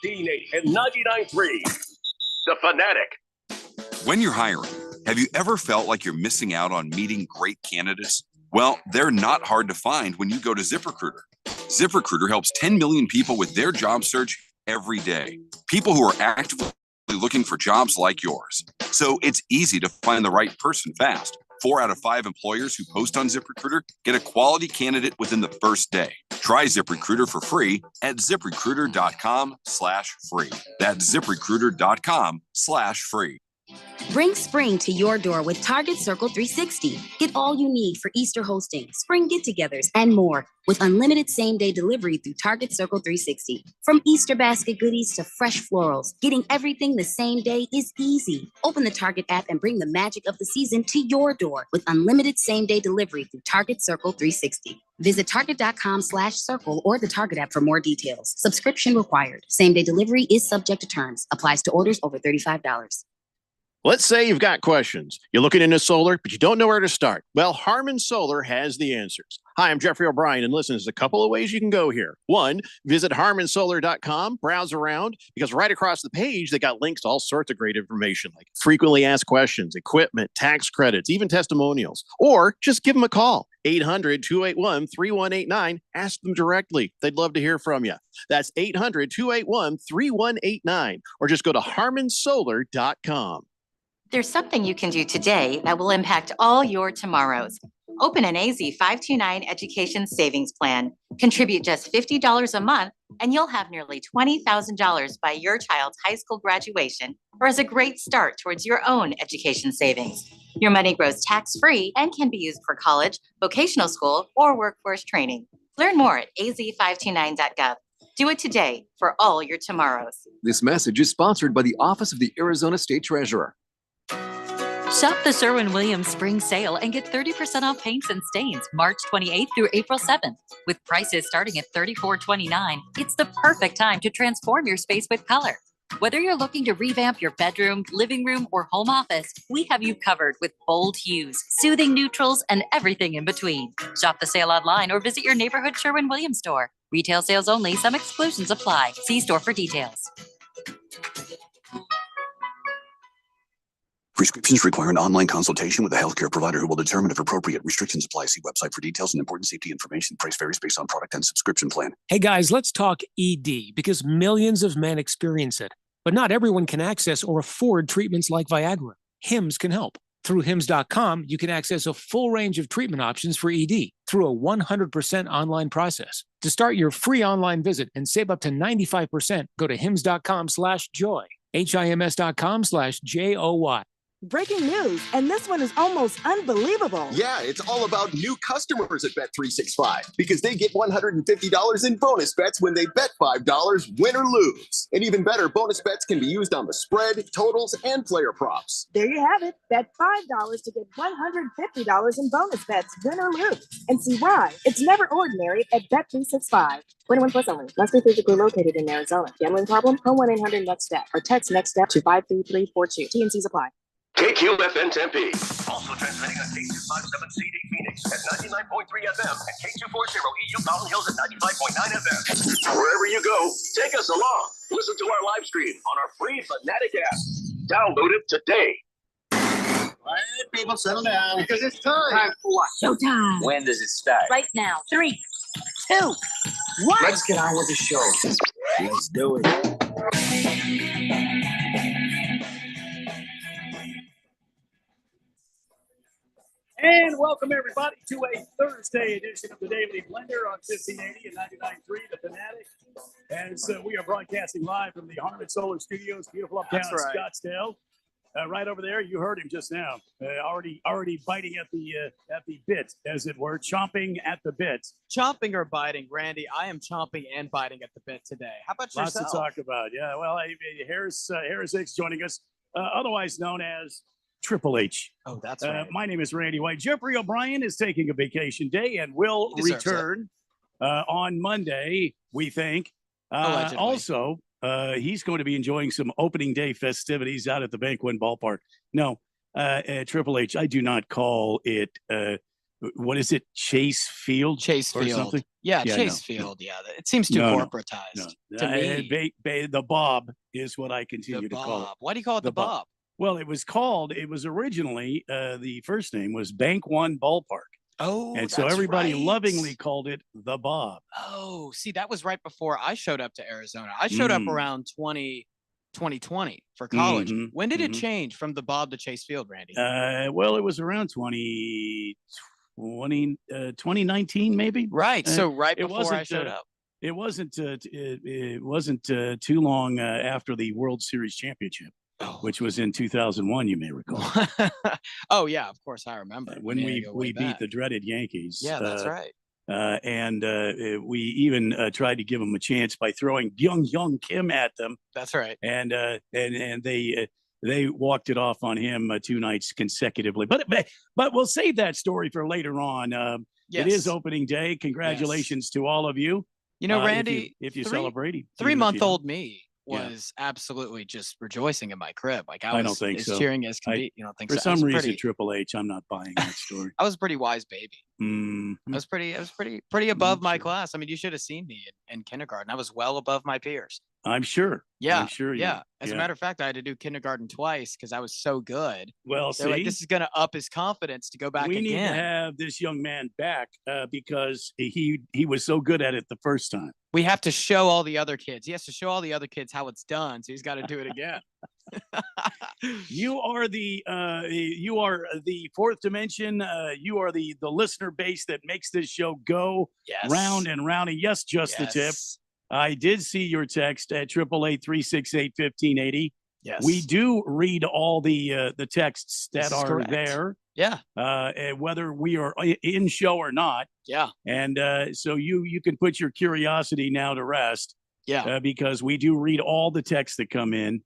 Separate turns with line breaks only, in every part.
and 99.3. The Fanatic.
When you're hiring, have you ever felt like you're missing out on meeting great candidates? Well, they're not hard to find when you go to ZipRecruiter. ZipRecruiter helps 10 million people with their job search every day. People who are actively looking for jobs like yours. So it's easy to find the right person fast. 4 out of 5 employers who post on ZipRecruiter get a quality candidate within the first day. Try ZipRecruiter for free at ZipRecruiter.com/free. That's ZipRecruiter.com/free.
Bring spring to your door with Target Circle 360. Get all you need for Easter hosting, spring get-togethers, and more with unlimited same-day delivery through Target Circle 360. From Easter basket goodies to fresh florals, getting everything the same day is easy. Open the Target app and bring the magic of the season to your door with unlimited same-day delivery through Target Circle 360. Visit Target.com/circle or the Target app for more details. Subscription required. Same-day delivery is subject to terms. Applies to orders over $35.
Let's say you've got questions. You're looking into solar, but you don't know where to start. Well, Harmon Solar has the answers. Hi, I'm Jeffrey O'Brien, and listen, there's a couple of ways you can go here. One, visit harmonsolar.com, browse around, because right across the page, they got links to all sorts of great information, like frequently asked questions, equipment, tax credits, even testimonials. Or just give them a call, 800-281-3189. Ask them directly. They'd love to hear from you. That's 800-281-3189, or just go to harmonsolar.com.
There's something you can do today that will impact all your tomorrows. Open an AZ 529 Education Savings Plan. Contribute just $50 a month, and you'll have nearly $20,000 by your child's high school graduation, or as a great start towards your own education savings. Your money grows tax-free and can be used for college, vocational school, or workforce training. Learn more at az529.gov. Do it today for all your tomorrows.
This message is sponsored by the Office of the Arizona State Treasurer.
Shop the Sherwin-Williams Spring Sale and get 30% off paints and stains March 28th through April 7th. With prices starting at $34.29, it's the perfect time to transform your space with color. Whether you're looking to revamp your bedroom, living room, or home office, we have you covered with bold hues, soothing neutrals, and everything in between. Shop the sale online or visit your neighborhood Sherwin-Williams store. Retail sales only. Some exclusions apply. See store for details.
Prescriptions require an online consultation with a healthcare provider who will determine if appropriate. Restrictions apply. See website for details and important safety information. Price varies based on product and subscription plan.
Hey guys, let's talk ED because millions of men experience it. But not everyone can access or afford treatments like Viagra. Hims can help. Through Hims.com, you can access a full range of treatment options for ED through a 100% online process. To start your free online visit and save up to 95%, go to Hims.com/joy. HIMS.com/JOY.
Breaking news, and this one is almost unbelievable.
Yeah, it's all about new customers at Bet365 because they get $150 in bonus bets when they bet $5, win or lose. And even better, bonus bets can be used on the spread, totals, and player props.
There you have it. Bet $5 to get $150 in bonus bets, win or lose. And see why. It's never ordinary at Bet365. 21 plus only. Must be physically located in Arizona. Gambling problem? Call 1-800-NEXT-STEP or text NEXT-STEP to 53342. T&Cs apply.
KQFN Tempe. Also transmitting on K257CD Phoenix at 99.3 FM and K240 EU Mountain Hills at 95.9 FM. Wherever you go, take us along. Listen to our live stream on our free Fanatic app. Download it today.
Quiet, people, settle down.
Because it's time.
Time for what?
Showtime.
When does it start?
Right now. 3, 2, 1.
Let's get on with the show. Let's do it.
And welcome, everybody, to a Thursday edition of the Daily Blender on 1580 and 99.3 The Fanatic. As we are broadcasting live from the Harmon Solar Studios, beautiful uptown Scottsdale. Right over there, you heard him just now. Already biting at the bit, as it were, chomping at the bit.
Chomping or biting, Randy? I am chomping and biting at the bit today. How about yourself?
Lots to talk about. Yeah, well, Harris Hicks joining us, otherwise known as Triple H.
Oh, that's right.
My name is Randy White. Jeffrey O'Brien is taking a vacation day and will return on Monday, we think. Also, he's going to be enjoying some opening day festivities out at the Banquet Ballpark. No, Triple H, I do not call it what is it? Chase Field?
Chase
or
Field.
something?
Yeah,
Yeah,
Chase
no, no.
Field. Yeah, it seems too
No, no,
corporatized
no.
to me.
The Bob is what I
The
continue to call it.
Bob. Why do you call it the Bob?
Well, it was originally, the first name was Bank One Ballpark.
Oh,
And so
that's
everybody
right.
lovingly called it the Bob.
Oh, see, that was right before I showed up to Arizona. I showed up
Mm.
around 2020 for college.
Mhm,
When did it
mhm.
change from the Bob to Chase Field, Randy?
Well, it was around 2019, maybe.
Right. So right
it
before I
wasn't,
showed up.
It wasn't. It wasn't too long after the World Series championship, which was in 2001. You may recall
Oh yeah, of course I remember.
when
I mean, I go way
we beat
back.
the dreaded Yankees.
Yeah, that's right.
And we even tried to give them a chance by throwing Young Kim at them,
That's right.
and they walked it off on him 2 nights consecutively. But we'll save that story for later on. It is
Yes.
opening day. Congratulations to all of you.
You know,
if
Randy,
if you
three-
celebrate, even if you
3-month-old me
Yeah.
was absolutely just rejoicing in my crib. Like I
I
was
don't think
as
so.
cheering as can be. You don't think
For
so? I
some
was
reason,
pretty-
Triple H, I'm not buying that story.
I was a pretty wise baby.
Mm,
I was pretty above my class. I mean, you should have seen me in kindergarten. I was well above my peers.
I'm sure.
Yeah,
I'm sure.
yeah. As a matter of fact, I had to do kindergarten twice because I was so good.
Well,
They're like,
see?
this is going to up his confidence to go back
we
again.
need to have this young man back because he was so good at it the first time.
We have to show all the other kids. He has to show all the other kids how it's done. So he's got to do it again.
You are the fourth dimension. You are the listener base that makes this show go
Yes.
round and round. And yes, just the tip. I did see your text at 888-368-1580.
Yes.
We do read all the texts
This
that
is
are
correct.
there.
Yeah.
And whether we are in show or not.
Yeah.
And so you can put your curiosity now to rest.
Yeah.
Because we do read all the texts that come in.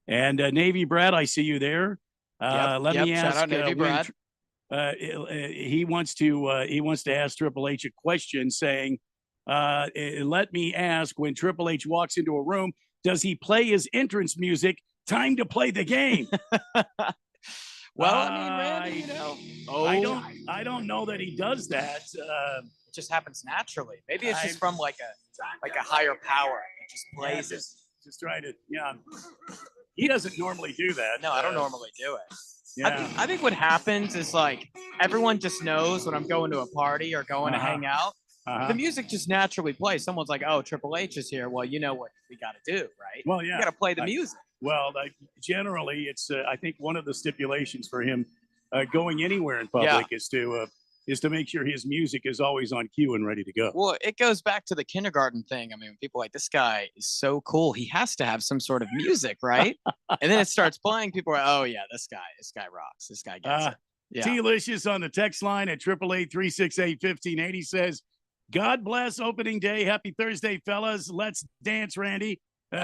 And Navy Brad, I see you there. Let me ask.
Shout out Navy Brad.
He wants to ask Triple H a question, saying, "Let me ask: when Triple H walks into a room, does he play his entrance music? Time to play the game."
Well, I mean, Randy, you know,
I don't know that he does that.
It just happens naturally. Maybe it's just from like a higher power. It just plays it.
Just try to, He doesn't normally do that.
No, I don't normally do it.
Yeah.
I think what happens is like everyone just knows when I'm going to a party or going to hang out. The music just naturally plays. Someone's like, "Oh, Triple H is here." Well, you know what we got to do, right?
Well, yeah.
You got to play the music.
Well, generally, it's I think one of the stipulations for him going anywhere in public is to make sure his music is always on cue and ready to go.
Well, it goes back to the kindergarten thing. I mean, people are like, this guy is so cool. He has to have some sort of music, right? And then it starts playing. People are, oh yeah, this guy rocks. This guy gets it. Yeah.
T-Licious on the text line at 888-368-1580 says, "God bless opening day. Happy Thursday, fellas. Let's dance, Randy.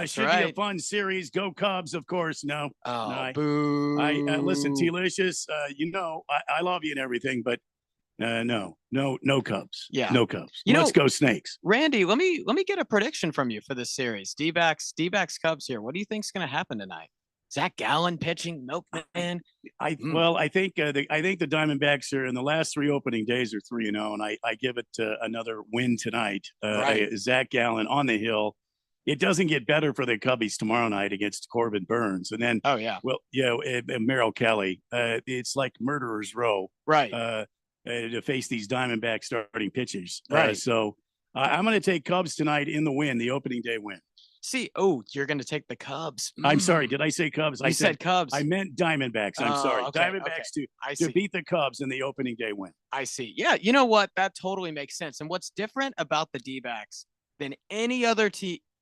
Should be a
right.
fun series. Go Cubs, of course." No.
Oh, boo.
Listen, T-Licious, I love you and everything, but no Cubs.
Yeah.
No Cubs.
You
Let's
know-
go Snakes.
Randy, let me get a prediction from you for this series. D-backs Cubs here. What do you think's going to happen tonight? Zach Gallen pitching, Milkman.
I think the Diamondbacks are in the last 3 opening days are 3-0, and I give it another win tonight.
Right.
Zach Gallen on the hill. It doesn't get better for the Cubbies tomorrow night against Corbin Burns, and then Merrill Kelly. It's like murderer's row,
right?
To face these Diamondback starting pitchers,
Right.
So I'm going to take Cubs tonight in the win, the opening day win.
See, you're going to take the Cubs.
I'm sorry, did I say Cubs?
You said Cubs.
I meant Diamondbacks. I'm
Oh,
sorry,
okay,
Diamondbacks
I
to
see.
beat the Cubs in the opening day win.
I see. Yeah, you know what? That totally makes sense. And what's different about the D-backs than any other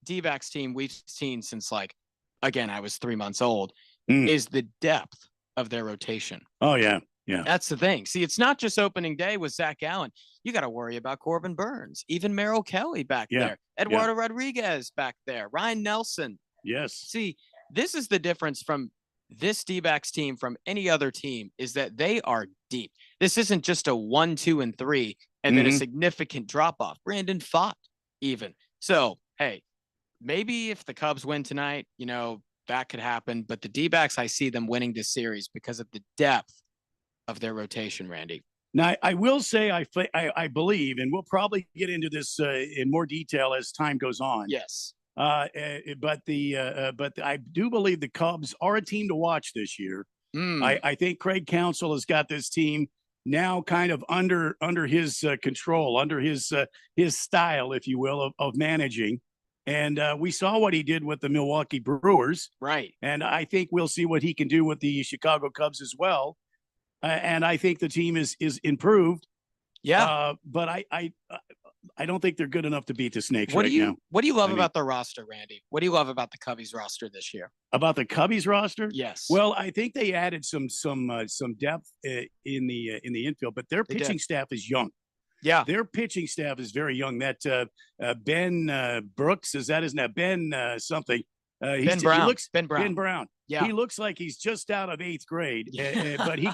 D-backs team we've seen since, like, again, I was 3 months old, is the depth of their rotation.
Oh, yeah. Yeah.
That's the thing. See, it's not just opening day with Zach Gallen. You got to worry about Corbin Burns, even Merrill Kelly back
Yeah,
there, Eduardo Rodriguez back there, Ryan Nelson.
Yes.
See, this is the difference from this D-backs team from any other team is that they are deep. This isn't just a 1, 2, and 3, and then a
Mhm.
significant drop off. Brandon Pfaadt, even. So, hey, maybe if the Cubs win tonight, that could happen. But the D-backs, I see them winning this series because of the depth of their rotation, Randy.
Now, I will say I believe, and we'll probably get into this in more detail as time goes on.
Yes.
But I do believe the Cubs are a team to watch this year. I think Craig Counsell has got this team now kind of under his control, under his style, if you will, of managing. And we saw what he did with the Milwaukee Brewers.
Right.
And I think we'll see what he can do with the Chicago Cubs as well. And I think the team is improved.
Yeah.
But I don't think they're good enough to beat the Snakes
What
right
do you
now.
What do you love about the roster, Randy? What do you love about the Cubbies roster this year?
About the Cubbies roster?
Yes.
Well, I think they added some depth in the infield, but their
They
pitching
did.
staff is young.
Yeah.
Their pitching staff is very young. That Ben Brooks, is that his name? Ben something.
Ben Brown.
He looks,
Ben Brown.
Ben Brown.
Yeah.
He looks like he's just out of 8th grade, but he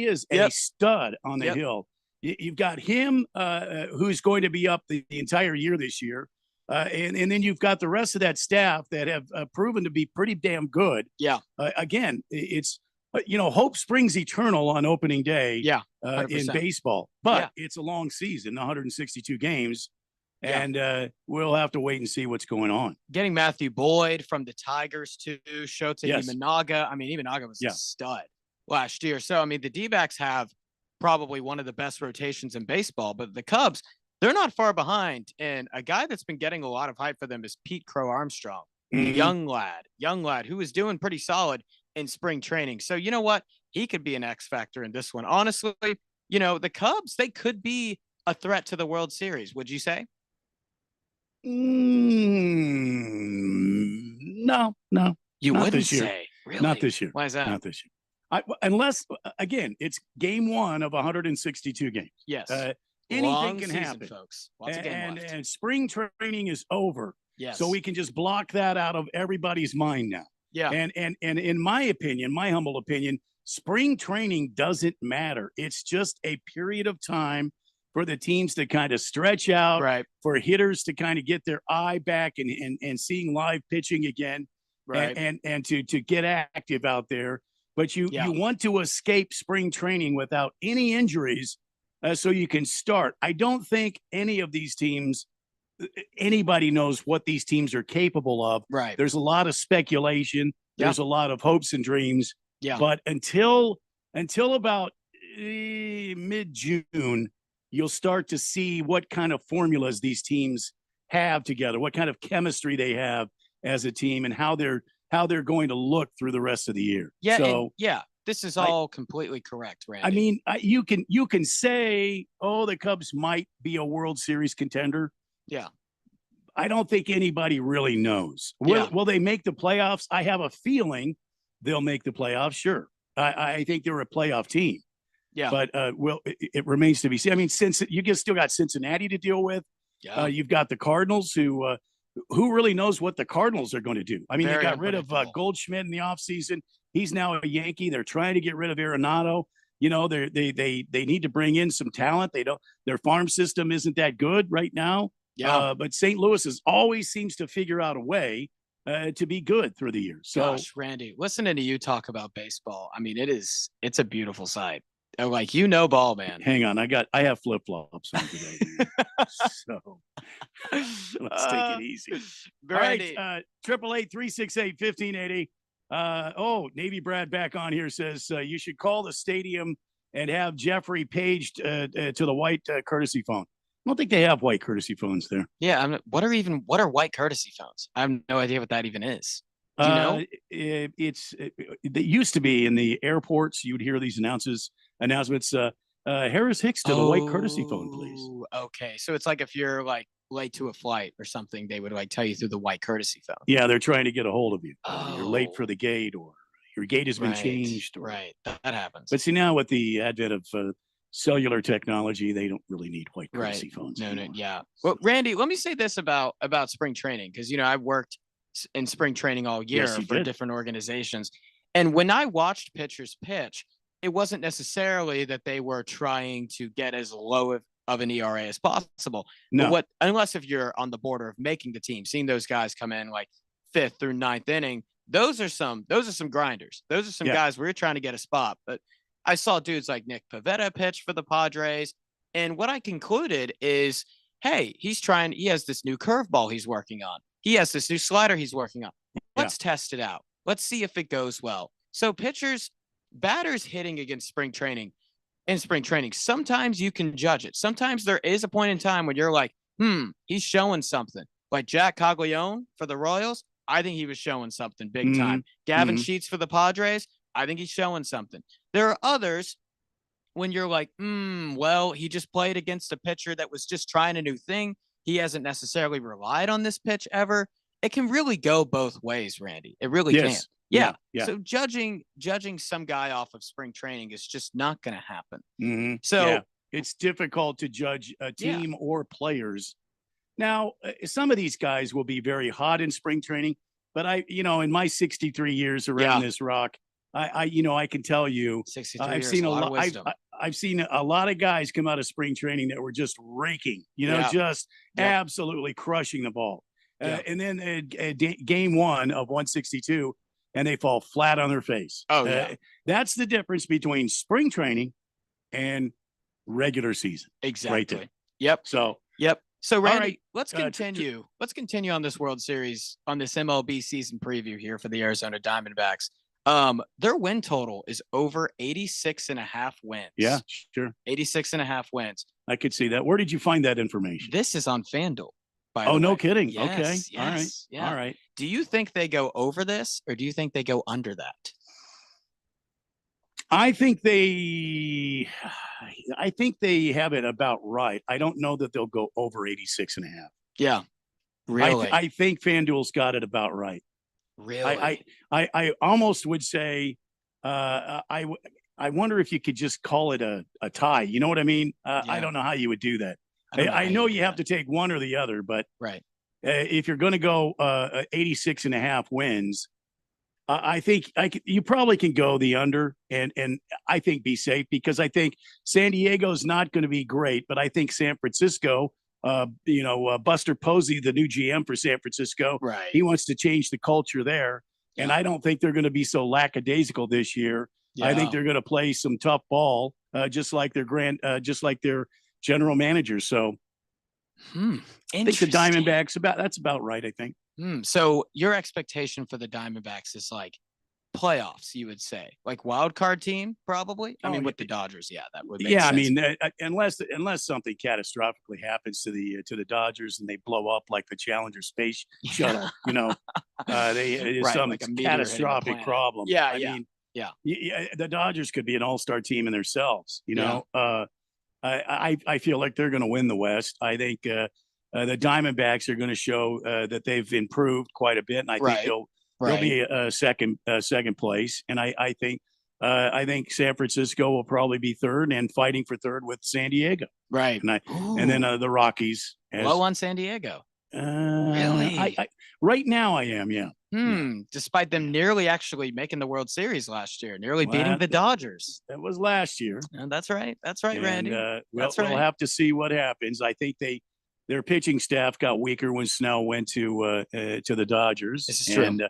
is a
Yep.
stud on the
Yep.
hill. You've got him, who's going to be up the entire year this year. And then you've got the rest of that staff that have proven to be pretty damn good.
Yeah.
Again, it's, hope springs eternal on opening day
Yeah.
in
100%.
baseball, but
Yeah.
it's a long season, 162 games.
Yeah.
And we'll have to wait and see what's going on.
Getting Matthew Boyd from the Tigers too, Shota
Yes.
Imanaga. I mean, Imanaga was a stud last year. So, I mean, the D-backs have probably one of the best rotations in baseball, but the Cubs, they're not far behind. And a guy that's been getting a lot of hype for them is Pete Crow Armstrong,
Mhm.
young lad who is doing pretty solid in spring training. So, you know what? He could be an X factor in this one. Honestly, the Cubs, they could be a threat to the World Series. Would you say?
No,
You
not
wouldn't
this year.
say. Really?
Not this year.
Why is that?
Not this year. Unless, again, it's game 1 of 162 games.
Yes.
Anything
Long
can
season,
happen,
folks. Lots of game left.
and spring training is over.
Yes.
So we can just block that out of everybody's mind now.
Yeah.
And in my opinion, my humble opinion, spring training doesn't matter. It's just a period of time for the teams to kind of stretch out,
Right.
for hitters to kind of get their eye back and seeing live pitching again,
Right.
and to get active out there. But you want to escape spring training without any injuries, so you can start. I don't think any of these teams, anybody knows what these teams are capable of.
Right.
There's a lot of speculation. There's a lot of hopes and dreams.
Yeah.
But until about mid-June, you'll start to see what kind of formulas these teams have together, what kind of chemistry they have as a team, and how they're going to look through the rest of the year.
Yeah.
So
This is all completely correct, Randy.
I mean, you can say, oh, the Cubs might be a World Series contender.
Yeah.
I don't think anybody really knows.
Yeah.
Will they make the playoffs? I have a feeling they'll make the playoffs. Sure. I think they're a playoff team.
Yeah.
But it remains to be seen. I mean, since you still got Cincinnati to deal with,
Yeah.
you've got the Cardinals who really knows what the Cardinals are going to do. I mean,
Very
they got rid of
unpredictable.
Goldschmidt in the offseason. He's now a Yankee. They're trying to get rid of Arenado. They need to bring in some talent. Their farm system isn't that good right now.
Yeah.
But St. Louis always seems to figure out a way to be good through the years. So
Gosh, Randy, listening to you talk about baseball, I mean, it's a beautiful sight. Like, ball, man.
hang on, I have flip flops on today. So let's take it easy.
Randy,
All right, 888-368-1580. Navy Brad back on here says you should call the stadium and have Jeffrey paged to the white courtesy phone. I don't think they have white courtesy phones there.
yeah, what are white courtessy phones? I have no idea what that even is. Do you know?
It used to be in the airports. You would hear these announcements. Harris Hicks to the white courtesy phone, please.
Oh, okay. So it's like if you're like late to a flight or something, they would like tell you through the white courtesy phone.
Yeah, they're trying to get a hold of you. You're late
Oh.
for the gate, or your gate has been
Right,
changed.
Right. That happens.
But see, now with the advent of cellular technology, they don't really need white
Right.
courtesy phones.
No,
anymore.
yeah. Well, Randy, let me say this about spring training, because I've worked in spring training all year
Yes, you
for
did.
different organizations, and when I watched pitchers pitch, it wasn't necessarily that they were trying to get as low of an ERA as possible.
No.
But unless if you're on the border of making the team, seeing those guys come in like 5th through 9th inning, those are some grinders. Those are some
Yeah.
guys where you're trying to get a spot. But I saw dudes like Nick Pivetta pitch for the Padres. And what I concluded is, hey, he has this new curveball he's working on. He has this new slider he's working on. Let's test it out. Let's see if it goes well. So batters hitting against spring training, sometimes you can judge it. Sometimes there is a point in time when you're like, he's showing something. Like Jack Caglione for the Royals, I think he was showing something big time. Gavin Sheets for the Padres, I think he's showing something. There are others when you're like, well, he just played against a pitcher that was just trying a new thing. He hasn't necessarily relied on this pitch ever. It can really go both ways, Randy. It really can. Yeah. So judging some guy off of spring training is just not going to happen. So
it's difficult to judge a team or players. Now, some of these guys will be very hot in spring training, but in my 63 years around this rock, I can tell you, I've seen a lot. I've seen a lot of guys come out of spring training that were just raking, just absolutely crushing the ball. And then game one of 162, and they fall flat on their face. That's the difference between spring training and regular season.
Exactly.
Right there.
Yep. So Randy,
right.
Let's continue. Let's continue on this World Series, on this MLB season preview here for the Arizona Diamondbacks. Their win total is over 86.5 wins.
Yeah, sure.
86.5 wins.
I could see that. Where did you find that information?
This is on FanDuel.
No kidding.
Yes,
okay.
Yes,
all right.
Yeah.
All right.
Do you think they go over this, or do you think they go under that?
I think they have it about right. I don't know that they'll go over 86.5.
Yeah. Really?
I think FanDuel's got it about right.
Really?
I almost would say I wonder if you could just call it a tie. You know what I mean? I don't know how you would do that. I know you have to take one or the other, but if you're going to go 86.5 wins, I think you probably can go the under and I think be safe, because I think San Diego's not going to be great, but I think San Francisco, Buster Posey, the new GM for San Francisco, he wants to change the culture there. And I don't think they're going to be so lackadaisical this year. I think they're going to play some tough ball, just like their general manager. So I think the Diamondbacks that's about right, I think.
So your expectation for the Diamondbacks is like playoffs, you would say, like wild card team, probably. I mean, with the Dodgers, that would make sense.
I mean, unless something catastrophically happens to the Dodgers and they blow up like the Challenger space shuttle, some
like
catastrophic problem.
I mean,
the Dodgers could be an all-star team in themselves. I feel like they're going to win the West. I think the Diamondbacks are going to show that they've improved quite a bit, and I think they'll be a second place. And I think San Francisco will probably be third and fighting for third with San Diego.
Right.
And then the Rockies.
Low on San Diego.
Really? Right now I am. Yeah.
Despite them nearly actually making the World Series last year, nearly beating the Dodgers.
That was last year.
That's right. That's right, Randy.
We'll have to see what happens. I think their pitching staff got weaker when Snell went to the Dodgers.
This is true.
And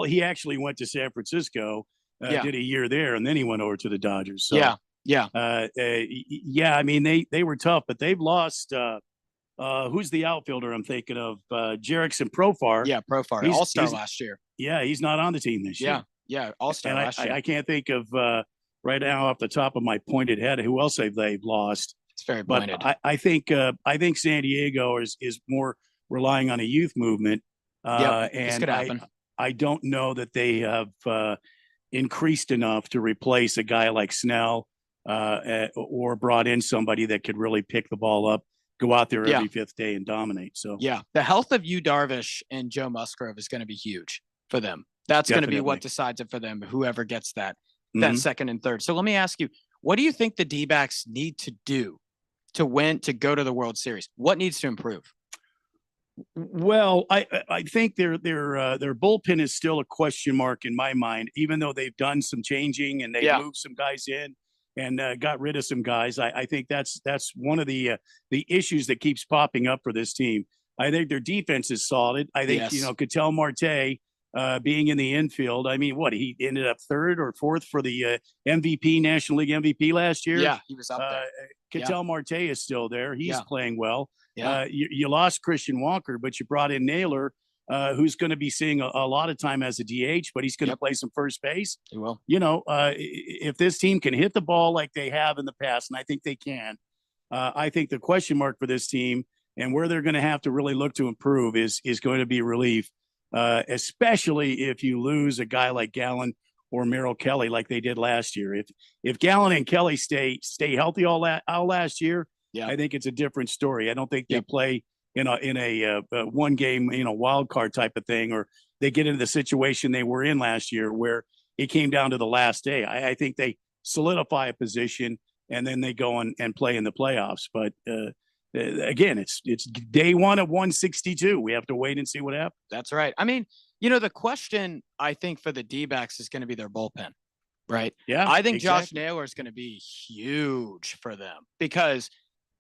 he actually went to San Francisco, did a year there, and then he went over to the Dodgers. So, I mean, they were tough, but they've lost. Who's the outfielder I'm thinking of? Jerickson Profar.
Yeah, Profar, all-star last year.
Yeah, he's not on the team this year.
Yeah, all-star last year.
I can't think of right now off the top of my pointed head who else they've lost.
It's very pointed.
But I think San Diego is more relying on a youth movement.
This
And
could happen.
I don't know that they have increased enough to replace a guy like Snell or brought in somebody that could really pick the ball up, go out there every fifth day and dominate. So
the health of Yu Darvish and Joe Musgrove is going to be huge for them. That's going to be what decides it for them, whoever gets that second and third. So let me ask you, what do you think the D-backs need to do to win, to go to the World Series? What needs to improve?
Well, I think their bullpen is still a question mark in my mind, even though they've done some changing and they moved some guys in and got rid of some guys. I think that's one of the issues that keeps popping up for this team. I think their defense is solid. I think Ketel Marte being in the infield. I mean, what, he ended up third or fourth for the MVP, National League MVP last year.
Yeah, he was up there.
Ketel Marte is still there. He's playing well.
Yeah.
You lost Christian Walker, but you brought in Naylor, who's going to be seeing a lot of time as a DH, but he's going to play some first base.
He will.
You know, if this team can hit the ball like they have in the past, and I think they can, I think the question mark for this team and where they're going to have to really look to improve is going to be relief, especially if you lose a guy like Gallen or Merrill Kelly like they did last year. If Gallen and Kelly stay healthy all last year, I think it's a different story. I don't think they play in a one game, wild card type of thing, or they get into the situation they were in last year where it came down to the last day. I think they solidify a position and then they go and play in the playoffs. But again, it's day one of 162. We have to wait and see what happens.
That's right. I mean, the question I think for the D-backs is going to be their bullpen, right?
Yeah,
I think
exactly.
Josh Naylor is going to be huge for them because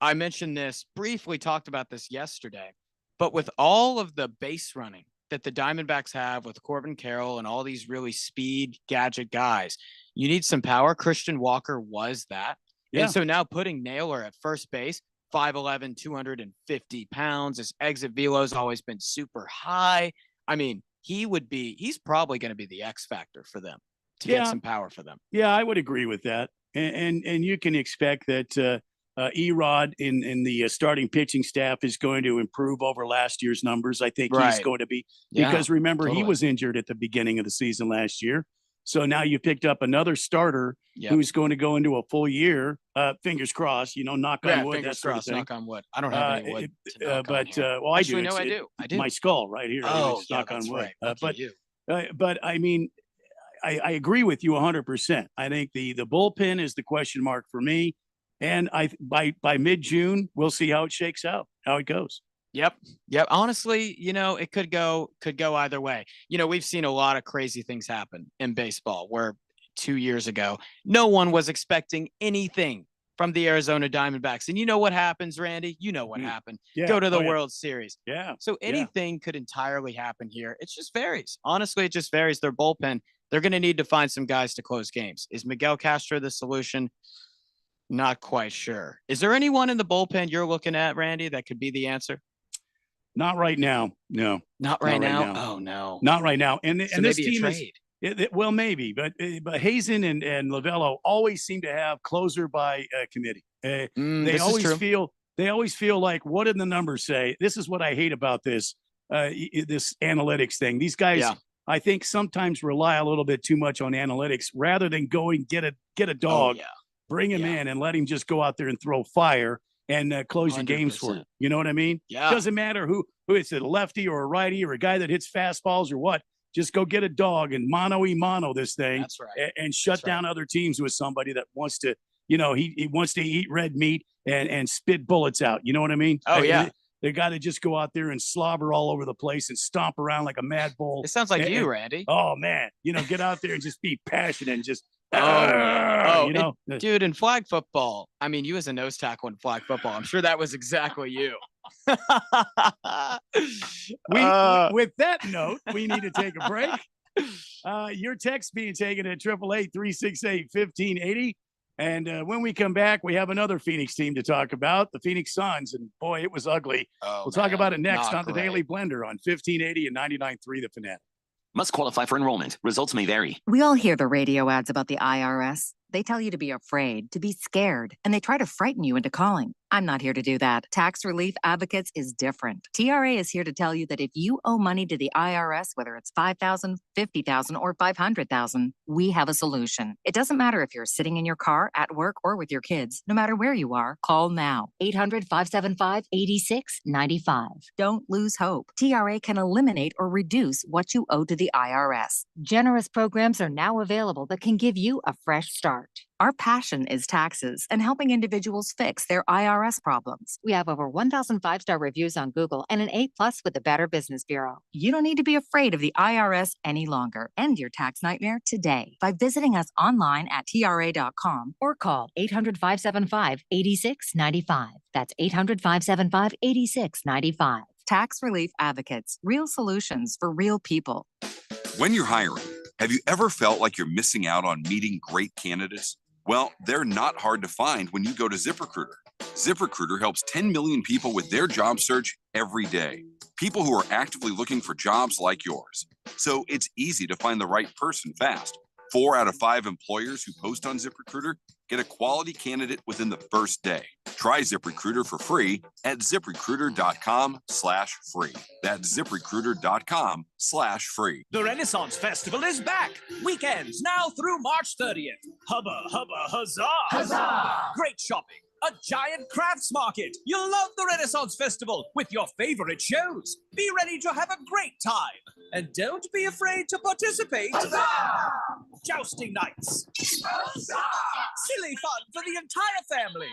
I mentioned this briefly, talked about this yesterday, but with all of the base running that the Diamondbacks have with Corbin Carroll and all these really speed gadget guys, you need some power. Christian Walker was that.
Yeah.
And so now putting Naylor at first base, 5'11", 250 pounds. His exit velo has always been super high. I mean, he's probably going to be the X factor for them to get some power for them.
Yeah, I would agree with that. And you can expect that Erod in the starting pitching staff is going to improve over last year's numbers. I think he's going to be, because remember, he was injured at the beginning of the season last year. So now you picked up another starter who's going to go into a full year. Fingers crossed, knock on wood.
Fingers crossed, knock on wood. I don't have any wood.
Well,
Actually,
I do.
I do.
My skull right here.
Oh,
knock on wood.
Right.
But I mean, I agree with you 100%. I think the bullpen is the question mark for me. And by mid-June, we'll see how it shakes out, how it goes.
Yep. Honestly, it could go either way. We've seen a lot of crazy things happen in baseball where 2 years ago, no one was expecting anything from the Arizona Diamondbacks. And you know what happens, Randy? You know what happened.
Yeah.
Go to the World Series.
Yeah.
So anything could entirely happen here. It just varies. Honestly, it just varies. Their bullpen, they're going to need to find some guys to close games. Is Miguel Castro the solution? Not quite sure. Is there anyone in the bullpen you're looking at, Randy, that could be the answer?
Not right now. No.
Not right now. Oh no.
Not right now. And
So
this
maybe a
team
trade.
well, maybe, but Hazen and Lavello always seem to have closer by committee. They always feel like, what did the numbers say? This is what I hate about this analytics thing. These guys, I think, sometimes rely a little bit too much on analytics rather than going get a dog, bring him in, and let him just go out there and throw fire and close your games for you. You know what I mean?
Yeah.
Doesn't matter who it's, a lefty or a righty or a guy that hits fastballs or what. Just go get a dog and mano this thing.
That's right.
And shut down other teams with somebody that wants to, he wants to eat red meat and spit bullets out. You know what I mean?
Oh, yeah.
They got to just go out there and slobber all over the place and stomp around like a mad bull.
It sounds like you, Randy.
Oh, man. Get out there and just be passionate and just,
dude, in flag football, I mean, you as a nose tackle in flag football, I'm sure that was exactly you.
With that note, we need to take a break. Your text being taken at 888-368-1580. And when we come back, we have another Phoenix team to talk about, the Phoenix Suns. And boy, it was ugly. We'll talk about it next on the Daily Blender on 1580 and 99.3 The Fanatic.
Must qualify for enrollment. Results may vary.
We all hear the radio ads about the IRS. They tell you to be afraid, to be scared, and they try to frighten you into calling. I'm not here to do that. Tax Relief Advocates is different. TRA is here to tell you that if you owe money to the IRS, whether it's $5,000, $50,000, or $500,000, we have a solution. It doesn't matter if you're sitting in your car, at work, or with your kids. No matter where you are, call now. 800-575-8695. Don't lose hope. TRA can eliminate or reduce what you owe to the IRS. Generous programs are now available that can give you a fresh start. Our passion is taxes and helping individuals fix their IRS problems. We have over 1,000 five-star reviews on Google and an A+ with the Better Business Bureau. You don't need to be afraid of the IRS any longer. End your tax nightmare today by visiting us online at TRA.com or call 800-575-8695. That's 800-575-8695. Tax Relief Advocates, real solutions for real people.
When you're hiring, have you ever felt like you're missing out on meeting great candidates? Well, they're not hard to find when you go to ZipRecruiter. ZipRecruiter helps 10 million people with their job search every day. People who are actively looking for jobs like yours. So it's easy to find the right person fast. 4 out of 5 employers who post on ZipRecruiter get a quality candidate within the first day. Try ZipRecruiter for free at ZipRecruiter.com/free. That's ZipRecruiter.com/free.
The Renaissance Festival is back. Weekends now through March 30th. Hubba, hubba, huzzah! Huzzah! Great shopping. A giant crafts market. You'll love the Renaissance Festival with your favorite shows. Be ready to have a great time. And don't be afraid to participate. Huzzah! Jousting nights. Huzzah! Silly fun for the entire family.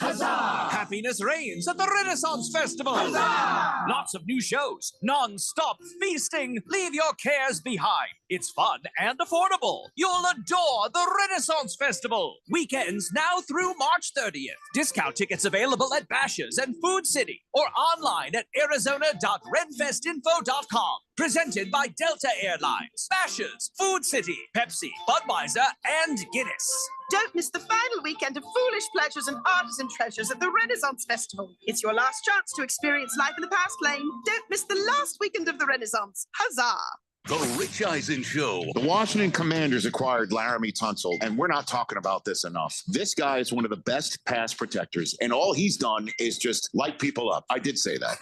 Huzzah! Happiness reigns at the Renaissance Festival. Huzzah! Lots of new shows, non-stop feasting. Leave your cares behind. It's fun and affordable. You'll adore the Renaissance Festival. Weekends now through March 30th. Discount tickets available at Bashas' and Food City or online at arizona.renfestinfo.com. Presented by Delta Airlines, Bashas', Food City, Pepsi, Budweiser, and Guinness.
Don't miss the final weekend of foolish pleasures and artisan treasures at the Renaissance Festival. It's your last chance to experience life in the past lane. Don't miss the last weekend of the Renaissance. Huzzah!
The Rich Eisen Show.
The Washington Commanders acquired Laramie Tunsil, and we're not talking about this enough. This guy is one of the best pass protectors, and all he's done is just light people up. I did say that.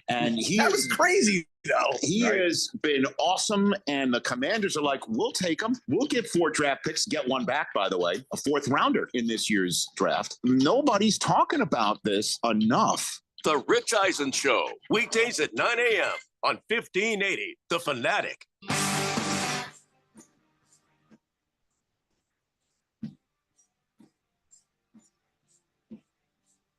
And
That was crazy, though.
He has been awesome, and the Commanders are like, we'll take him. We'll get 4 draft picks, get one back, by the way, a 4th rounder in this year's draft. Nobody's talking about this enough.
The Rich Eisen Show. Weekdays at 9 a.m. on 1580, The Fanatic.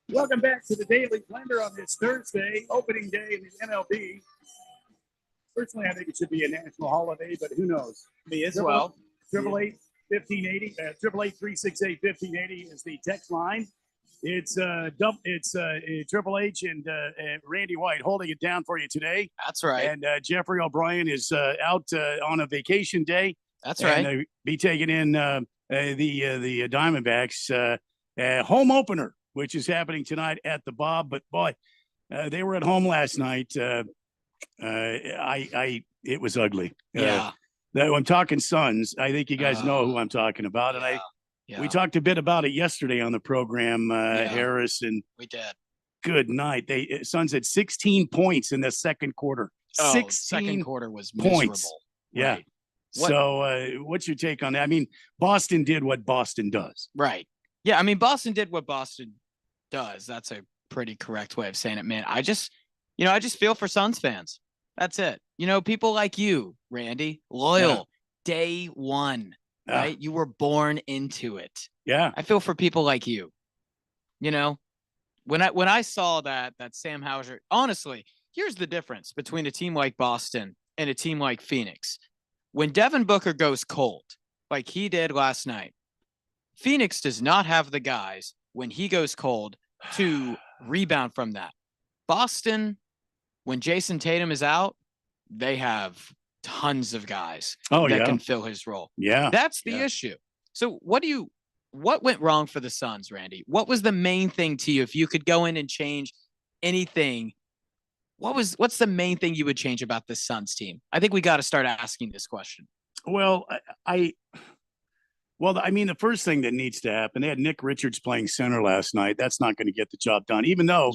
Welcome back to the Daily Blender on this Thursday, opening day in the MLB. Personally, I think it should be a national holiday, but who knows?
Me as well.
888-1580, 888-368-1580 is the text line. It's Triple H and Randy White holding it down for you today.
That's right.
And Jeffrey O'Brien is out on a vacation day.
That's right.
And be taking in the Diamondbacks home opener, which is happening tonight at the Bob. But boy, they were at home last night. It was ugly.
Yeah.
I'm talking Suns. I think you guys know who I'm talking about, and we talked a bit about it yesterday on the program. Harris and
we did.
Good night. Suns had 16 points in the second quarter.
Oh,
16
second quarter was
points.
miserable.
Yeah.
Right. What-
So, what's your take on that? I mean, Boston did what Boston does.
Right. Yeah. I mean, Boston did what Boston does. That's a pretty correct way of saying it, man. I just feel for Suns fans. That's it. People like you, Randy, loyal, day one, right? You were born into it.
Yeah.
I feel for people like you. When I saw that Sam Hauser, honestly, here's the difference between a team like Boston and a team like Phoenix. When Devin Booker goes cold, like he did last night, Phoenix does not have the guys when he goes cold to rebound from that. Boston, when Jason Tatum is out, they have tons of guys that can fill his role.
Yeah.
That's the issue. So what went wrong for the Suns, Randy? What was the main thing to you? If you could go in and change anything, what's the main thing you would change about this Suns team? I think we got to start asking this question.
Well, I mean, the first thing that needs to happen, they had Nick Richards playing center last night. That's not going to get the job done, even though,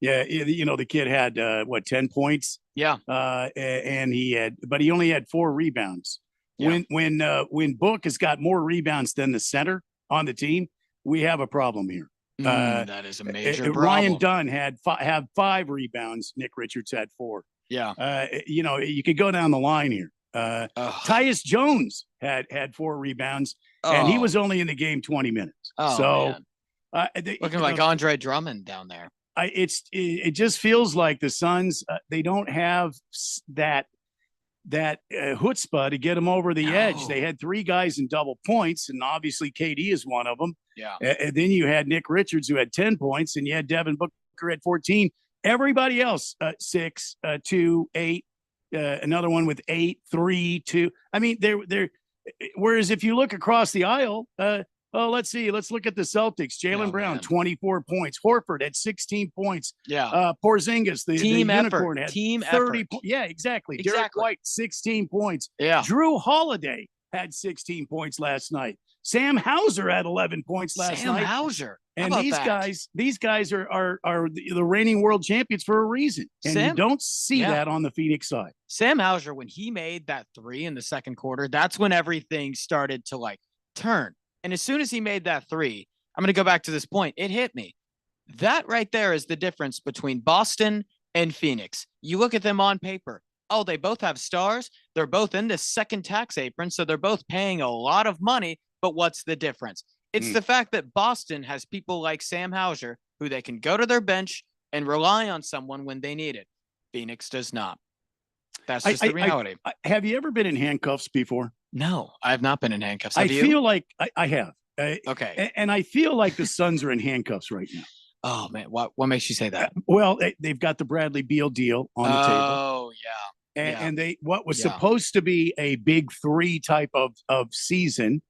the kid had 10 points.
Yeah.
And he only had 4 rebounds. Yeah. When Book has got more rebounds than the center on the team, we have a problem here.
That is a major problem.
Ryan Dunn had 5 rebounds. Nick Richards had 4.
Yeah.
You could go down the line here. Tyus Jones had 4 rebounds, and he was only in the game 20 minutes.
Looking like Andre Drummond down there.
It just feels like the Suns they don't have that chutzpah to get them over the edge. They had 3 guys in double points, and obviously KD is one of them.
Yeah.
And then you had Nick Richards, who had 10 points, and you had Devin Booker at 14. Everybody else 6, 2, 8, another one with 8, 3, 2. I mean, they're. Whereas if you look across the aisle, let's see. Let's look at the Celtics. Jalen Brown, 24 points. Horford at 16 points.
Yeah.
Porzingis, the unicorn, had
Team
30
effort.
Yeah, exactly. Derek White, 16 points.
Yeah.
Drew Holiday had 16 points last night. Sam Hauser had 11 points last night.
Sam Hauser. How
And
about
these
that?
guys are the reigning world champions for a reason. And you don't see that on the Phoenix side.
Sam Hauser, when he made that 3 in the second quarter, that's when everything started to like turn. And as soon as he made that 3, I'm going to go back to this point. It hit me. That right there is the difference between Boston and Phoenix. You look at them on paper. Oh, they both have stars. They're both in the second tax apron. So they're both paying a lot of money. But what's the difference? It's the fact that Boston has people like Sam Hauser who they can go to their bench and rely on someone when they need it. Phoenix does not. That's just the reality.
Have you ever been in handcuffs before?
No, I have not been in handcuffs.
I
Have you?
feel like I have.
Okay.
And I feel like the Suns are in handcuffs right now.
Oh, man. What makes you say that?
Well, they've got the Bradley Beal deal on the table.
Oh, yeah.
And they what was supposed to be a big 3 type of season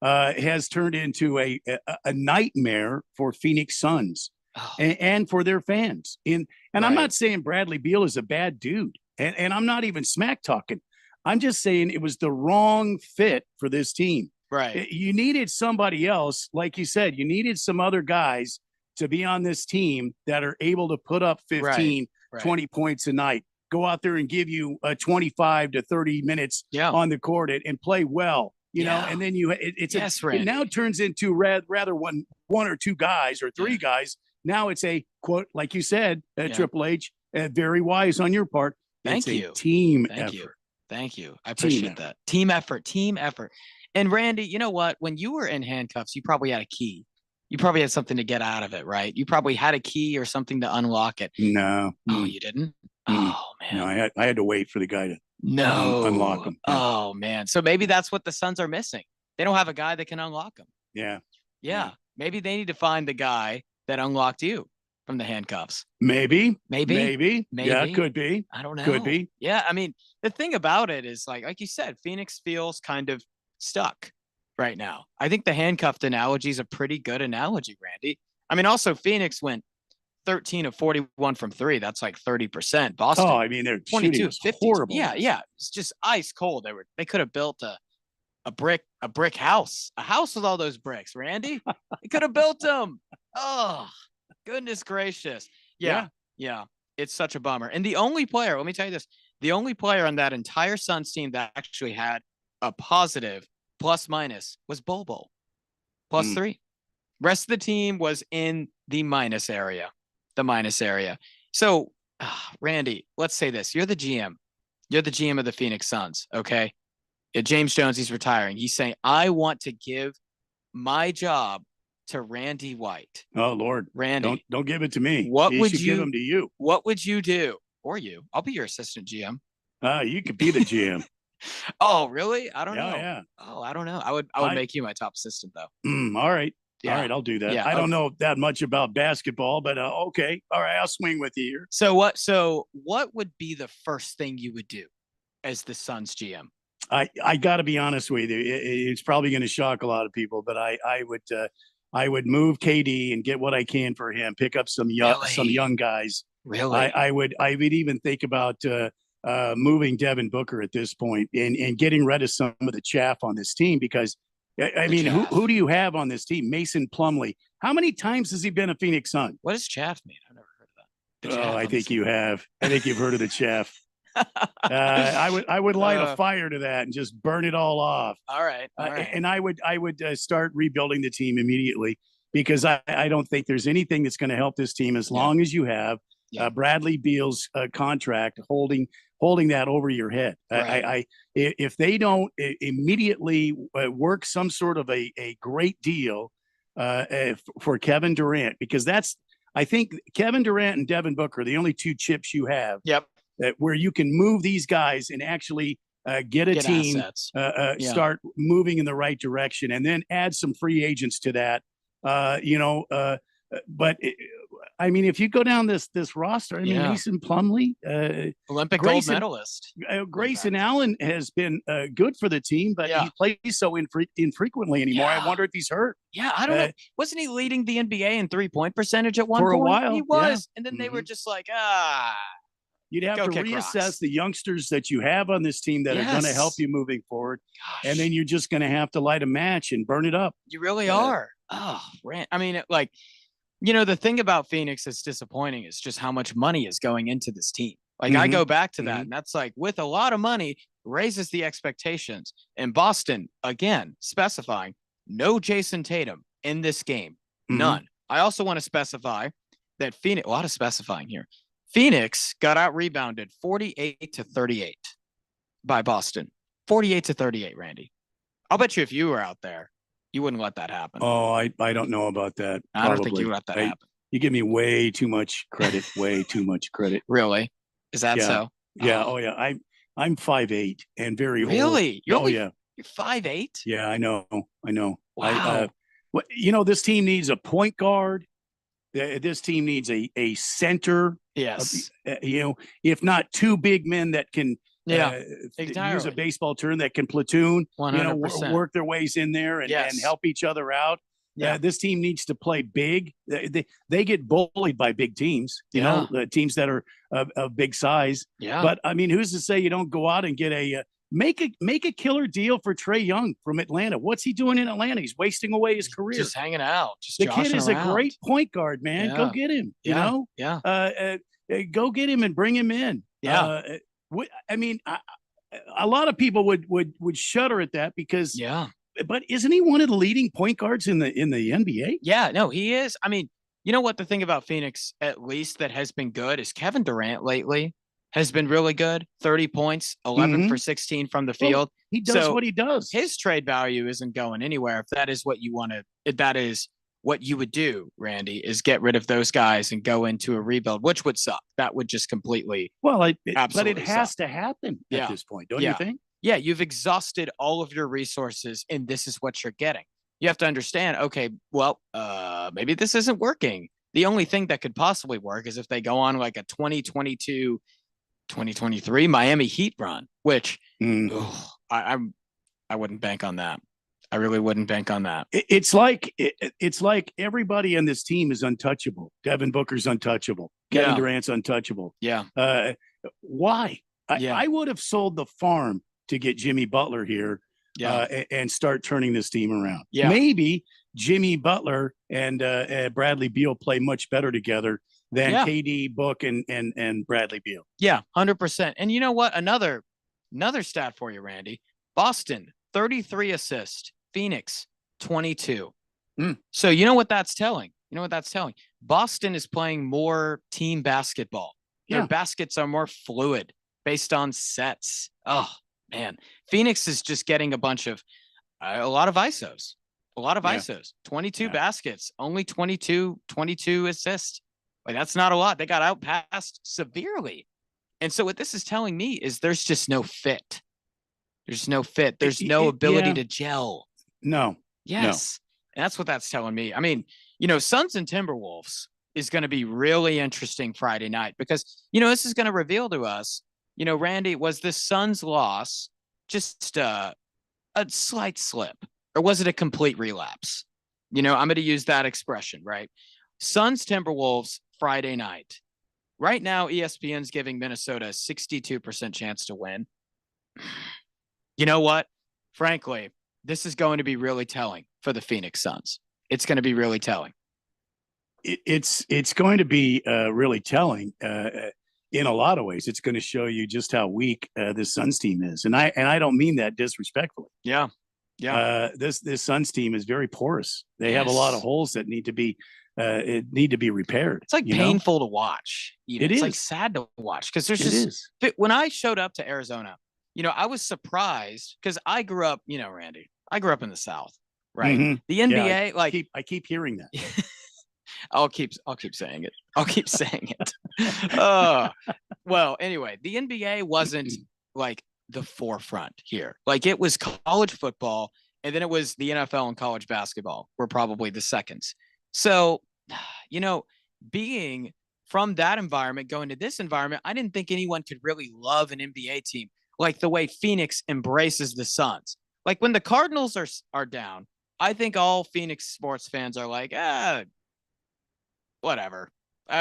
has turned into a nightmare for Phoenix Suns and for their fans. And I'm not saying Bradley Beal is a bad dude, and I'm not even smack talking. I'm just saying it was the wrong fit for this team.
Right.
You needed somebody else, like you said. You needed some other guys to be on this team that are able to put up 15, 20 points a night. Go out there and give you 25 to 30 minutes on the court and play well, you know, and then it now turns into rather one or two guys or 3 guys. Now it's a quote, like you said, Triple H, very wise on your part.
Thank
it's
you.
A team
Thank
effort.
you. Thank you. I appreciate that. Team effort. And Randy, you know what? When you were in handcuffs, you probably had a key. You probably had something to get out of it, right? You probably had a key or something to unlock it.
No.
Oh, you didn't? Oh, man.
No, I had to wait for the guy to unlock them.
Oh, man. So maybe that's what the Suns are missing. They don't have a guy that can unlock them.
Yeah.
Maybe they need to find the guy that unlocked you from the handcuffs.
Maybe. Yeah, could be.
I don't know.
Could be.
Yeah. I mean, the thing about it is like you said, Phoenix feels kind of stuck right now. I think the handcuffed analogy is a pretty good analogy, Randy. I mean, also Phoenix went 13 of 41 from 3. That's like 30%. Boston.
Oh, I mean, they're
22
was
50.
horrible.
Yeah. It's just ice cold. They could have built a brick house, a house with all those bricks, Randy. They could have built them. Oh, goodness gracious. Yeah. It's such a bummer. And the only player, let me tell you this, the only player on that entire Suns team that actually had a positive plus minus was Bobo. Plus 3. Rest of the team was in the minus area. So, Randy, let's say this. You're the GM. You're the GM of the Phoenix Suns, okay? James Jones, he's retiring. He's saying, I want to give my job to Randy White.
Oh, Lord.
Randy.
Don't give it to me.
What
He
would
should
you
give them to you?
What would you do? Or you. I'll be your assistant GM.
You could be the GM.
Oh, really? I don't know.
Yeah.
Oh, I don't know. I would make you my top assistant, though.
All right.
Yeah.
All right, I'll do that.
Yeah,
I don't know that much about basketball, but okay. All right, I'll swing with you here.
So what would be the first thing you would do as the Suns GM?
I got to be honest with you. It's probably going to shock a lot of people, but I would move KD and get what I can for him. Pick up some young guys.
Really?
I would even think about moving Devin Booker at this point and getting rid of some of the chaff on this team because. I mean, who do you have on this team? Mason Plumlee. How many times has he been a Phoenix Sun?
What does chaff mean? I've never heard of that.
I think you have. I think you've heard of the chaff. I would light a fire to that and just burn it all off.
All right.
And I would start rebuilding the team immediately because I don't think there's anything that's going to help this team as long as you have Bradley Beal's contract holding that over your head.
Right.
If they don't immediately work some sort of a great deal for Kevin Durant, because I think Kevin Durant and Devin Booker are the only 2 chips you have.
Yep.
Where you can move these guys and actually get a team start moving in the right direction, and then add some free agents to that. But I mean, if you go down this roster, I mean,
Yeah.
Mason Plumlee,
Olympic
Grayson-
gold medalist.
Grayson Allen has been good for the team, but he plays so infrequently anymore. I
Yeah.
wonder if he's hurt.
Yeah, I don't know. Wasn't he leading the NBA in 3-point percentage at one
For a
point?
while,
He
yeah.
was. And then they were just like,
You'd have
Go
to
kick
reassess
rocks.
the youngsters that you have on this team that are going to
Yes.
help you moving forward. And then you're just going to have to light a match and burn it up.
you really are. Oh, I mean, the thing about Phoenix that's disappointing is just how much money is going into this team. Like, I go back to that, and that's like, with a lot of money, raises the expectations. And Boston, again, specifying no Jason Tatum in this game. None. I also want to specify that Phoenix, a lot of specifying here. Phoenix got out rebounded 48-38 by Boston. 48-38, Randy. I'll bet you if you were out there, you wouldn't let that happen.
Oh, I don't know about that.
I don't think you
Probably.
would let that happen.
You give me way too much credit. Way too much credit.
Really? Is that
Yeah.
so?
Yeah. Oh, yeah. I'm 5'8" and very old.
Really? You're
Oh,
only-
yeah.
You're 5'8"?
Yeah, I know.
Wow.
This team needs a point guard. This team needs a center.
Yes.
If not two big men that can
Yeah,
use
entirely.
a baseball term, that can platoon,
100%.
work their ways in there and help each other out.
Yeah.
This team needs to play big. They get bullied by big teams, the teams that are of big size.
Yeah.
But I mean, who's to say you don't go out and get make a killer deal for Trae Young from Atlanta? What's he doing in Atlanta? He's wasting away his career.
Just hanging out. Just
The kid
joshing
is
around.
a great point guard, man. Go
Yeah.
get him.
Yeah. Yeah.
Go get him and bring him in.
Yeah.
I mean, a lot of people would shudder at that because but isn't he one of the leading point guards in the NBA?
Yeah, no, he is. I mean, you know what? The thing about Phoenix, at least that has been good, is Kevin Durant lately has been really good. 30 points, 11 for 16 from the field.
He does what he does.
His trade value isn't going anywhere. If that is what you want to, if that is what you would do, Randy, is get rid of those guys and go into a rebuild, which would suck. That would just completely.
But it
absolutely
has
suck.
to happen at this point, don't
Yeah.
you think?
Yeah, you've exhausted all of your resources, and this is what you're getting. You have to understand, okay, well, maybe this isn't working. The only thing that could possibly work is if they go on like a 2022, 2023 Miami Heat run, which I wouldn't bank on that. I really wouldn't bank on that.
It's like everybody on this team is untouchable. Devin Booker's untouchable. Kevin
Yeah.
Durant's untouchable.
Yeah.
Why? I would have sold the farm to get Jimmy Butler here and start turning this team around.
Yeah.
Maybe Jimmy Butler and Bradley Beal play much better together than
Yeah.
KD, Book, and Bradley Beal.
Yeah, 100%. And you know what? Another stat for you, Randy. Boston, 33 assists. Phoenix, 22. So you know what that's telling? Boston is playing more team basketball. Their
Yeah.
baskets are more fluid based on sets. Oh, man. Phoenix is just getting a lot of ISOs. A lot of
Yeah.
ISOs. 22 baskets, only 22 assists. Like, that's not a lot. They got outpassed severely. And so what this is telling me is there's just no fit. There's no fit. There's no ability to gel.
No.
Yes. And that's what that's telling me. I mean, Suns and Timberwolves is going to be really interesting Friday night because, this is going to reveal to us, Randy, was this Suns loss just a slight slip or was it a complete relapse? I'm going to use that expression, right? Suns, Timberwolves, Friday night. Right now, ESPN's giving Minnesota a 62% chance to win. You know what? Frankly, this is going to be really telling for the Phoenix Suns. It's going to be really telling.
It's going to be really telling in a lot of ways. It's going to show you just how weak this Suns team is, and I don't mean that disrespectfully.
Yeah.
This Suns team is very porous. They have a lot of holes that need to be repaired.
It's like painful to watch. It's like
is.
sad to watch because there's
It
just
is.
when I showed up to Arizona, I was surprised because I grew up, Randy, I grew up in the South, right?
Mhm.
The
Yeah,
NBA,
I keep hearing that.
I'll keep saying it. I'll keep saying it. Well, anyway, the NBA wasn't like the forefront here. Like it was college football, and then it was the NFL and college basketball were probably the seconds. So, being from that environment, going to this environment, I didn't think anyone could really love an NBA team like the way Phoenix embraces the Suns. Like when the Cardinals are down, I think all Phoenix sports fans are like, whatever.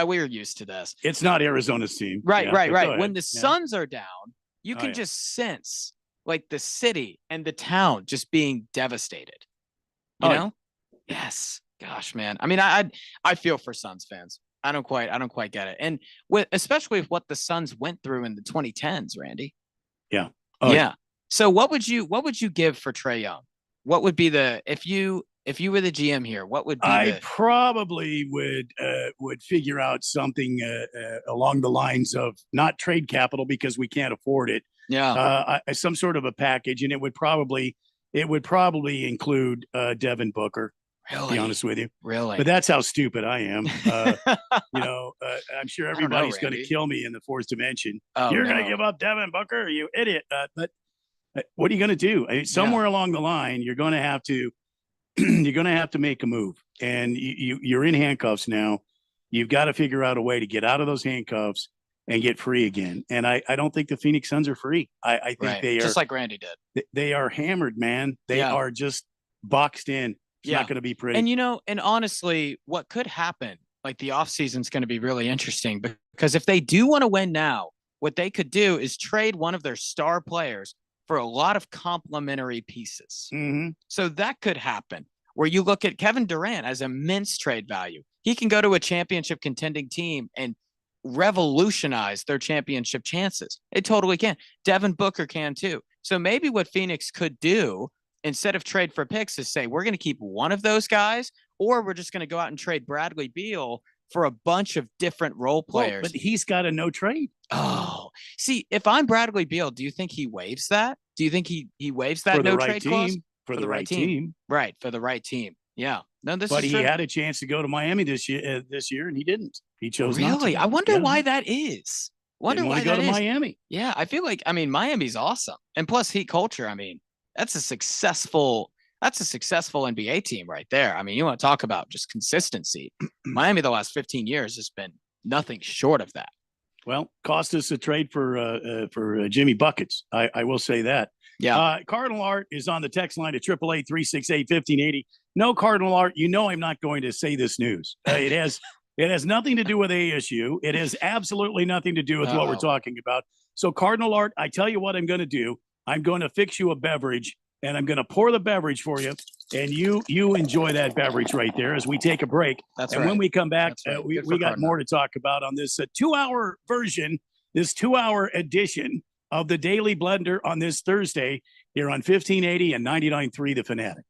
We're used to this.
It's not Arizona's team.
Right,
Yeah,
right,
but go
right.
ahead.
When the
Yeah.
Suns are down, you
Oh,
can
yeah.
just sense like the city and the town just being devastated. You
Oh,
know? Yes. Gosh, man. I mean, I feel for Suns fans. I don't quite get it. And especially with what the Suns went through in the 2010s, Randy.
Yeah.
Yeah. So what would you give for Trae Young? What would be if you were the GM here, what would be
I probably would figure out something along the lines of not trade capital because we can't afford it.
Yeah.
Some sort of a package, and it would probably include Devin Booker. To be honest with you,
Really?
But that's how stupid I am. I'm sure everybody's going to
Randy.
kill me in the fourth dimension.
Oh,
You're going
no.
to give up Devin Booker, you idiot! But what are you going to do? I mean, somewhere along the line, you're going to have to make a move, and you're in handcuffs now. You've got to figure out a way to get out of those handcuffs and get free again. And I don't think the Phoenix Suns are free. I think they are
just like Randy did.
They are hammered, man. They are just boxed in. It's not going to be pretty.
And and honestly, what could happen, like the offseason is going to be really interesting because if they do want to win now, what they could do is trade one of their star players for a lot of complementary pieces.
Mm-hmm.
So that could happen where you look at Kevin Durant as immense trade value. He can go to a championship contending team and revolutionize their championship chances. It totally can. Devin Booker can too. So maybe what Phoenix could do instead of trade for picks is say, we're going to keep one of those guys, or we're just going to go out and trade Bradley Beal for a bunch of different role players.
But he's got a no trade.
Oh, see, if I'm Bradley Beal, do you think he waives that? Do you think he waives that
For the
no
right
trade
team.
clause?
For the right team.
Right, for the right team. Yeah. No, this
But
is
he
true.
had a chance to go to Miami this year, and he didn't. He chose not to.
Really? I wonder why that is.
Didn't want to go to Miami.
Yeah, I feel like Miami's awesome. And plus heat culture, that's a successful NBA team right there. I mean, you want to talk about just consistency. Miami the last 15 years has been nothing short of that.
Well, cost us a trade for Jimmy Buckets. I will say that.
Yeah.
Cardinal Art is on the text line at 888-368-1580. No, Cardinal Art, I'm not going to say this news. It has nothing to do with ASU. It has absolutely nothing to do with what we're talking about. So, Cardinal Art, I tell you what I'm going to do. I'm going to fix you a beverage, and I'm going to pour the beverage for you, and you enjoy that beverage right there as we take a break.
That's
and
right.
when we come back,
That's right.
we
Good for
got
Cardinal.
more to talk about on this 2-hour version, this 2-hour edition of the Daily Blender on this Thursday here on 1580 and 99.3 The Fanatic.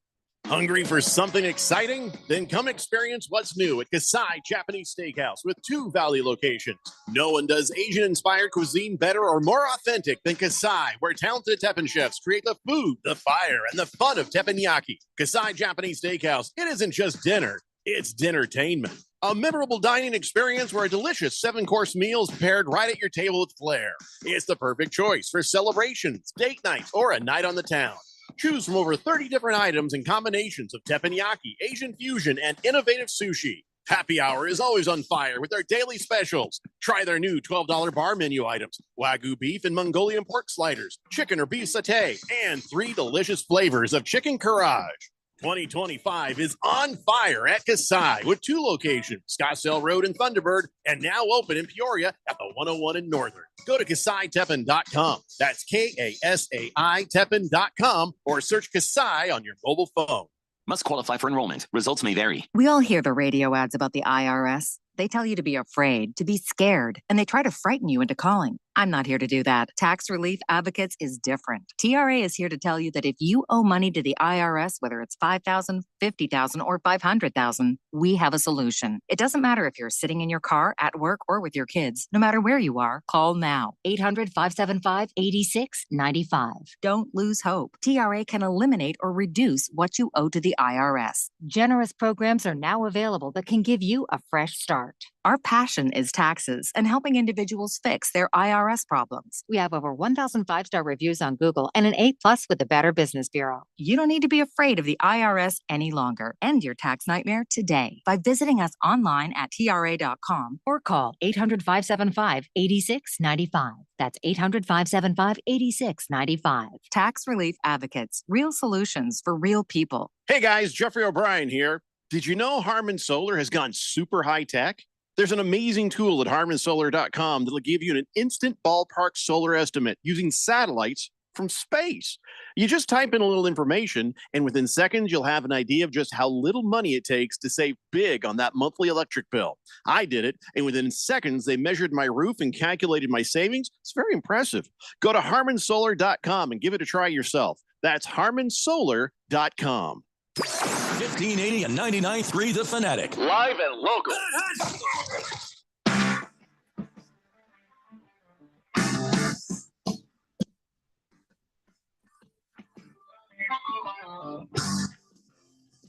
Hungry for something exciting? Then come experience what's new at Kasai Japanese Steakhouse with 2 Valley locations. No one does Asian-inspired cuisine better or more authentic than Kasai, where talented Teppanyaki chefs create the food, the fire, and the fun of teppanyaki. Kasai Japanese Steakhouse, it isn't just dinner, it's dinnertainment. A memorable dining experience where a delicious 7-course meal is prepared right at your table with flair. It's the perfect choice for celebrations, date nights, or a night on the town. Choose from over 30 different items and combinations of teppanyaki, Asian fusion, and innovative sushi. Happy hour is always on fire with their daily specials. Try their new $12 bar menu items, Wagyu beef and Mongolian pork sliders, chicken or beef satay, and 3 delicious flavors of chicken karaage. 2025 is on fire at Kasai with 2 locations, Scottsdale Road and Thunderbird, and now open in Peoria at the 101 in Northern. Go to KasaiTeppen.com. That's KASAI Teppen.com or search Kasai on your mobile phone.
Must qualify for enrollment. Results may vary.
We all hear the radio ads about the IRS. They tell you to be afraid, to be scared, and they try to frighten you into calling. I'm not here to do that. Tax Relief Advocates is different. TRA is here to tell you that if you owe money to the IRS, whether it's $5,000, $50,000, or $500,000, we have a solution. It doesn't matter if you're sitting in your car, at work, or with your kids. No matter where you are, call now. 800-575-8695. Don't lose hope. TRA can eliminate or reduce what you owe to the IRS. Generous programs are now available that can give you a fresh start. Our passion is taxes and helping individuals fix their IRS IRS problems. We have over 1,000 5-star reviews on Google and an A+ with the Better Business Bureau. You don't need to be afraid of the IRS any longer. End your tax nightmare today by visiting us online at TRA.com or call 800-575-8695. That's 800-575-8695. Tax Relief Advocates, real solutions for real people.
Hey guys, Jeffrey O'Brien here. Did you know Harman Solar has gone super high tech? There's an amazing tool at harmansolar.com that'll give you an instant ballpark solar estimate using satellites from space. You just type in a little information, and within seconds, you'll have an idea of just how little money it takes to save big on that monthly electric bill. I did it, and within seconds, they measured my roof and calculated my savings. It's very impressive. Go to harmansolar.com and give it a try yourself. That's harmansolar.com.
1580 and 99.3 The Fanatic.
Live and local.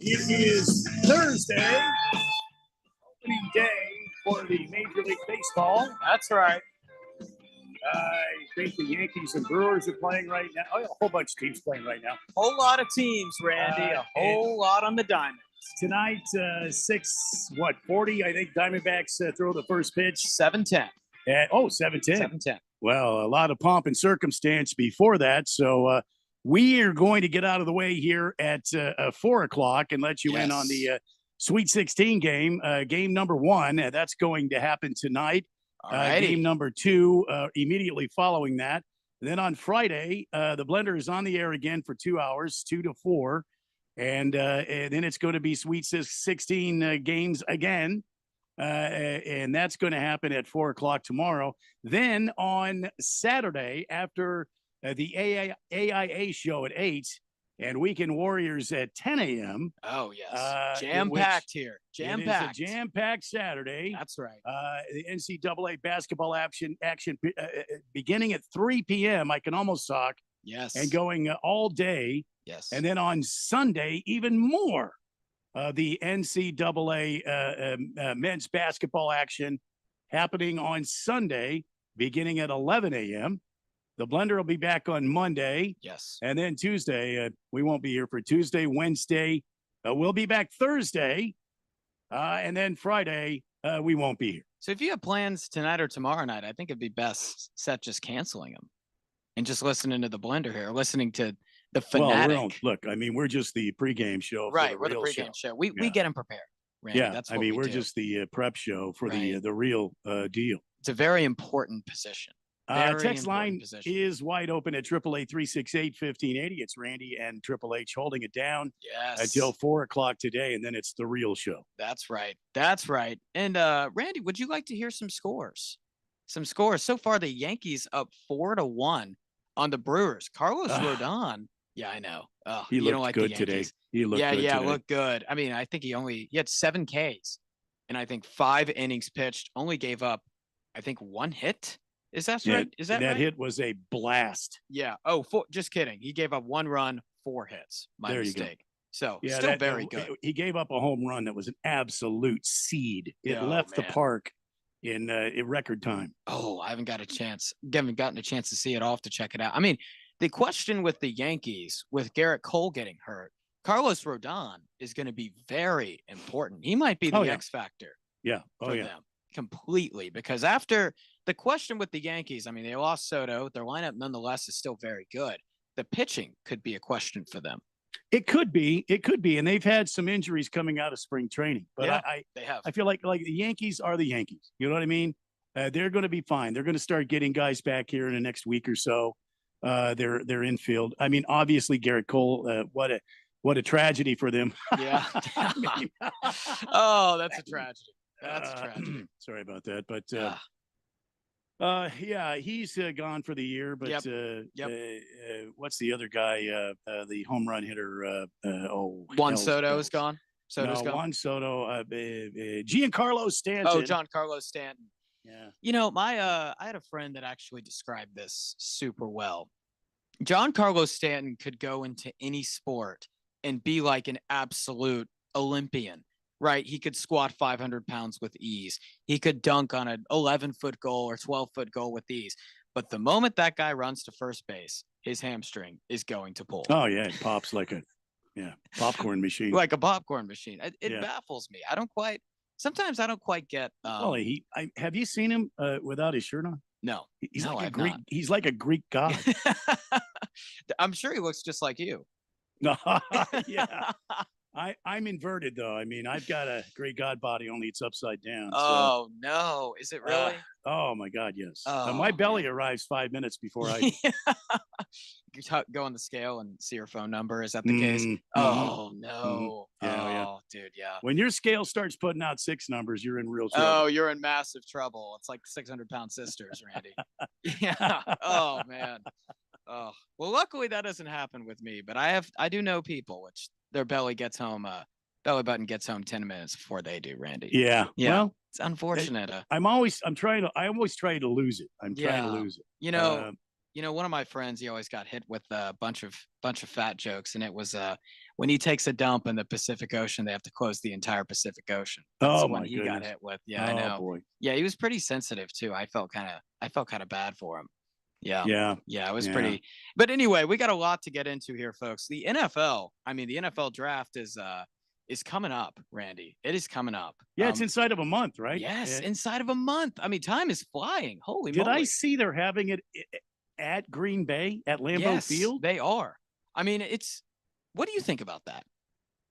It is Thursday, opening day for the Major League Baseball.
That's right.
I think the Yankees and Brewers are playing right now. Oh, a whole bunch of teams playing right now.
Whole lot of teams, Randy. A whole lot on the diamond.
Tonight, 40, I think Diamondbacks throw the first pitch.
7:10.
7:10.
7:10.
Well, a lot of pomp and circumstance before that. So we are going to get out of the way here at 4 o'clock and let you in on the Sweet 16 game, game number 1. That's going to happen tonight. Game number 2 immediately following that. And then on Friday, the Blender is on the air again for 2 hours, 2 to 4. And then it's going to be Sweet 16 games again. And that's going to happen at 4 o'clock tomorrow. Then on Saturday, after the AIA show at 8 and Weekend Warriors at 10 a.m.
Oh, yes. Jam-packed here. Jam-packed.
It is a jam-packed Saturday.
That's right.
The NCAA basketball action beginning at 3 p.m. I can almost talk.
Yes.
And going all day.
Yes.
And then on Sunday, even more. The NCAA men's basketball action happening on Sunday, beginning at 11 a.m. The Blender will be back on Monday.
Yes.
And then Tuesday, we won't be here for Tuesday, Wednesday. We'll be back Thursday. And then Friday, we won't be here.
So if you have plans tonight or tomorrow night, I think it'd be best set just canceling them and just listening to the Blender here, listening to the Fanatic.
Well, look, I mean, we're just the pregame show.
Right, we're the pregame show. We get them prepared, Randy.
Yeah,
that's
I
what
mean,
we
we're
do.
just the prep show for the real deal.
It's a very important position.
Text line is wide open at 888-368-1580. It's Randy and Triple H holding it down until 4 o'clock today, and then it's the real show.
That's right. That's right. And Randy, would you like to hear some scores? Some scores. So far, the Yankees up 4-1 on the Brewers. Carlos Rodon. Yeah, I know.
He
you
looked
don't like
good
the
today.
Yankees.
He looked good today.
looked good. I mean, I think he had 7 Ks, and I think 5 innings pitched. Only gave up, I think, 1 hit. Is that right? Is that right?
hit was a blast.
Yeah. Just kidding. He gave up 1 run, 4 hits. My mistake. So still very good.
He gave up a home run that was an absolute seed. It left the park in record time.
Oh, I haven't gotten a chance to see it. I'll have to check it out. I mean, the question with the Yankees, with Garrett Cole getting hurt, Carlos Rodon is going to be very important. He might be the X factor.
Yeah.
For them completely, because after the question with the Yankees, I mean, they lost Soto. Their lineup nonetheless is still very good. The pitching could be a question for them.
It could be, and they've had some injuries coming out of spring training. But
they have.
I feel like the Yankees are the Yankees. You know what I mean? They're going to be fine. They're going to start getting guys back here in the next week or so. Their infield. I mean, obviously Garrett Cole. What a tragedy for them.
Yeah. Oh, that's a tragedy. That's a tragedy.
Sorry about that, but he's gone for the year. But what's the other guy? The home run hitter.
Juan Soto is gone.
Juan Soto. Giancarlo Stanton.
Oh, Giancarlo Stanton.
Yeah.
You know, I had a friend that actually described this super well. Giancarlo Stanton could go into any sport and be like an absolute Olympian. Right. He could squat 500 pounds with ease. He could dunk on an 11-foot goal or 12-foot goal with ease. But the moment that guy runs to first base, his hamstring is going to pull.
Oh yeah, it pops like a popcorn machine.
Like a popcorn machine. It
Yeah.
baffles me. Sometimes I don't quite get.
Well, have you seen him without his shirt on?
No,
He's
no,
like a
I've
Greek.
not.
He's like a Greek god.
I'm sure he looks just like you.
No, yeah. I'm inverted though. I mean, I've got a Greek god body, only it's upside down.
Oh no, is it really?
Oh my God, yes.
Oh,
My belly arrives 5 minutes before I.
You go on the scale and see your phone number. Is that the case? Oh no.
Yeah.
Dude, yeah.
When your scale starts putting out 6 numbers, you're in real trouble.
Oh, you're in massive trouble. It's like 600-pound sisters, Randy. Yeah. Oh man. Oh well, luckily that doesn't happen with me. But I do know people which their belly button gets home 10 minutes before they do, Randy.
Yeah.
Yeah.
Well,
it's unfortunate.
I always try to lose it. I'm trying to lose it.
You know, one of my friends, he always got hit with a bunch of fat jokes, and it was when he takes a dump in the Pacific Ocean, they have to close the entire Pacific Ocean. That's
Oh,
the one
my
he got
goodness.
hit with. Yeah, I
Oh,
know.
boy.
Yeah, he was pretty sensitive too. I felt kind of bad for him. Yeah.
Yeah.
It was
Yeah.
pretty. But anyway, we got a lot to get into here, folks. The NFL draft is coming up, Randy. It is coming up.
Yeah, it's inside of a month, right?
Yes,
Yeah.
inside of a month. I mean, time is flying. Holy
Did
moly.
I see they're having it at Green Bay at Lambeau
Yes,
Field?
they are. I mean, what do you think about that?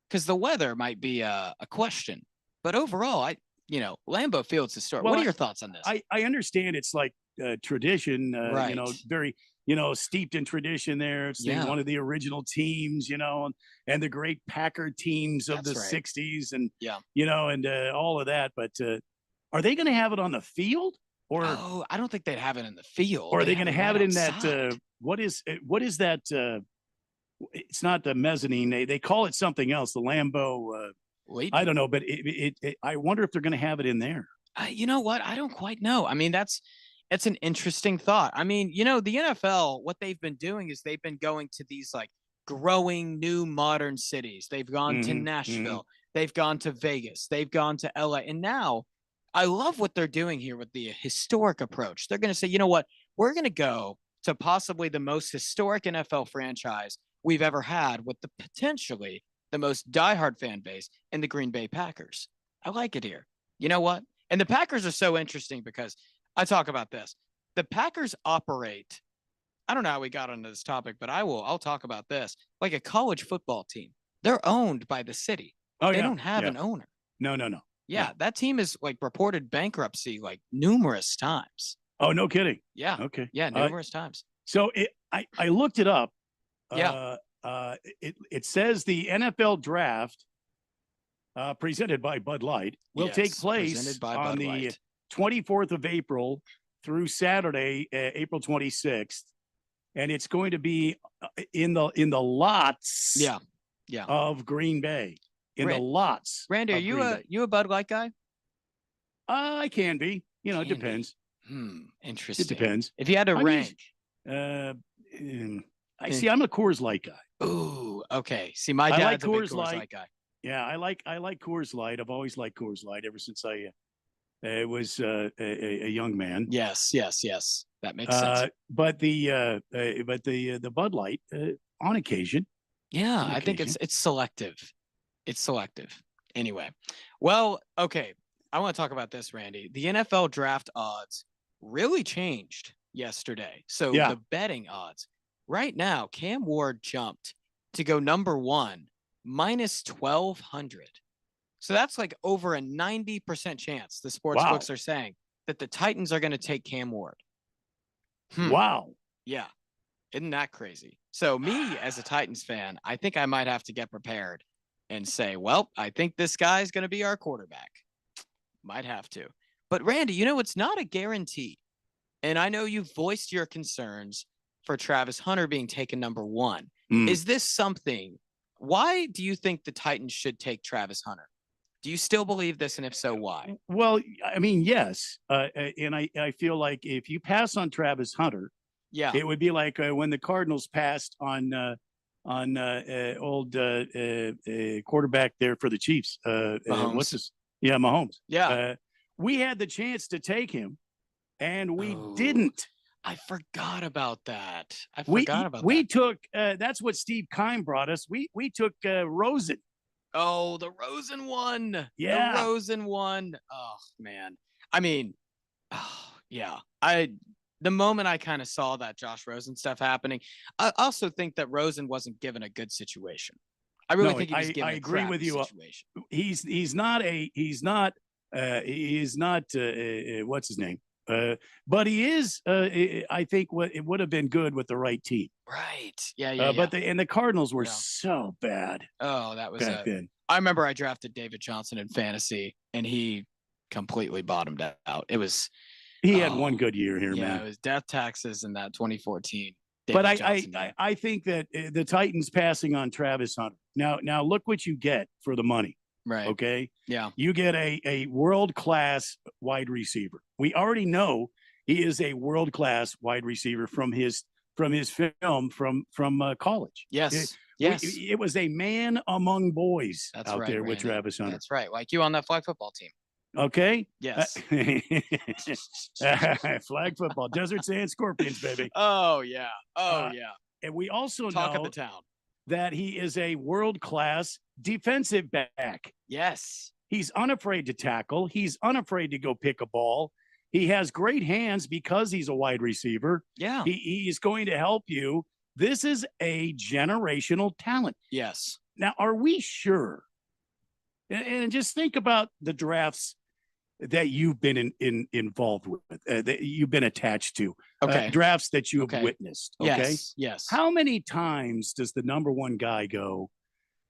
Because the weather might be a question, but overall, Lambeau Field's historic.
Well,
What are your thoughts on this?
I understand it's like tradition,
Right.
very, steeped in tradition there. It's
Yeah.
one of the original teams, and the great Packer teams of
That's
the
right.
60s and,
Yeah.
and all of that. But are they going to have it on the field? Or,
I don't think they'd have it in the field.
or are they going to have it in
outside.
that? What is that? It's not the mezzanine. They call it something else. The Lambeau. I don't know, but I wonder if they're going to have it in there.
You know what? I don't quite know. I mean, it's an interesting thought. I mean, the NFL, what they've been doing is they've been going to these like growing new modern cities. They've gone to
Mhm,
Nashville, they've gone to Vegas, they've gone to LA, and now I love what they're doing here with the historic approach. They're going to say, you know what? We're going to go to possibly the most historic NFL franchise we've ever had with the potentially the most diehard fan base in the Green Bay Packers. I like it here. You know what? And the Packers are so interesting because I talk about this. The Packers operate, I don't know how we got onto this topic, but I'll talk about this, like a college football team. They're owned by the city.
Oh,
They
yeah,
don't have
yeah.
an owner.
No.
Yeah, that team is like reported bankruptcy like numerous times.
Oh, no kidding.
Yeah.
Okay.
Yeah, numerous times.
So I looked it up.
Yeah.
It says the NFL draft presented by Bud Light will take
Yes,
place
presented by
on
Bud
the
Light.
24th of April through Saturday, April 26th, and it's going to be in the lots.
Yeah.
Of Green Bay, in the lots.
Randy, are
of
you
Green
a
Bay.
you a Bud Light guy?
I can be. It
Can be.
depends.
Interesting.
It depends.
If you had to
I'm
rank.
I see. I'm a Coors Light guy.
Ooh, okay. See, my
I like
dad's a big
Coors
Coors
Light.
Light guy.
Yeah, I like Coors Light. I've always liked Coors Light ever since I was a young man.
Yes. That makes sense.
But the Bud Light on occasion.
Yeah,
on
I think
occasion.
it's selective. It's selective. Anyway, well, okay. I want to talk about this, Randy. The NFL draft odds really changed yesterday. So
Yeah.
the betting odds right now, Cam Ward jumped to go number one minus 1,200. So that's like over a 90% chance the sports
Wow.
books are saying that the Titans are going to take Cam Ward.
Wow.
Yeah. Isn't that crazy? So me as a Titans fan, I think I might have to get prepared and say, well, I think this guy's going to be our quarterback. Might have to. But Randy, it's not a guarantee. And I know you've voiced your concerns for Travis Hunter being taken number one. Is this something? Why do you think the Titans should take Travis Hunter? Do you still believe this? And if so, why?
Well, I mean, yes. And I feel like if you pass on Travis Hunter,
Yeah.
it would be like when the Cardinals passed on old quarterback there for the Chiefs.
Mahomes.
What's his? Yeah, Mahomes.
Yeah.
We had the chance to take him, and we didn't.
I forgot about that. I
We
forgot about
we
that.
took that's what Steve Kime brought us. We took Rosen.
Oh, the Rosen one.
Yeah.
The Rosen one. Oh man. I mean, yeah. The moment I kind of saw that Josh Rosen stuff happening, I also think that Rosen wasn't given a good situation. I really
No,
think he was given
I
a
agree with
crappy
you.
situation.
He's not what's his name? But he is. I think it would have been good with the right team.
Right. Yeah.
But the Cardinals were so bad.
Oh, that was
back then.
I remember I drafted David Johnson in fantasy, and he completely bottomed out. It was.
He had one good year here,
Yeah,
man.
it was death taxes in that 2014.
But
David Johnson year.
I think that the Titans passing on Travis Hunter. Now look what you get for the money.
Right.
Okay.
Yeah.
You get a world-class wide receiver. We already know he is a world-class wide receiver from his film from college.
Yes.
It was a man among boys
That's
out
right,
there with
Randy.
Travis Hunter.
That's right. Like you on that flag football team.
Okay.
Yes.
Flag football, Desert Sand Scorpions, baby.
Oh yeah. Yeah.
And we also
Talk
know
of the town.
that he is a world-class defensive back.
Yes.
He's unafraid to tackle. He's unafraid to go pick a ball. He has great hands because he's a wide receiver.
Yeah.
He's going to help you. This is a generational talent.
Yes.
Now, are we sure? And just think about the drafts that you've been involved with, that you've been attached to.
Okay.
Drafts that you have witnessed. Okay.
Yes.
How many times does the number one guy go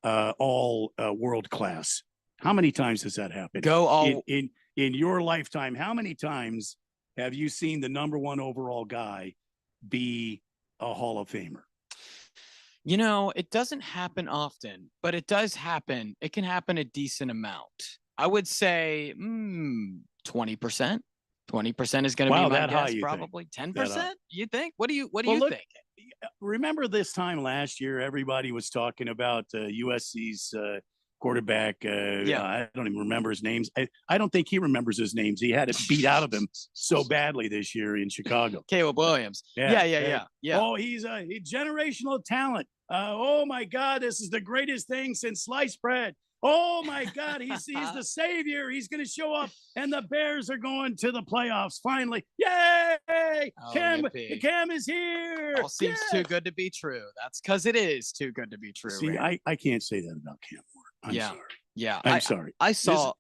all world class? How many times does that happen?
Go all
in your lifetime. How many times have you seen the number one overall guy be a Hall of Famer?
You know, it doesn't happen often, but it does happen. It can happen a decent amount. I would say 20%. 20% is going to
Wow,
be my
that high,
guess.
you think?
Probably
That
10%.
high.
You think? What do you
Well, look,
think?
Remember this time last year, everybody was talking about USC's quarterback. I don't even remember his names. I don't think he remembers his names. He had it beat out of him so badly this year in Chicago.
Caleb Williams. Yeah.
Oh, he's a generational talent. Oh my God, this is the greatest thing since sliced bread. Oh my God, he's the savior. He's going to show up, and the Bears are going to the playoffs finally. Yay! Cam is here.
All seems too good to be true. That's because it is too good to be true.
See,
Randy.
I can't say that about Cam Moore. I'm sorry.
Yeah.
I'm sorry.
I saw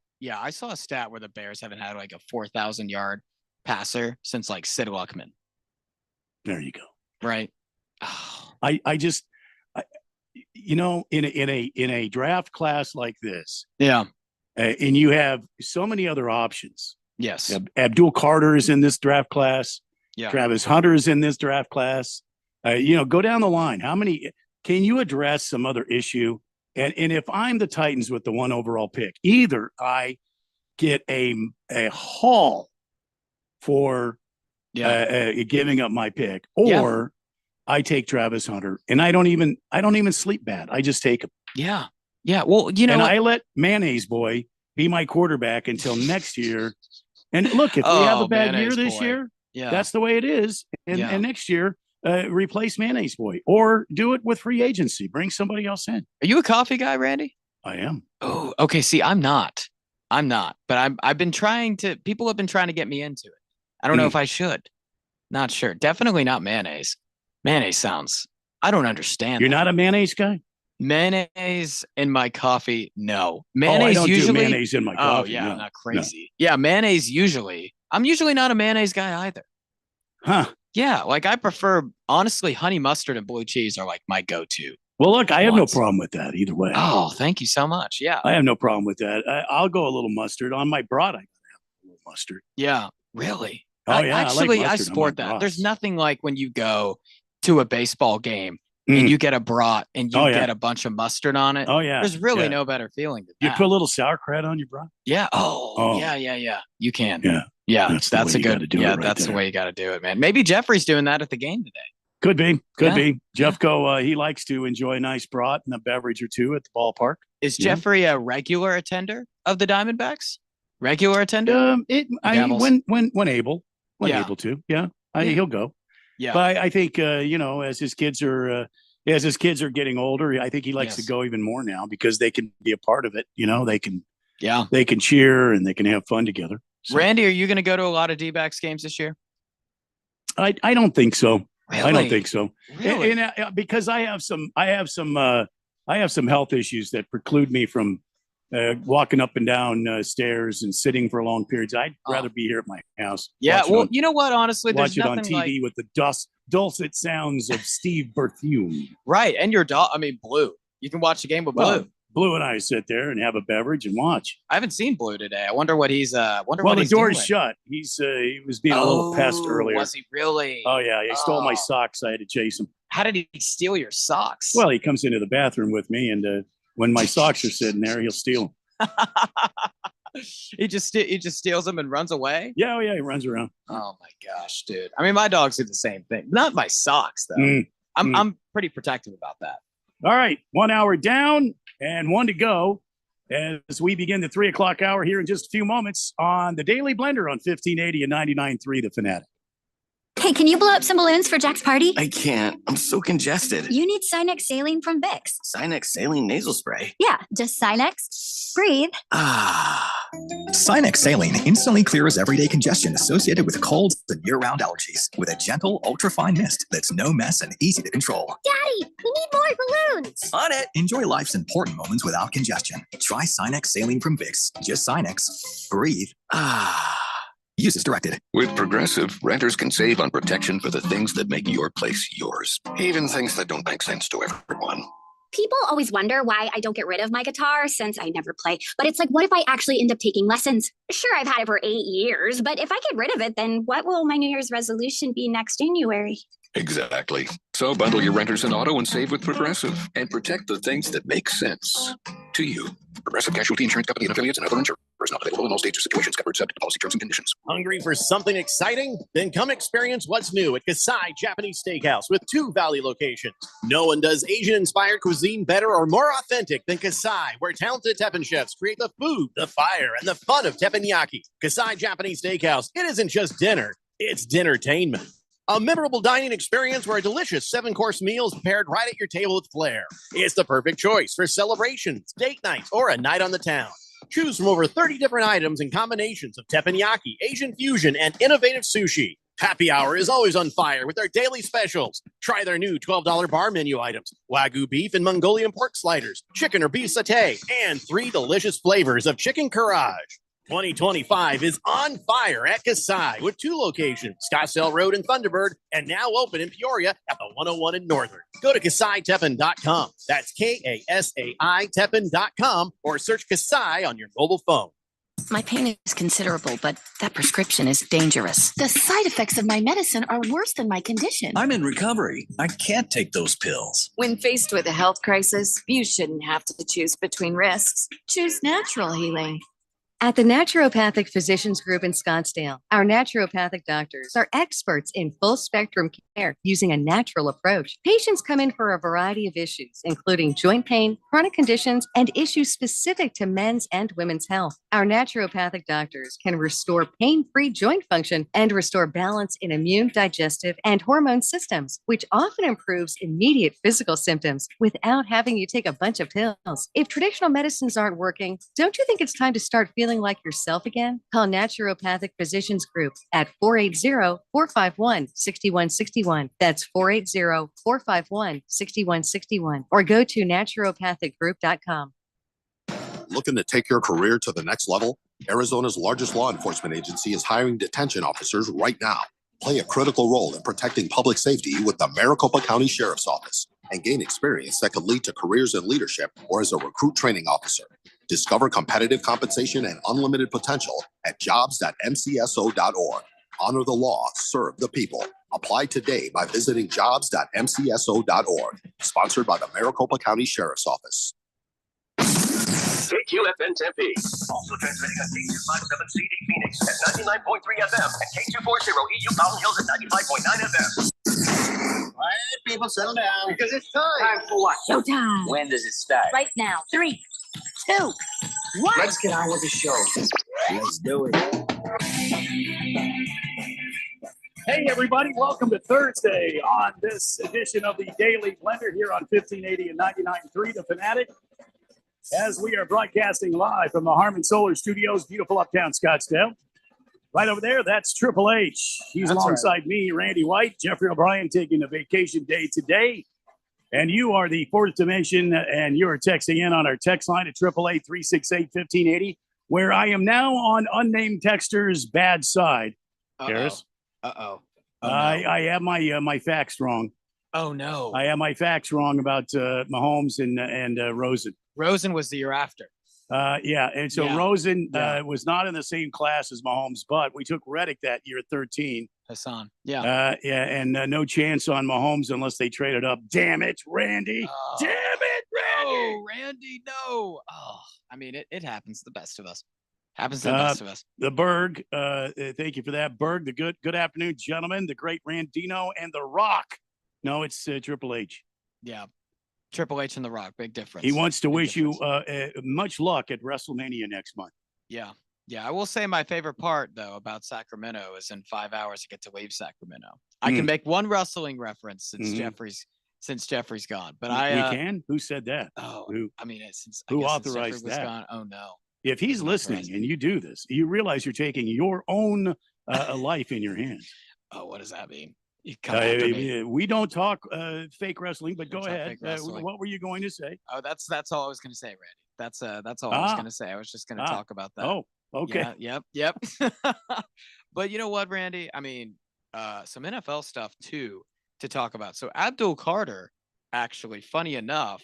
a stat where the Bears haven't had like a 4,000 yard passer since like Sid Luckman.
There you go.
Right.
In a draft class like this,
yeah,
and you have so many other options.
Yes.
Abdul Carter is in this draft class.
Yeah.
Travis Hunter is in this draft class. Go down the line. How many? Can you address some other issue? And if I'm the Titans with the 1 overall pick, either I get a haul for giving up my pick, or I take Travis Hunter, and I don't even sleep bad. I just take him.
Yeah. Well,
I let Mayonnaise Boy be my quarterback until next year. And look, if we have a bad year this year, that's the way it is. And next year, replace Mayonnaise Boy, or do it with free agency. Bring somebody else in.
Are you a coffee guy, Randy?
I am.
Oh, okay. See, I'm not, but I've been trying to, people have been trying to get me into it. I don't know if I should. Not sure. Definitely not mayonnaise. Mayonnaise sounds, I don't understand.
You're not a mayonnaise guy?
Mayonnaise in my coffee? No.
Mayonnaise
I don't
do
usually
mayonnaise in my coffee.
Oh yeah,
no,
I'm not crazy. No. Yeah, mayonnaise usually. I'm usually not a mayonnaise guy either.
Huh.
Yeah, like I prefer, honestly, honey mustard and blue cheese are like my go-to.
Well, look, I have no problem with that either way.
Oh, thank you so much. Yeah.
I have no problem with that. I'll go a little mustard on my brat. I gotta have a little mustard.
Yeah, really.
Oh yeah,
actually, I sport that. There's nothing like when you go to a baseball game and you get a brat and you get a bunch of mustard on it.
Oh yeah.
There's really no better feeling than
you
that.
put a little sauerkraut on your brat?
Yeah. Oh. Yeah. You can.
Yeah.
Yeah. That's a good.
Yeah,
that's the way you got to do it, man. Maybe Jeffrey's doing that at the game today.
Could be. Jeffco, he likes to enjoy a nice brat and a beverage or two at the ballpark.
Is Jeffrey a regular attender of the Diamondbacks? Regular attender?
When able to. Yeah. He'll go.
Yeah.
But I think as his kids are getting older, I think he likes to go even more now because they can be a part of it. They can cheer and they can have fun together. So,
Randy, are you going to go to a lot of D-backs games this year?
I don't think so.
Really?
I don't think so.
Really?
Because I have some health issues that preclude me from walking up and down stairs and sitting for long periods. I'd rather be here at my house.
Yeah. Well, you know what? Honestly, there's
watch it on
nothing
TV with the dulcet sounds of Steve Berthiaume.
Right. And your dog, Blue. You can watch the game with Blue.
Well, Blue and I sit there and have a beverage and watch.
I haven't seen Blue today. I wonder what he's
the
he's
door's
doing.
shut. He was being a little pest earlier.
Was he really?
Oh yeah, he stole my socks. I had to chase him.
How did he steal your socks?
Well, he comes into the bathroom with me, and when my socks are sitting there, he'll steal them.
He just steals them and runs away.
Yeah, he runs around.
Oh my gosh, dude! My dogs do the same thing. Not my socks though. I'm pretty protective about that.
All right, 1 hour down and 1 to go as we begin the 3 o'clock hour here in just a few moments on the Daily Blender on 1580 and 99.3 The Fanatic.
Hey, can you blow up some balloons for Jack's party?
I can't. I'm so congested.
You need Sinex Saline from Vicks.
Sinex Saline nasal spray.
Yeah, just Sinex. Breathe.
Sinex Saline instantly clears everyday congestion associated with colds and year-round allergies with a gentle, ultra-fine mist that's no mess and easy to control.
Daddy, we need more balloons.
On it! Enjoy life's important moments without congestion. Try Sinex Saline from Vicks. Just Sinex. Breathe. Use as directed.
With Progressive, renters can save on protection for the things that make your place yours, even things that don't make sense to everyone.
People always wonder why I don't get rid of my guitar since I never play. But it's like, what if I actually end up taking lessons? Sure, I've had it for 8 years, but if I get rid of it, then what will my New Year's resolution be next January?
Exactly. So bundle your renters and auto and save with Progressive and protect the things that make sense to you. Progressive Casualty Insurance Company and affiliates and other insurers not available in all states or situations covered subject to policy terms and conditions.
Hungry for something exciting? Then come experience what's new at Kasai Japanese Steakhouse with 2 Valley locations. No one does Asian-inspired cuisine better or more authentic than Kasai, where talented Teppanyaki chefs create the food, the fire, and the fun of teppanyaki. Kasai Japanese Steakhouse, it isn't just dinner, it's dinnertainment. A memorable dining experience where a delicious 7-course meal is prepared right at your table with flair. It's the perfect choice for celebrations, date nights, or a night on the town. Choose from over 30 different items and combinations of teppanyaki, Asian fusion, and innovative sushi. Happy hour is always on fire with their daily specials. Try their new $12 bar menu items, Wagyu beef and Mongolian pork sliders, chicken or beef satay, and 3 delicious flavors of chicken karaage. 2025 is on fire at Kasai with 2 locations, Scottsdale Road and Thunderbird, and now open in Peoria at the 101 in Northern. Go to KasaiTeppen.com. That's KASAI Teppen.com or search Kasai on your mobile phone.
My pain is considerable, but that prescription is dangerous.
The side effects of my medicine are worse than my condition.
I'm in recovery. I can't take those pills.
When faced with a health crisis, you shouldn't have to choose between risks. Choose natural healing.
At the Naturopathic Physicians Group in Scottsdale, our naturopathic doctors are experts in full spectrum care using a natural approach. Patients come in for a variety of issues, including joint pain, chronic conditions, and issues specific to men's and women's health. Our naturopathic doctors can restore pain-free joint function and restore balance in immune, digestive, and hormone systems, which often improves immediate physical symptoms without having you take a bunch of pills. If traditional medicines aren't working, don't you think it's time to start feeling like yourself again? Call Naturopathic Physicians Group at 480-451-6161. That's 480-451-6161. Or go to naturopathicgroup.com.
Looking to take your career to the next level? Arizona's largest law enforcement agency is hiring detention officers right now. Play a critical role in protecting public safety with the Maricopa County Sheriff's Office and gain experience that could lead to careers in leadership or as a recruit training officer. Discover competitive compensation and unlimited potential at jobs.mcso.org. Honor the law, serve the people. Apply today by visiting jobs.mcso.org. Sponsored by the Maricopa County Sheriff's Office.
KQFN Tempe. Also transmitting on K257CD Phoenix at 99.3 FM and K240EU Mountain Hills at 95.9 FM.
Quiet, people, settle down.
Because it's time.
Time for what?
Showtime.
When does it start?
Right now. 3, 2, 1.
Let's get on with the show. Let's do it.
Hey, everybody. Welcome to Thursday on this edition of the Daily Blender here on 1580 and 99.3 The Fanatic. As we are broadcasting live from the Harmon Solar Studios, beautiful uptown Scottsdale. Right over there, that's Triple H. He's
That's
alongside me, Randy White, Jeffrey O'Brien taking a vacation day today. And you are the fourth dimension, and you are texting in on our text line at 888-368-1580, where I am now on unnamed texter's bad side. Harris?
Uh-oh.
I have my facts wrong.
Oh, no.
I have my facts wrong about Mahomes and Rosen.
Rosen was the year after.
Yeah, and so
Yeah.
Rosen
Yeah.
was not in the same class as Mahomes, but we took Reddick that year at 13.
Hassan. Yeah.
Yeah, and no chance on Mahomes unless they traded up. Damn it, Randy. Damn it, Randy.
Oh, Randy, no. Oh, I mean, it happens to the best of us. Happens to the best of us.
The Berg, thank you for that. Berg, the good afternoon, gentlemen. The great Randino and The Rock. No, it's Triple H.
Yeah. Triple H and The Rock, big difference.
He wants to wish you much luck at WrestleMania next month.
Yeah. Yeah. I will say my favorite part, though, about Sacramento is in 5 hours I get to leave Sacramento. I can make one wrestling reference since Jeffrey's gone. But
we can? Who said that?
Oh, I mean, since
Who
I guess since
authorized
Jeffrey was
that?
gone, oh no.
If he's listening and you do this, you realize you're taking your own life in your hands.
Oh, what does that mean? You come after me.
We don't talk fake wrestling, but
We
go
don't talk
ahead.
fake wrestling.
What were you going to say?
Oh, that's all I was going to say, Randy. That's all I was going to say. I was just going to talk about that.
Oh, okay.
Yeah, yep. But you know what, Randy? I mean, some NFL stuff too to talk about. So Abdul Carter, actually, funny enough,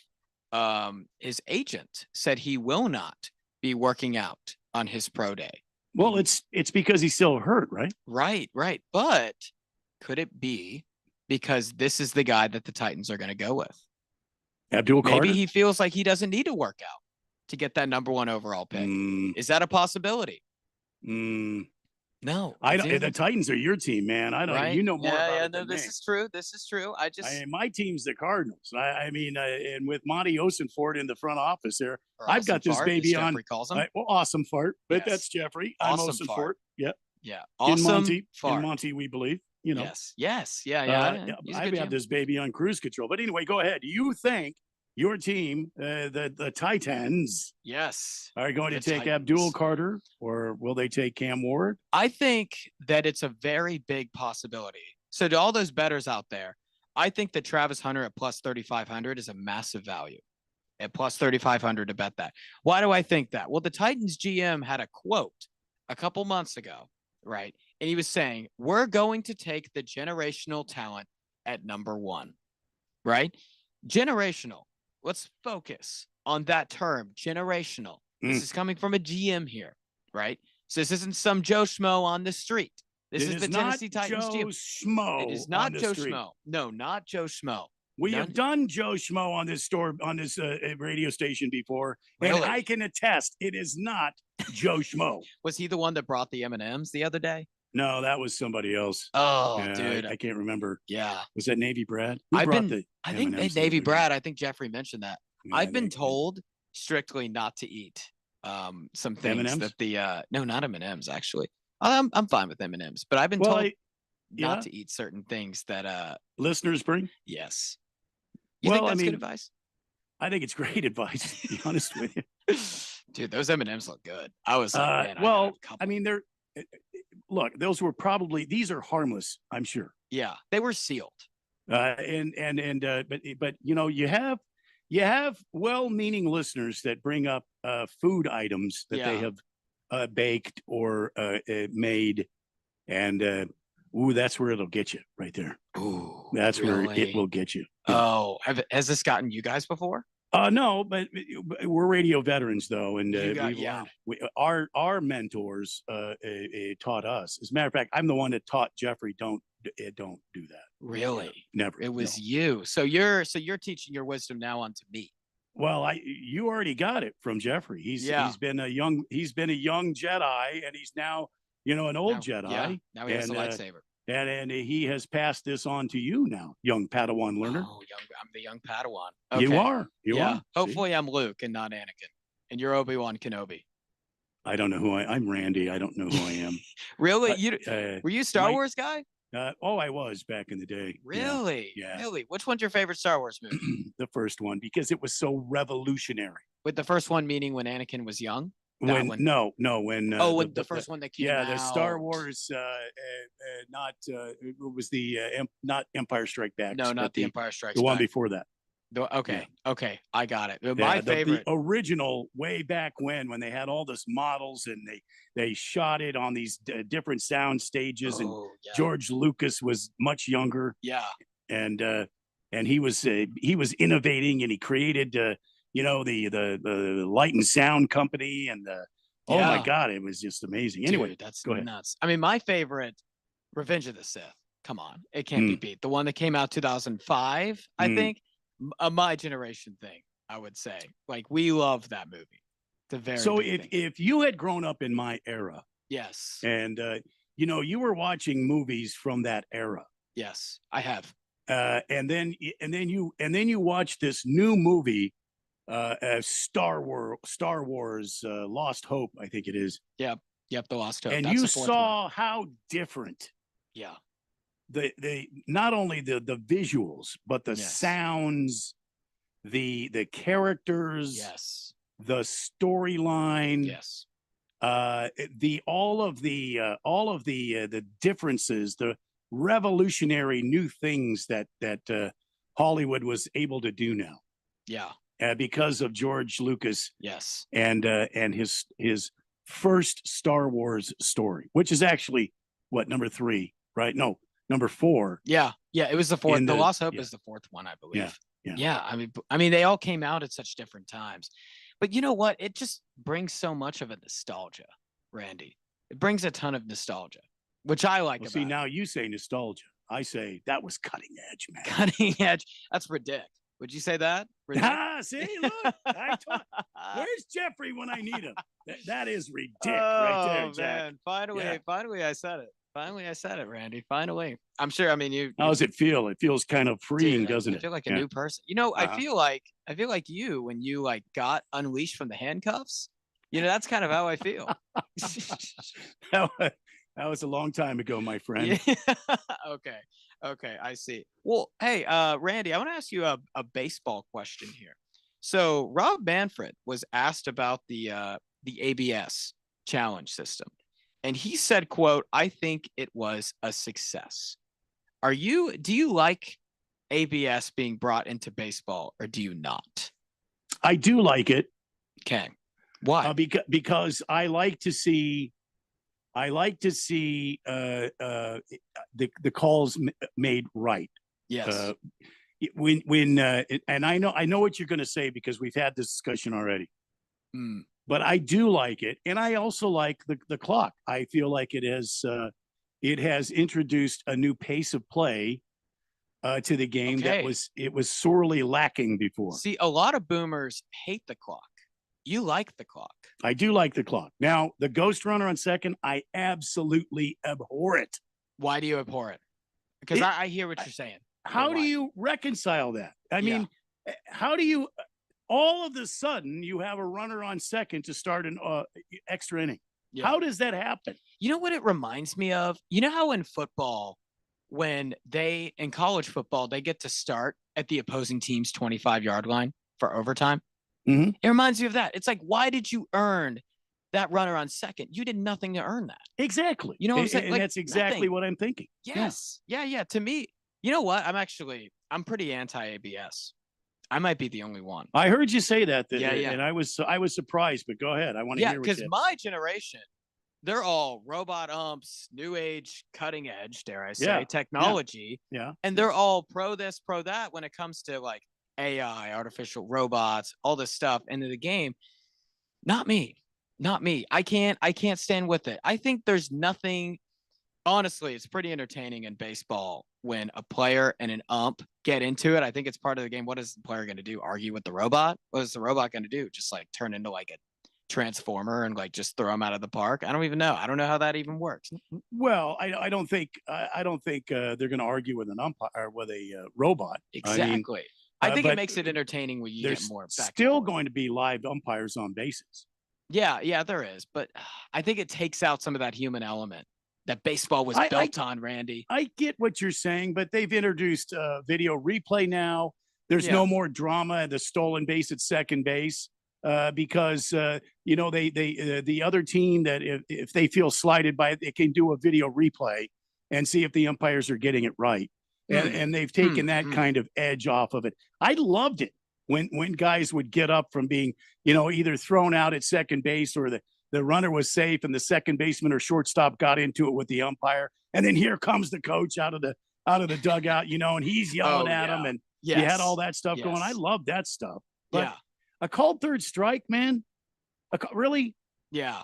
his agent said he will not be working out on his pro day.
Well, it's because he's still hurt, right?
Right. But could it be because this is the guy that the Titans are going to go with?
Abdul Carter?
Maybe he feels like he doesn't need to work out to get that number 1 overall pick. Is that a possibility? No.
I don't. The Titans are your team, man. I don't.
Right?
You know more about it
no,
than
this
me.
is true. This is true.
My team's the Cardinals. I mean, and with Monty Osenford in the front office there, I've got this
Awesome
baby
fart, as
on.
Jeffrey calls him.
Well, awesome fart, but
Yes.
that's Jeffrey.
Awesome
I'm Osenford.
fart.
Yep.
Yeah.
In
Awesome
Monty,
fart.
in Monty, we believe. You know.
Yes. Yeah. He's a
I
good
have
GM.
this baby on cruise control. But anyway, go ahead. You think your team, the Titans,
Yes.
are going to
The
take
Titans.
Abdul Carter, or will they take Cam Ward?
I think that it's a very big possibility. So to all those bettors out there, I think that Travis Hunter at plus 3,500 is a massive value. At plus 3,500 to bet that. Why do I think that? Well, the Titans GM had a quote a couple months ago, right? And he was saying, we're going to take the generational talent at number 1, right? Generational. Let's focus on that term, generational. This is coming from a GM here, right? So this isn't some Joe Schmo on the street. This
It
is the
is not
Tennessee Titans
Joe
GM.
Schmo
It is not
on the
Joe
street.
Schmo. No, not Joe Schmo.
We
None-
have done Joe Schmo on this radio station before, and
Really?
I can attest it is not Joe Schmo.
Was he the one that brought the M&Ms the other day?
No, that was somebody else.
Oh,
Yeah,
dude.
I can't remember.
Yeah.
Was that Navy Brad? Who
I
brought
think
the M&Ms the
Navy
other day?
Brad, I think Jeffrey mentioned that.
Yeah,
I've been
Navy.
told strictly not to eat some things
M&Ms?
that the no, not M&Ms actually. I'm fine with M&Ms, but I've been
Well,
told
yeah.
not to eat certain things that
Listeners bring?
yes. You
Well,
think
I
that's
mean,
good advice?
I think it's great advice, to be honest with you.
Dude, those M&Ms look good. I was like, man, I gotta have
Well,
a couple.
I mean, look, those were probably, these are harmless, I'm sure.
Yeah, they were sealed.
But you know, you have well-meaning listeners that bring up food items that they
Yeah.
have baked or made, and that's where it'll get you right there.
Ooh,
That's where
really?
it will get you.
Oh, has this gotten you guys before?
No, but we're radio veterans though, and
You got-
we've
yeah.
learned. Our mentors taught us. As a matter of fact, I'm the one that taught Jeffrey don't do that.
Really?
Never.
It was
no.
you. So you're teaching your wisdom now onto me.
Well, you already got it from Jeffrey. He's been a young Jedi, and he's now an old
Now-
Jedi.
yeah, now he has a
and,
lightsaber.
And he has passed this on to you now, young Padawan learner.
Oh, I'm the young Padawan.
You
Okay.
are. You
yeah.
are. See?
Hopefully, I'm Luke and not Anakin, and you're Obi-Wan Kenobi.
I don't know I'm Randy. I don't know who I am.
Really?
But,
Were you a Star
Mike-
Wars guy?
I was back in the day.
Really?
Yeah.
Really? Which one's your favorite Star Wars movie?
The first one, because it was so revolutionary.
With the first one meaning when Anakin was young?
When
That one.
when
When the first one that came
the Star
out.
Wars, not it was the not Empire Strike Back.
No,
but
not the Empire Strikes
the one
Back.
before that.
Okay, I got it.
Yeah,
My
the
favorite.
original way back when they had all this models and they shot it on these different sound stages, and George Lucas was much younger.
Yeah.
And he was innovating, and he created the Light and Sound Company, and oh my
Yeah.
God, it was just amazing. Anyway,
Dude, that's
go ahead.
nuts. I mean, my favorite, Revenge of the Sith. Come on, it can't be beat. The one that came out 2005, I think. A my generation thing, I would say. Like, we love that movie. It's a very
So
big thing.
if you had grown up in my era,
Yes,
and you were watching movies from that era,
yes, I have.
and then you watch this new movie, Star Wars, Lost Hope, I think it is.
Yep, The Lost Hope.
And
That's
you
the fourth
saw
one.
how different
Yeah,
the not only the visuals, but the sounds, the characters,
yes,
the storyline,
yes,
all of the differences, the revolutionary new things that Hollywood was able to do now,
yeah,
because of George Lucas,
yes.
and his first Star Wars story, which is actually what, number 3, right? No, number 4.
Yeah, it was the fourth.
In
The
the-
Lost Hope
yeah.
is the fourth one, I believe.
Yeah.
Yeah, I mean, they all came out at such different times, but you know what? It just brings so much of a nostalgia, Randy. It brings a ton of nostalgia, which I like.
Well,
about
see,
it.
now you say nostalgia. I say that was cutting edge, man.
Cutting edge. That's Ridic. Would you say that? Ridic?
Ah, see, look, where's Jeffrey when I need him? That is ridiculous, right there,
Oh
Jack.
man! Finally,
Yeah.
finally, I said it. Finally, I said it, Randy. Finally, I'm sure. I mean, you.
How does it feel? It feels kind of freeing,
Dude,
doesn't
I
it?
feel like a
Yeah.
new person. You know,
Uh-huh.
I feel like you when you like got unleashed from the handcuffs. You know, that's kind of how I feel.
That was a long time ago, my friend.
Yeah. Okay, I see. Well, hey, Randy, I want to ask you a baseball question here. So Rob Manfred was asked about the ABS challenge system, and he said, "quote I think it was a success." Do you like ABS being brought into baseball, or do you not?
I do like it.
Okay, why?
Because I like to see the calls made right.
Yes.
And I know what you're going to say, because we've had this discussion already.
Mm.
But I do like it, and I also like the clock. I feel like it has introduced a new pace of play to the game that
Okay.
was sorely lacking before.
See, a lot of boomers hate the clock. You like the clock.
I do like the clock. Now, the ghost runner on second, I absolutely abhor it.
Why do you abhor it? Because I hear what you're saying.
How do you reconcile that? I mean, how do you all of a sudden you have a runner on second to start an extra inning?
Yeah.
How does that happen?
You know what it reminds me of? You know how in football, when in college football, they get to start at the opposing team's 25-yard line for overtime?
Mm-hmm.
It reminds me of that. It's like, why did you earn that runner on second? You did nothing to earn that.
Exactly.
You know what I'm saying?
And
Like,
that's exactly
nothing.
what I'm thinking.
Yes. Yeah. To me, you know what? I'm pretty anti-ABS. I might be the only one.
I heard you say that.
Yeah.
And I was surprised, but go ahead. I want to
Yeah,
hear what
because
you
my generation, they're all robot umps, new age, cutting edge, dare I say,
Yeah,
technology.
Yeah.
And they're all pro this, pro that when it comes to like AI, artificial robots, all this stuff into the game. Not me. I can't stand with it. I think there's nothing. Honestly, it's pretty entertaining in baseball when a player and an ump get into it. I think it's part of the game. What is the player going to do? Argue with the robot? What is the robot going to do? Just like turn into like a transformer and like just throw him out of the park? I don't even know. I don't know how that even works.
Well, I don't think they're going to argue with an umpire with a robot.
Exactly. I think it
but
makes it entertaining when you get
there's
more back.
still going to be live umpires on bases.
Yeah, there is. But I think it takes out some of that human element that baseball was built on, Randy.
I get what you're saying, but they've introduced video replay now. There's no more drama at the stolen base at second base because the other team that if they feel slighted by it, they can do a video replay and see if the umpires are getting it right. And they've taken that kind of edge off of it. I loved it when guys would get up from being, either thrown out at second base or the runner was safe and the second baseman or shortstop got into it with the umpire. And then here comes the coach out of the dugout, and he's yelling at him. And you had all that stuff going. I love that stuff. But a called third strike, man. Really?
Yeah.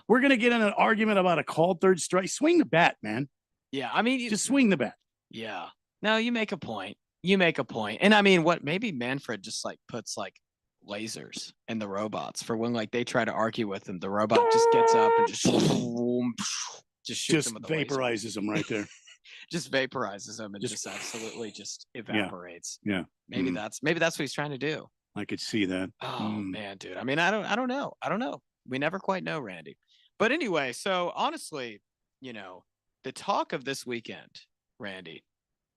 We're going to get in an argument about a called third strike. Swing the bat, man.
Yeah. I mean,
just swing the bat.
Yeah. No, you make a point. And I mean, maybe Manfred just puts lasers in the robots for when they try to argue with him. The robot just gets up and just shoots them with the
vaporizes them right there.
Just vaporizes them and just absolutely just evaporates.
Yeah.
Maybe that's what he's trying to do.
I could see that.
Oh man, dude. I mean, I don't know. We never quite know, Randy. But anyway, so honestly, the talk of this weekend, Randy,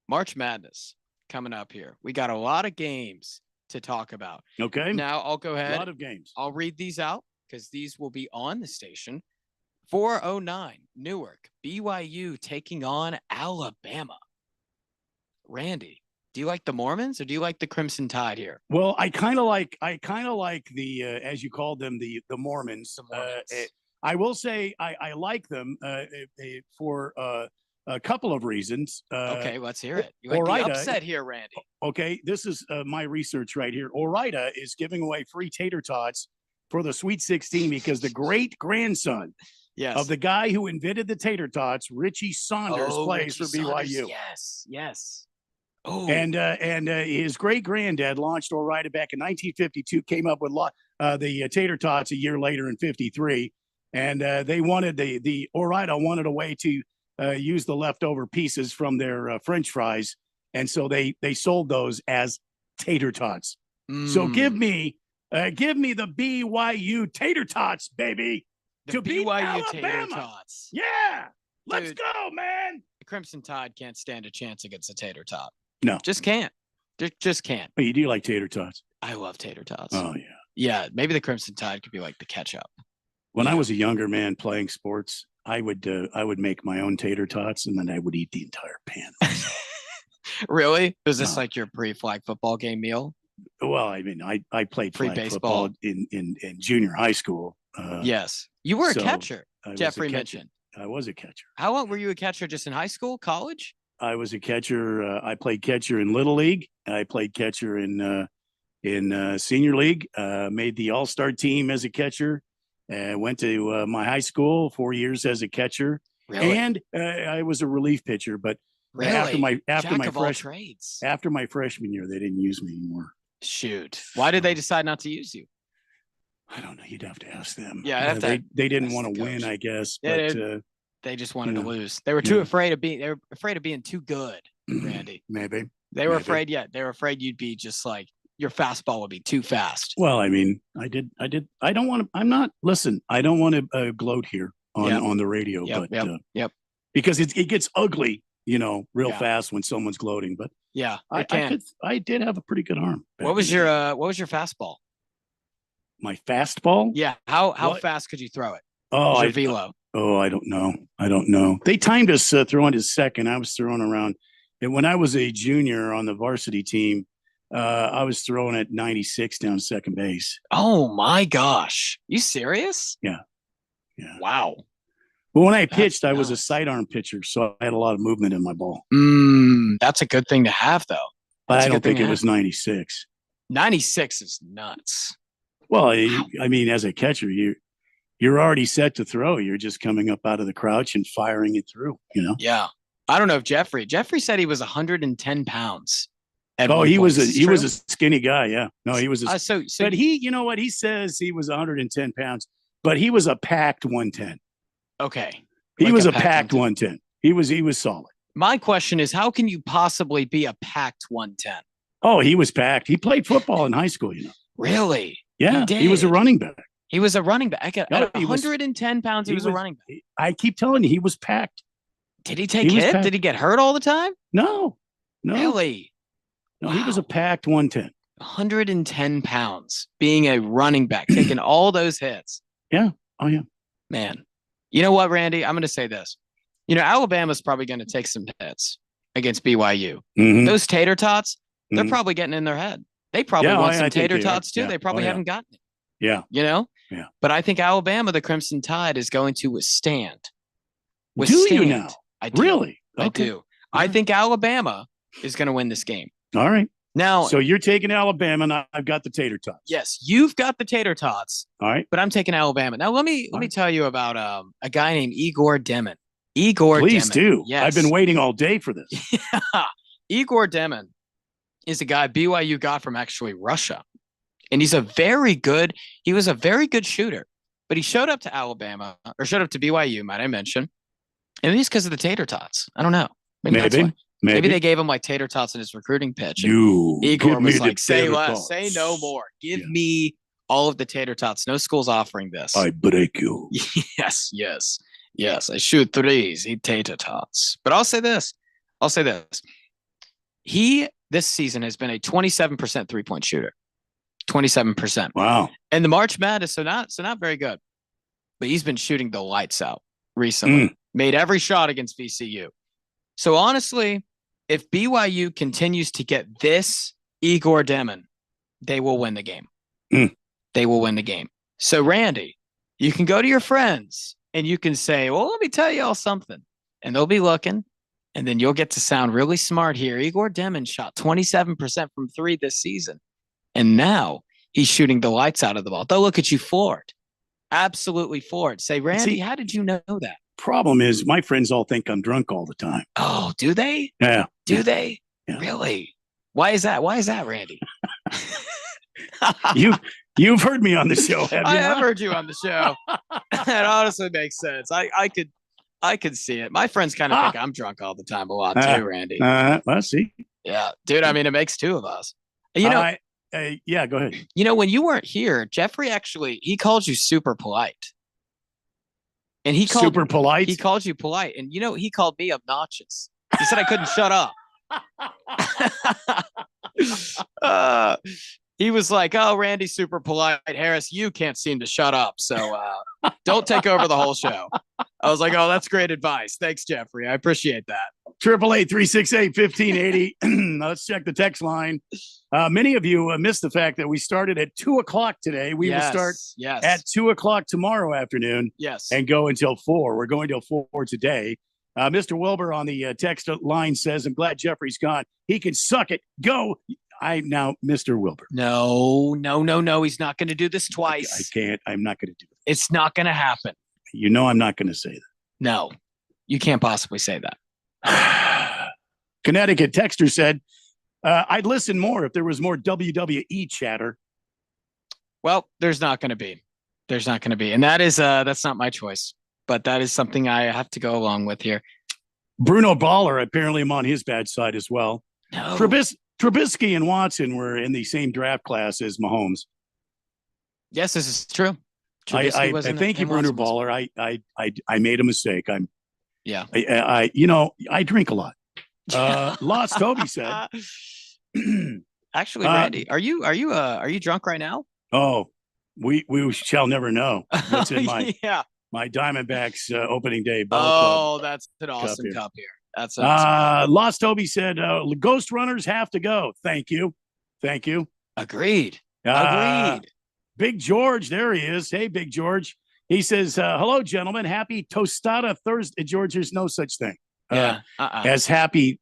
March Madness coming up here. We got a lot of games to talk about.
Okay.
Now I'll go ahead.
A lot of games.
I'll read these out because these will be on the station. 4:09 Newark, BYU taking on Alabama. Randy, do you like the Mormons or do you like the Crimson Tide here?
Well, I kind of like the as you called them, the Mormons. I will say I like them for a couple of reasons.
Okay, let's hear it. You might be upset here, Randy.
Okay, this is my research right here. Ore-Ida is giving away free tater tots for the Sweet 16 because the great grandson of the guy who invented the tater tots, Richie Saunders, plays for BYU.
Yes. Oh,
and his great granddad launched Ore-Ida back in 1952. Came up with the tater tots a year later in '53, and they wanted the Ore-Ida wanted a way to use the leftover pieces from their French fries, and so they sold those as tater tots. So give me the BYU tater tots, baby.
The BYU tater tots.
Yeah, let's go, man.
The Crimson Tide can't stand a chance against a tater tot.
No,
just can't. Just can't.
But you do like tater tots.
I love tater tots.
Oh yeah.
Yeah, maybe the Crimson Tide could be like the ketchup.
When I was a younger man playing sports, I would make my own tater tots and then I would eat the entire pan.
Really? Was this like your pre-flag football game meal?
Well, I mean, I played flag football in junior high school.
Yes, you were a catcher. Jeffrey mentioned.
I was a catcher.
How long were you a catcher? Just in high school, college?
I was a catcher. I played catcher in Little League. I played catcher in Senior League. Made the All-Star team as a catcher. Went to my high school 4 years as a catcher, and I was a relief pitcher. But after my freshman year, they didn't use me anymore.
Shoot, why did they decide not to use you?
I don't know. You'd have to ask them.
Yeah,
they didn't want to win, I guess.
Yeah,
but
they just wanted to lose. They were too afraid of being. They were afraid of being too good, Randy.
Maybe
they were afraid. Yeah, they were afraid you'd be just like your fastball would be too fast.
Well, I mean, I don't want to. I'm not. Listen, I don't want to gloat here on the radio, because it gets ugly, real fast when someone's gloating. But
yeah,
I did have a pretty good arm.
What was your fastball?
My fastball?
Yeah. How fast could you throw it?
Oh,
your velo.
Oh, I don't know. They timed us throwing to second. I was throwing around, and when I was a junior on the varsity team, I was throwing at 96 down second base.
Oh my gosh. You serious?
Yeah.
Wow.
But when I pitched, I was a sidearm pitcher, so I had a lot of movement in my ball.
That's a good thing to have, though.
But I don't think it was 96.
96 is nuts.
Well, I mean, as a catcher, you're already set to throw. You're just coming up out of the crouch and firing it through,
Yeah. I don't know if Jeffrey said he was 110 pounds.
He was a skinny guy. Yeah. No, he was.
So
but you know what? He says he was 110 pounds, but he was a packed 110.
Okay.
He was a packed 110. He was solid.
My question is, how can you possibly be a packed 110?
Oh, he was packed. He played football in high school,
Really?
Yeah. He was a running back.
He was a running back. At 110 pounds, he was a running back.
I keep telling you, he was packed.
Did he take hit? Did he get hurt all the time?
No.
Really?
No, he was a packed 110.
110 pounds, being a running back, taking all those hits.
Yeah. Oh, yeah.
Man, you know what, Randy? I'm going to say this. Alabama's probably going to take some hits against BYU.
Mm-hmm.
Those tater tots, they're probably getting in their head. They probably want some tater tots too.
Yeah.
They probably haven't gotten it.
Yeah.
Yeah. But I think Alabama, the Crimson Tide, is going to withstand.
Do you now?
I do.
Really?
I do. I think Alabama is going to win this game.
All right.
Now,
so you're taking Alabama, and I've got the tater tots.
Yes, you've got the tater tots.
All right.
But I'm taking Alabama. Now, let me tell you about a guy named Igor Demon. Igor
Please
Demon.
do.
Yes.
I've been waiting all day for this.
Igor Demon is a guy BYU got from actually Russia. And he was a very good shooter. But he showed up to Alabama, or showed up to BYU, might I mention. And it's because of the tater tots. I don't know. Maybe they gave him like tater tots in his recruiting pitch. Igor was like, say less, say no more. Give me all of the tater tots. No school's offering this.
I break you.
Yes. I shoot threes, eat tater tots. But I'll say this. He, this season, has been a 27% 3-point shooter. 27%.
Wow.
And the March Madness, so not very good. But he's been shooting the lights out recently. Made every shot against VCU. So honestly, if BYU continues to get this Igor Demon, they will win the game. They will win the game. So Randy, you can go to your friends and you can say, well, let me tell you all something. And they'll be looking. And then you'll get to sound really smart here. Igor Demon shot 27% from 3 this season. And now he's shooting the lights out of the ball. They'll look at you floored. Absolutely floored. Say, Randy, how did you know that?
Problem is, my friends all think I'm drunk all the time.
Oh, do they?
Yeah.
Do they?
Yeah.
Really? Why is that? Why is that, Randy?
You've heard me on the show, have you?
I have heard you on the show. That honestly makes sense. I could see it. My friends kind of think I'm drunk all the time a lot too, Randy.
Let's see.
Yeah, dude. I mean, it makes two of us. You know.
Yeah, go ahead.
You know, when you weren't here, Jeffrey he called you super polite. And he called
super polite.
He called you polite, and he called me obnoxious. He said I couldn't shut up. He was like, "Oh, Randy's super polite. Harris, you can't seem to shut up. So don't take over the whole show." I was like, "Oh, that's great advice. Thanks, Jeffrey. I appreciate that."
888-368-1580. Let's check the text line. Many of you missed the fact that we started at 2:00 today. We will start at 2:00 tomorrow afternoon.
Yes.
And go until 4. We're going till 4 today. Mr. Wilbur on the text line says, I'm glad Jeffrey's gone. He can suck it. Go. Mr. Wilbur.
No. He's not going to do this twice.
I can't. I'm not going to do it.
It's not going to happen.
You know I'm not going to say that.
No, you can't possibly say that.
Connecticut texter said, I'd listen more if there was more WWE chatter.
Well, there's not going to be. And that is, that's not my choice, but that is something I have to go along with here.
Bruno Baller, apparently I'm on his bad side as well.
No.
Trubisky and Watson were in the same draft class as Mahomes.
Yes, this is true.
I thank you, Bruno Baller. I made a mistake. I drink a lot. Lost Toby said.
Actually, Randy, are you drunk right now?
Oh, we shall never know. That's in my my Diamondbacks opening day ball club.
That's an awesome cup here. That's awesome.
Lost Toby said Ghost Runners have to go. Thank you.
Agreed.
Big George, there he is. Hey, Big George. He says, hello, gentlemen. Happy Tostada Thursday. George, there's no such thing as happy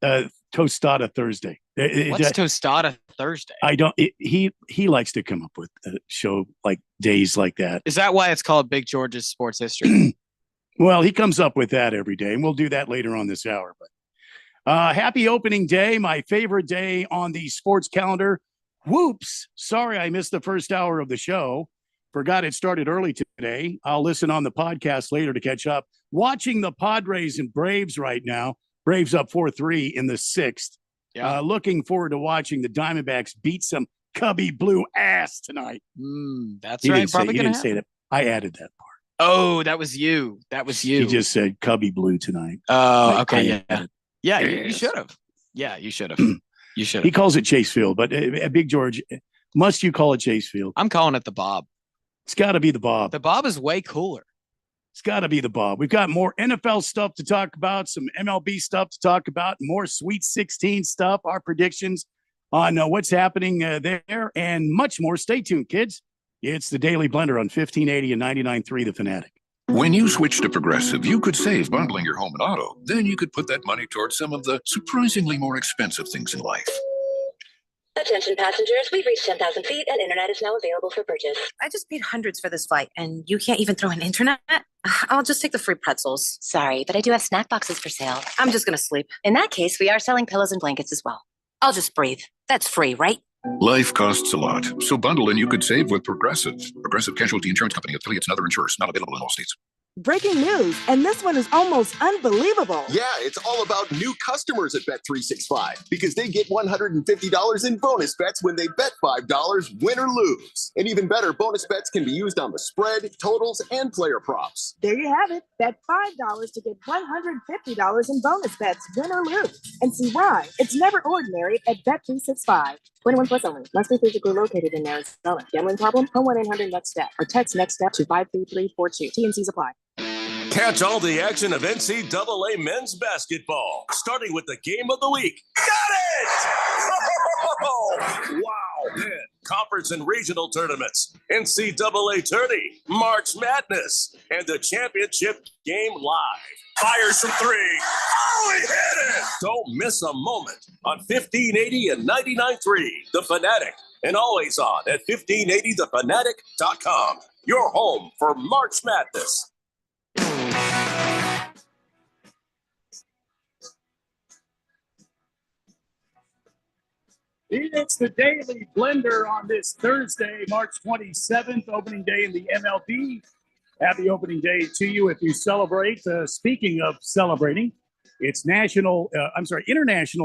Tostada Thursday.
What's Tostada Thursday?
I don't. He likes to come up with a show like days like that.
Is that why it's called Big George's Sports History?
Well, he comes up with that every day, and we'll do that later on this hour. But happy opening day, my favorite day on the sports calendar. Whoops! Sorry, I missed the first hour of the show. Forgot it started early today. I'll listen on the podcast later to catch up. Watching the Padres and Braves right now. Braves up 4-3 in the 6th.
Yeah.
Looking forward to watching the Diamondbacks beat some Cubby blue ass tonight.
That's
he
right.
Didn't
Probably
say, he didn't say that. I added that part.
Oh, that was you. That was you.
He just said Cubby Blue tonight.
Oh, okay.
I-
Yeah. You
Yes.
should have. Yeah, you should have. You should
He
have.
calls it Chase Field, but Big George, must you call it Chase Field?
I'm calling it the Bob.
It's got to be the Bob.
The Bob is way cooler.
It's got to be the Bob. We've got more NFL stuff to talk about, some MLB stuff to talk about, more Sweet 16 stuff, our predictions on what's happening there, and much more. Stay tuned, kids. It's the Daily Blender on 1580 and 99.3 The Fanatic.
When you switch to Progressive, you could save bundling your home and auto. Then you could put that money towards some of the surprisingly more expensive things in life.
Attention passengers, we've reached 10,000 feet and internet is now available for purchase.
I just paid hundreds for this flight, and you can't even throw in internet? I'll just take the free pretzels.
Sorry, but I do have snack boxes for sale.
I'm just gonna sleep.
In that case, we are selling pillows and blankets as well.
I'll just breathe. That's free, right?
Life costs a lot, so bundle and you could save with Progressive. Progressive Casualty Insurance Company, affiliates, and other insurers. Not available in all states.
Breaking news, and this one is almost unbelievable.
Yeah, it's all about new customers at Bet365 because they get $150 in bonus bets when they bet $5, win or lose. And even better, bonus bets can be used on the spread, totals, and player props.
There you have it. Bet $5 to get $150 in bonus bets, win or lose. And see why. It's never ordinary at Bet365. 21 plus only. Must be physically located in Arizona. Gambling problem? Call 1-800-NEXT-STEP or text NEXT STEP to 53342. T&Cs apply.
Catch all the action of NCAA men's basketball, starting with the game of the week. Got it! Oh, wow! And conference and regional tournaments, NCAA tourney, March Madness, and the championship game live. Fires from three. Oh, he hit it! Don't miss a moment on 1580 and 99.3, The Fanatic, and always on at 1580thefanatic.com. Your home for March Madness.
It's the Daily Blender on this Thursday, March 27th, opening day in the MLB. Happy opening day to you if you celebrate. Speaking of celebrating, it's International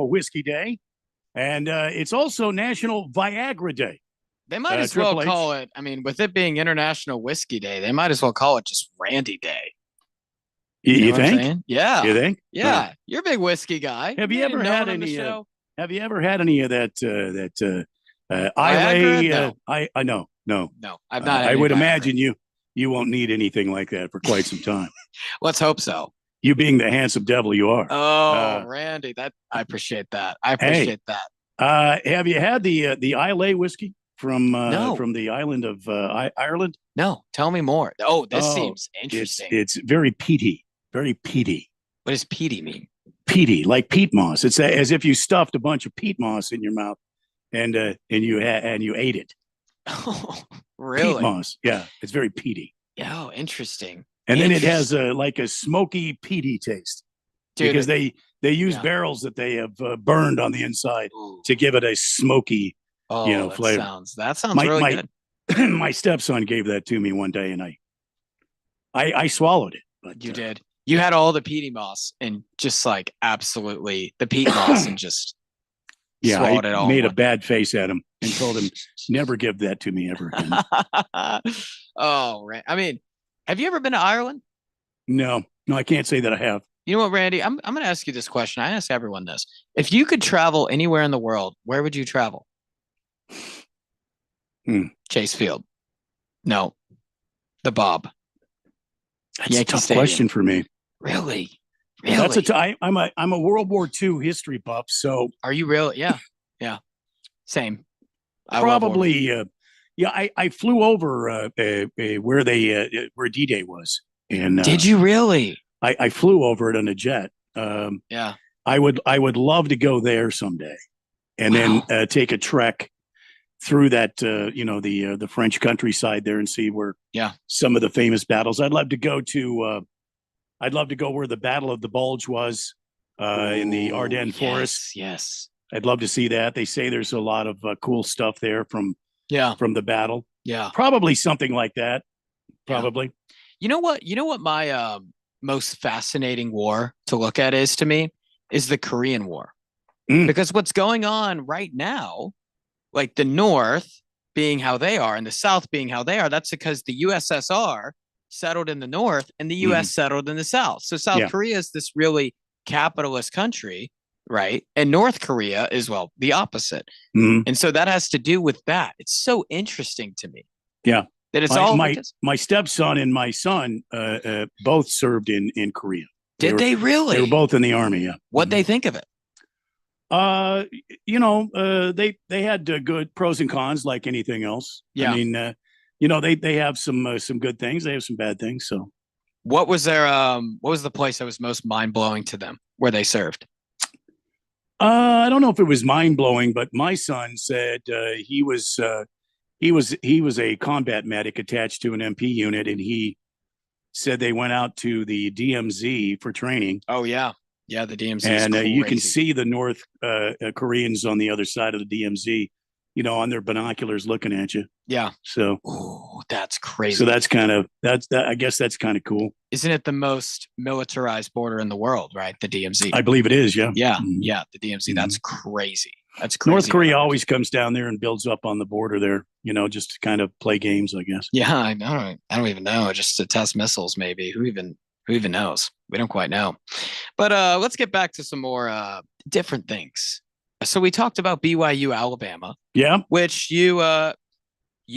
Whiskey Day, and it's also National Viagra Day.
They might as well call it, with it being International Whiskey Day, they might as well call it just Randy Day.
You
know what I'm
think?
saying? Yeah.
You think?
Yeah. You're a big whiskey guy.
Have you ever had any? Have you ever had any of that?
Viagra?
Islay?
No.
No.
No, I've not.
I would imagine you won't need anything like that for quite some time.
Let's hope so.
You being the handsome devil you are.
Oh, Randy, I appreciate that. I appreciate that.
Have you had the Islay whiskey from
No.
from the island of Ireland?
No, tell me more. Oh, this seems interesting.
It's very peaty. Very peaty.
What does peaty mean?
Peaty, like peat moss. It's as if you stuffed a bunch of peat moss in your mouth, and you ate it.
Oh, really?
Peat moss. Yeah, it's very peaty.
Yeah, oh, interesting.
And then it has like a smoky peaty taste, because they use barrels that they have burned on the inside to give it a smoky, flavor.
That sounds really good.
My stepson gave that to me one day, and I swallowed it. But
you did. You had all the peaty moss and just like absolutely the peat moss and just swallowed it all.
I made a bad face at him and told him never give that to me ever again.
Oh, right. Have you ever been to Ireland?
No, I can't say that I have.
You know what, Randy? I'm going to ask you this question. I ask everyone this. If you could travel anywhere in the world, where would you travel? Chase Field. No. The Bob.
That's a tough question for me.
Really?
That's I'm a World War II history buff. So
are you real? Yeah. Same.
Probably. I flew over where D-Day was. And
did you really?
I flew over it on a jet.
Yeah.
I would love to go there someday, and then take a trek through that the French countryside there and see where some of the famous battles. I'd love to go where the Battle of the Bulge was in the Ardennes Forest.
Yes.
I'd love to see that. They say there's a lot of cool stuff there from the battle.
Yeah.
Probably something like that. Probably.
You know what my most fascinating war to look at is to me is the Korean War. Because what's going on right now, like the North being how they are and the South being how they are, that's because the USSR settled in the north and the US settled in the south. So South Korea is this really capitalist country, right? And North Korea is, well, the opposite. And so that has to do with that. It's so interesting to me.
Yeah.
That it's all
my stepson and my son both served in Korea.
They really?
They were both in the Army, yeah.
What'd they think of it?
They had good pros and cons like anything else.
Yeah.
I mean, they have some good things. They have some bad things. So
what was the place that was most mind-blowing to them where they served?
I don't know if it was mind-blowing, but my son said he was a combat medic attached to an MP unit, and he said they went out to the DMZ for training.
Oh yeah. Yeah, the DMZ.
And you can see the North Koreans on the other side of the DMZ, on their binoculars looking at you.
Yeah.
So
that's crazy.
So that's I guess that's kind of cool.
Isn't it the most militarized border in the world, right? The DMZ.
I believe it is, yeah.
Yeah. Yeah, the DMZ. That's crazy. That's crazy.
North Korea always comes down there and builds up on the border there, just to kind of play games, I guess.
Yeah, I know. I don't even know. Just to test missiles, maybe. Who even knows? We don't quite know. But let's get back to some more different things. So we talked about BYU Alabama.
Yeah.
Which you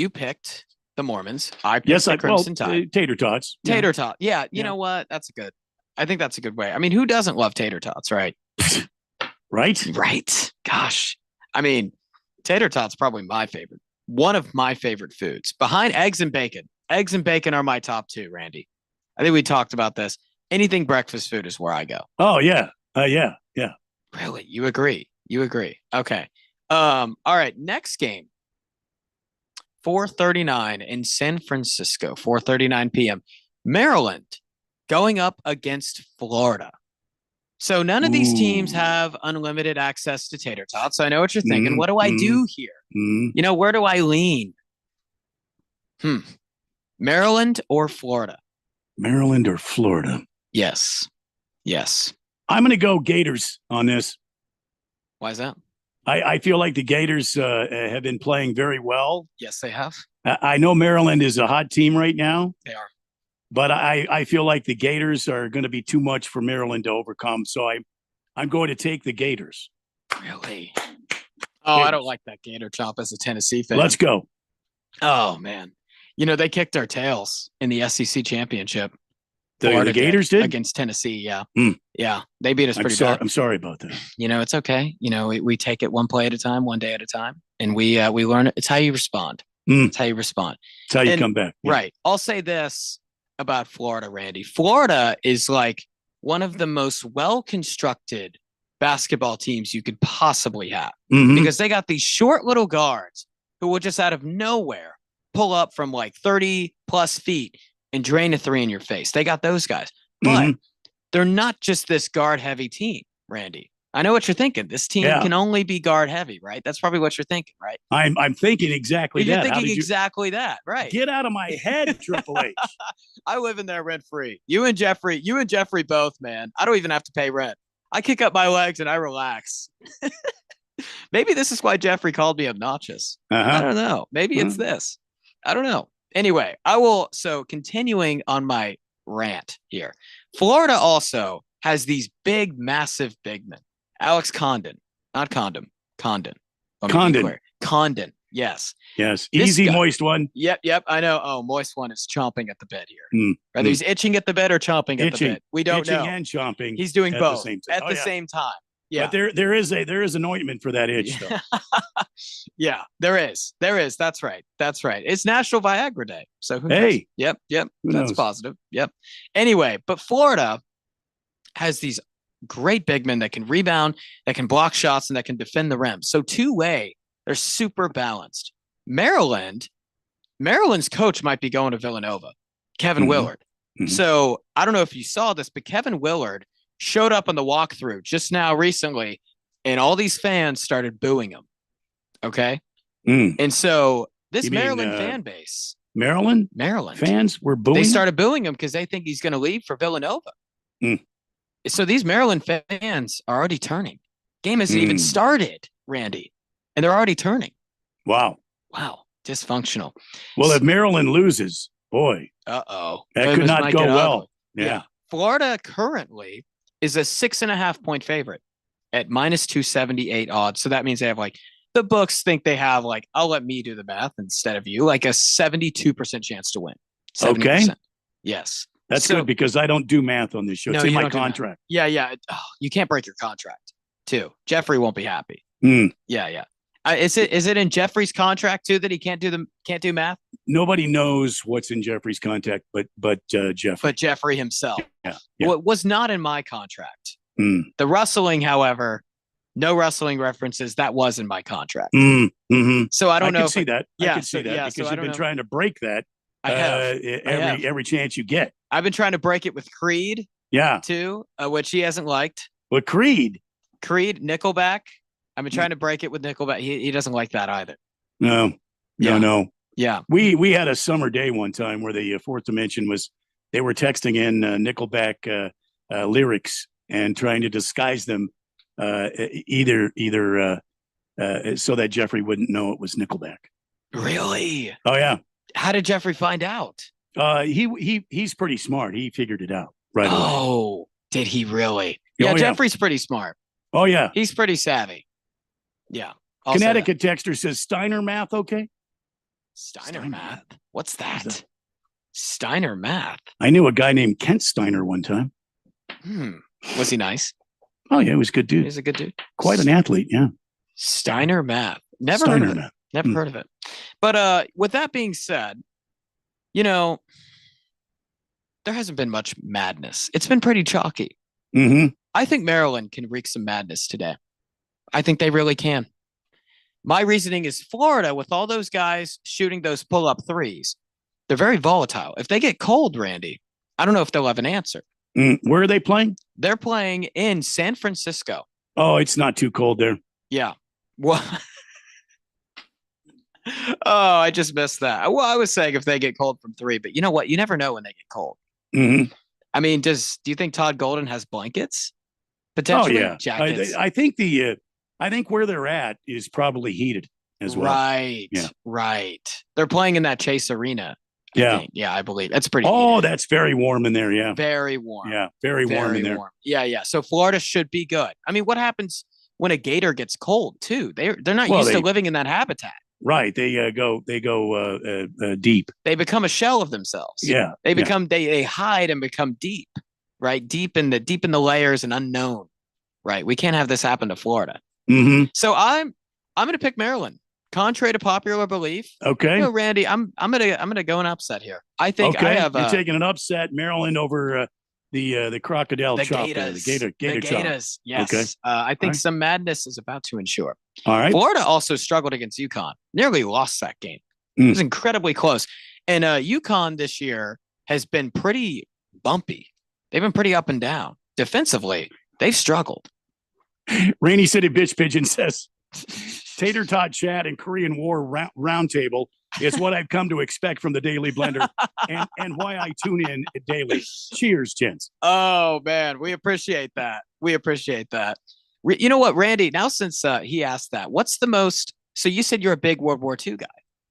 picked the Mormons. I picked the Crimson Tide.
Tater tots.
Tater tot. Yeah. You know what? I think that's a good way. I mean, who doesn't love tater tots, right?
Right.
Gosh. I mean, tater tots probably my favorite. One of my favorite foods. Behind eggs and bacon. Eggs and bacon are my top two, Randy. I think we talked about this. Anything breakfast food is where I go.
Oh, yeah. Yeah.
Really? You agree? Okay. All right. Next game. 4:39 in San Francisco. 4:39 p.m. Maryland going up against Florida. So none of these teams have unlimited access to tater tots. I know what you're thinking. What do I do here? Where do I lean? Maryland or Florida?
Maryland or Florida?
Yes.
I'm going to go Gators on this.
Why is that?
I feel like the Gators have been playing very well.
Yes, they have.
I know Maryland is a hot team right now.
They are.
But I feel like the Gators are going to be too much for Maryland to overcome. So I'm going to take the Gators.
Really? Oh, Gators. I don't like that Gator chop as a Tennessee fan.
Let's go.
Oh, man. They kicked our tails in the SEC championship.
The Gators did?
Against Tennessee, yeah. Yeah, they beat us pretty bad.
I'm sorry about that.
It's okay. We take it one play at a time, one day at a time, and we learn it. It's how you respond. It's how you respond.
It's how you come back.
Yeah. Right. I'll say this about Florida, Randy. Florida is like one of the most well-constructed basketball teams you could possibly have because they got these short little guards who will just out of nowhere pull up from like 30 plus feet and drain a three in your face. They got those guys, but they're not just this guard heavy team, Randy. I know what you're thinking. This team can only be guard heavy, right? That's probably what you're thinking, right?
I'm thinking exactly
you're
that.
You're thinking exactly that, right?
Get out of my head, Triple H.
I live in there rent free. You and Jeffrey both, man. I don't even have to pay rent. I kick up my legs and I relax. Maybe this is why Jeffrey called me obnoxious. I don't know. Maybe it's this. I don't know. Anyway, so continuing on my rant here. Florida also has these big, massive big men. Alex Condon, not Condom, Condon. Condon, yes.
Yes, easy, moist one.
Yep, I know. Oh, moist one is chomping at the bed here. Whether he's itching at the bed or chomping at the bed. We don't know.
Itching and chomping.
He's doing both at the same time. Yeah.
But there is an ointment for that itch, though.
Yeah, there is. That's right. It's National Viagra Day. So who
knows?
Yep. That's positive. Yep. Anyway, but Florida has these great big men that can rebound, that can block shots, and that can defend the rim. So two-way, they're super balanced. Maryland's coach might be going to Villanova, Kevin Willard. So I don't know if you saw this, but Kevin Willard showed up on the walkthrough just now recently, and all these fans started booing him. Okay. And so this Maryland fan base,
Maryland fans were booing.
They started booing him because they think he's going to leave for Villanova. So these Maryland fans are already turning. Game hasn't even started, Randy, and they're already turning.
Wow.
Dysfunctional.
Well, if Maryland loses, boy,
Uh-oh.
that could not go well. Yeah.
Florida currently is a 6.5 point favorite at minus 278 odds. So that means they have like, the books think they have like, I'll let me do the math instead of you, like a 72% chance to win. 70%.
Okay.
Yes.
That's good because I don't do math on this show. It's in my contract.
Yeah. You can't break your contract too. Jeffrey won't be happy. Yeah. Is it in Jeffrey's contract too that he can't do math?
Nobody knows what's in Jeffrey's contract, but Jeffrey.
But Jeffrey himself.
Yeah.
Well, it was not in my contract. The wrestling, however, no wrestling references. That was in my contract. So I don't know.
I can see that.
Yeah,
I can see that because you've been trying to break that.
I have.
Every chance you get.
I've been trying to break it with Creed.
Yeah.
Too, which he hasn't liked.
With Creed,
Nickelback. I've been trying to break it with Nickelback. He doesn't like that either.
No.
Yeah.
We had a summer day one time where the fourth dimension they were texting in Nickelback lyrics and trying to disguise them either so that Jeffrey wouldn't know it was Nickelback.
Really?
Oh yeah.
How did Jeffrey find out?
He's pretty smart. He figured it out right away.
Oh, did he really? Yeah, Jeffrey's pretty smart.
Oh yeah.
He's pretty savvy. Yeah.
Connecticut texter says Steiner math okay?
Steiner math? What's that? Steiner math?
I knew a guy named Kent Steiner one time.
Was he nice?
Oh yeah, he was a good dude.
He's a good dude.
Quite an athlete, yeah.
Steiner math. Never heard of it. Never heard of it. But with that being said, there hasn't been much madness. It's been pretty chalky. I think Maryland can wreak some madness today. I think they really can. My reasoning is Florida, with all those guys shooting those pull-up threes, they're very volatile. If they get cold, Randy, I don't know if they'll have an answer.
Where are they playing?
They're playing in San Francisco.
Oh, it's not too cold there.
Yeah. Well, I just missed that. Well, I was saying if they get cold from three, but you know what? You never know when they get cold. I mean, do you think Todd Golden has blankets? Potentially, jackets.
I think where they're at is probably heated as well.
Right. Yeah. Right. They're playing in that Chase Arena. I believe that's pretty.
Oh, heated. That's very warm in there. Yeah.
Very warm.
Yeah. Very warm in there.
Yeah. So Florida should be good. I mean, what happens when a gator gets cold too? They're not used to living in that habitat.
Right. They go deep.
They become a shell of themselves.
Yeah.
They become, they hide and become deep, right? Deep in the layers and unknown, right? We can't have this happen to Florida. So I'm going to pick Maryland, contrary to popular belief.
Okay.
Randy, I'm going to go an upset here. I think I have.
You're taking an upset, Maryland over the crocodile chop.
Gators.
The gator chop.
Gators. Yes. Okay. I think some madness is about to ensure.
All right.
Florida also struggled against UConn. Nearly lost that game. It was incredibly close. And UConn this year has been pretty bumpy. They've been pretty up and down. Defensively, they've struggled.
Rainy City Bitch Pigeon says, Tater Tot Chat and Korean War Roundtable is what I've come to expect from the Daily Blender and why I tune in daily. Cheers, gents.
Oh, man. We appreciate that. You know what, Randy, now since he asked that, what's the most, so you said you're a big World War II guy.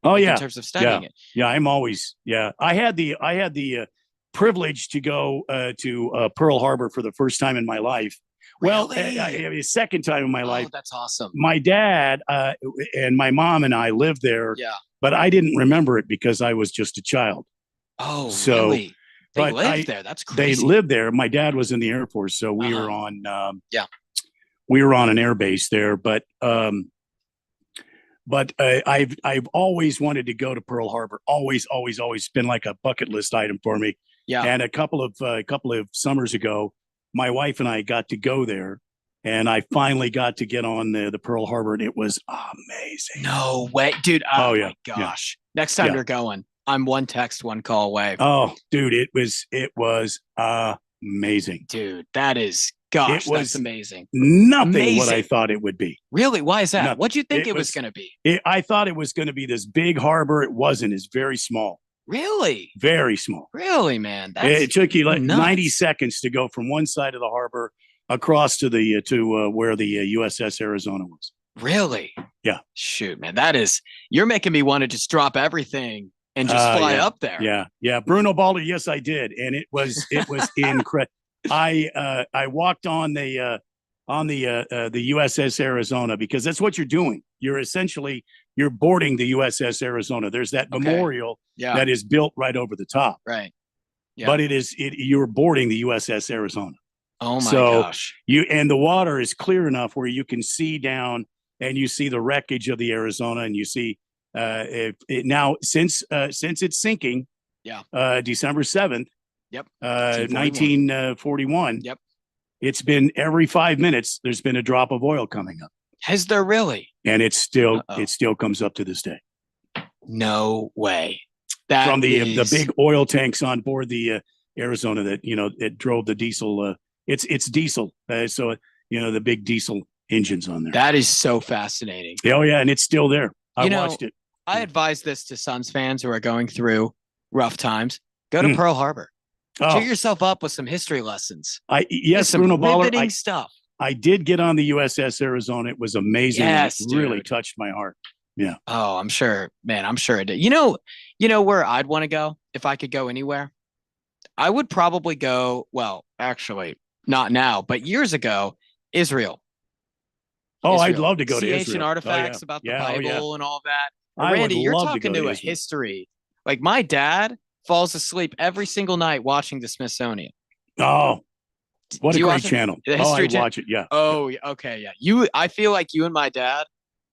Oh, yeah.
In terms of studying it.
Yeah, I'm always, I had the privilege to go to Pearl Harbor for the first time in my life. Well, the second time in my life.
Oh, that's awesome.
My dad and my mom and I lived there.
Yeah.
But I didn't remember it because I was just a child.
Oh,
so,
really? They lived there. That's crazy.
They lived there. My dad was in the Air Force, so we were on. We were on an air base there, but I've always wanted to go to Pearl Harbor. Always been like a bucket list item for me.
Yeah.
And a couple of summers ago, my wife and I got to go there, and I finally got to get on the Pearl Harbor, and it was amazing.
No way, dude. Oh
yeah.
My gosh. Yeah. Next time you're going, I'm one text, one call away.
Oh, dude, it was amazing.
Dude, that is, gosh, that's amazing.
Nothing what I thought it would be.
Really? Why is that? What'd you think it was going to be?
I thought it was going to be this big harbor. It wasn't. It's very small.
Really?
Very small.
Really, man?
It took you like 90 seconds to go from one side of the harbor across to the where the USS Arizona was.
Really?
Yeah.
Shoot, man, you're making me want to just drop everything and just fly
yeah.
up there.
Yeah. Bruno Balder. Yes, I did. And it was incredible. I walked on the USS Arizona because that's what you're doing. You're boarding the USS Arizona. There's that memorial that is built right over the top.
Right. Yeah.
But you're boarding the USS Arizona.
Oh my gosh.
And the water is clear enough where you can see down and you see the wreckage of the Arizona, and you see now since it's sinking.
Yeah.
December 7th.
Yep.
1941.
Yep.
It's been every 5 minutes there's been a drop of oil coming up.
Has there really?
And it still comes up to this day.
No way.
From the big oil tanks on board the Arizona that it drove the diesel. It's diesel, so the big diesel engines on there.
That is so fascinating.
Oh yeah, and it's still there. I watched it.
I advise this to Suns fans who are going through rough times. Go to Pearl Harbor. Cheer yourself up with some history lessons.
Some
riveting stuff.
I did get on the USS Arizona. It was amazing.
Yes,
it really touched my heart. Yeah.
Oh, I'm sure, man. I'm sure it did. You know where I'd want to go if I could go anywhere? I would probably go, well, actually, not now, but years ago, Israel.
Oh, I'd love to go to Israel.
Ancient artifacts about the Bible and all that.
I
Randy,
would
you're
love
talking
to go
to a
Israel.
history. Like my dad falls asleep every single night watching the Smithsonian.
Oh, what
Do
a
you
great
watch it?
channel.
The
Oh,
History
I
Channel?
watch it. Yeah.
Oh, okay, yeah. I feel like you and my dad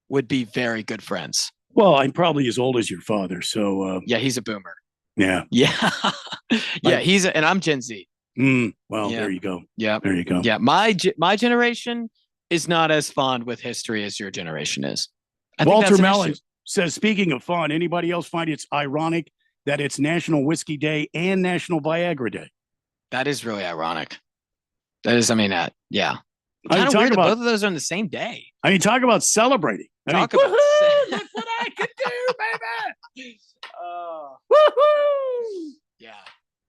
would be very good friends.
Well, I'm probably as old as your father, so
Yeah, he's a boomer.
yeah.
Yeah, yeah. And I'm Gen Z.
Well,
Yeah.
there you go.
Yeah,
There you go.
yeah. My generation is not as fond with history as your generation is. I think
Walter
that's an
Mellon
issue.
says, speaking of fun, anybody else find it's ironic that it's National Whiskey Day and National Viagra Day?
That is really ironic. That is, yeah.
I mean,
Kind of
talk
weird that
about-
both of those are on the same day.
I mean, talk about celebrating.
Talk about
woohoo, look what I can do, baby. Woohoo!
Yeah.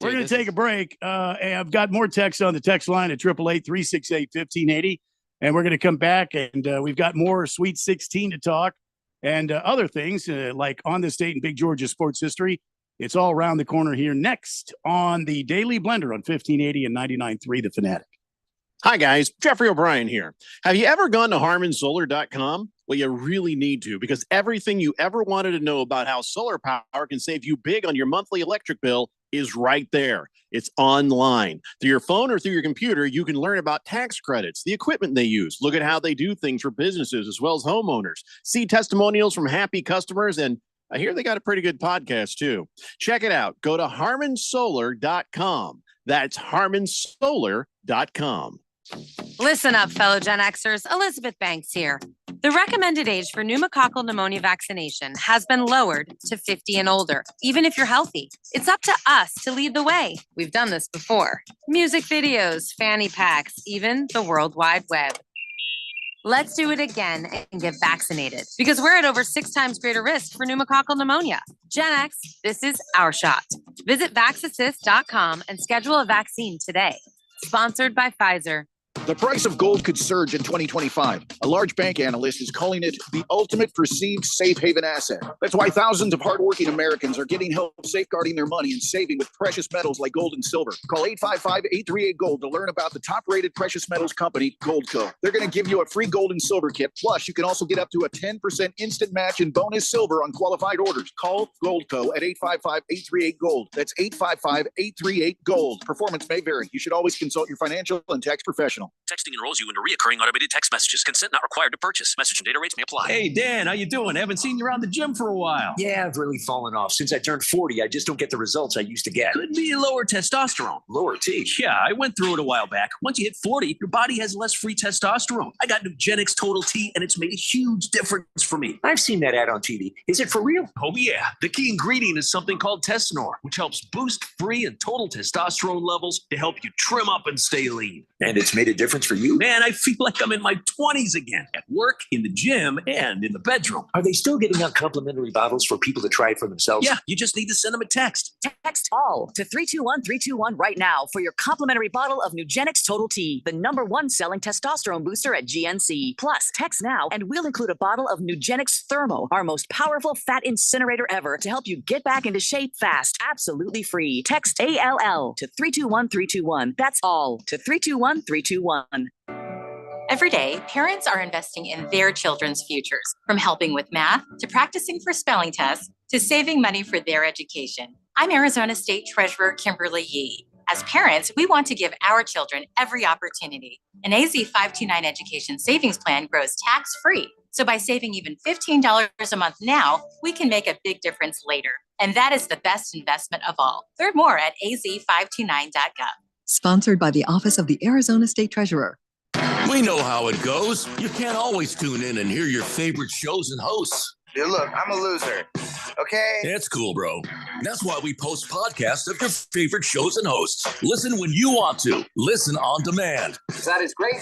We're
Dude,
going to take a break. And I've got more texts on the text line at 888-368-1580. And we're going to come back, and we've got more Sweet 16 to talk and other things like on this date in Big Georgia sports history. It's all around the corner here next on the Daily Blender on 1580 and 99.3 The Fanatic.
Hi, guys. Jeffrey O'Brien here. Have you ever gone to HarmonSolar.com? Well, you really need to, because everything you ever wanted to know about how solar power can save you big on your monthly electric bill is right there. It's online. Through your phone or through your computer, you can learn about tax credits, the equipment they use, look at how they do things for businesses as well as homeowners, see testimonials from happy customers, and I hear they got a pretty good podcast, too. Check it out. Go to HarmonSolar.com. That's HarmonSolar.com.
Listen up, fellow Gen Xers. Elizabeth Banks here. The recommended age for pneumococcal pneumonia vaccination has been lowered to 50 and older, even if you're healthy. It's up to us to lead the way. We've done this before. Music videos, fanny packs, even the World Wide Web. Let's do it again and get vaccinated, because we're at over 6 times greater risk for pneumococcal pneumonia. Gen X, this is our shot. Visit VaxAssist.com and schedule a vaccine today. Sponsored by Pfizer.
The price of gold could surge in 2025. A large bank analyst is calling it the ultimate perceived safe haven asset. That's why thousands of hardworking Americans are getting help safeguarding their money and saving with precious metals like gold and silver. Call 855-838-GOLD to learn about the top-rated precious metals company, Goldco. They're going to give you a free gold and silver kit. Plus, you can also get up to a 10% instant match in bonus silver on qualified orders. Call Goldco at 855-838-GOLD. That's 855-838-GOLD. Performance may vary. You should always consult your financial and tax professional.
Texting enrolls you into recurring automated text messages. Consent not required to purchase. Message and data rates may apply.
Hey, Dan, how you doing? Haven't seen you around the gym for a while.
Yeah, I've really fallen off. Since I turned 40, I just don't get the results I used to get.
Could be lower testosterone.
Lower T.
Yeah, I went through it a while back. Once you hit 40, your body has less free testosterone. I got Nugenix Total T, and it's made a huge difference for me.
I've seen that ad on TV. Is it for real?
Oh, yeah. The key ingredient is something called Tesnor, which helps boost free and total testosterone levels to help you trim up and stay lean.
And it's made a difference for you?
Man, I feel like I'm in my 20s again, at work, in the gym, and in the bedroom.
Are they still giving out complimentary bottles for people to try it for themselves?
Yeah, you just need to send them a text.
Text all to 321-321 right now for your complimentary bottle of Nugenix Total T, the #1 selling testosterone booster at GNC. Plus, text now and we'll include a bottle of Nugenix Thermo, our most powerful fat incinerator ever, to help you get back into shape fast, absolutely free. Text ALL to 321-321. That's all to 321-321.
Every day, parents are investing in their children's futures, from helping with math to practicing for spelling tests to saving money for their education. I'm Arizona State Treasurer Kimberly Yee. As parents, we want to give our children every opportunity. An AZ 529 education savings plan grows tax-free. So by saving even $15 a month now, we can make a big difference later. And that is the best investment of all. Learn more at az529.gov.
Sponsored by the Office of the Arizona State Treasurer.
We know how it goes. You can't always tune in and hear your favorite shows and hosts.
Dude, look, I'm a loser. Okay?
It's cool, bro. That's why we post podcasts of your favorite shows and hosts. Listen when you want to. Listen on demand.
That is great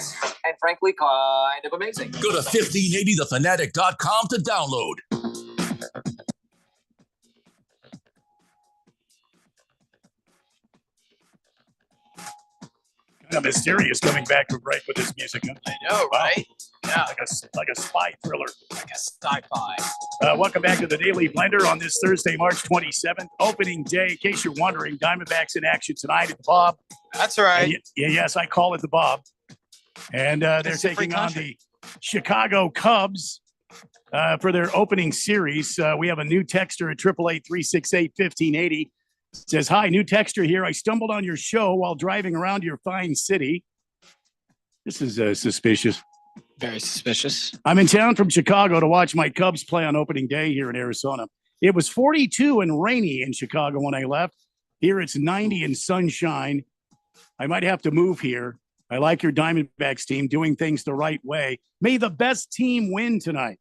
and frankly kind of amazing.
Go to 1580thefanatic.com to download.
Kind of mysterious coming back from break with this music. Huh?
I know, right?
Yeah, like a spy thriller.
Like a sci-fi.
Welcome back to the Daily Blender on this Thursday, March 27th, opening day. In case you're wondering, Diamondbacks in action tonight at the Bob.
That's right.
Yes, I call it the Bob. And they're taking on the Chicago Cubs for their opening series. We have a new texter at 888-368-1580. Says, hi, new texter here. I stumbled on your show while driving around your fine city. This is suspicious.
Very suspicious.
I'm in town from Chicago to watch my Cubs play on opening day here in Arizona. It was 42 and rainy in Chicago when I left. Here it's 90 and sunshine. I might have to move here. I like your Diamondbacks team doing things the right way. May the best team win tonight.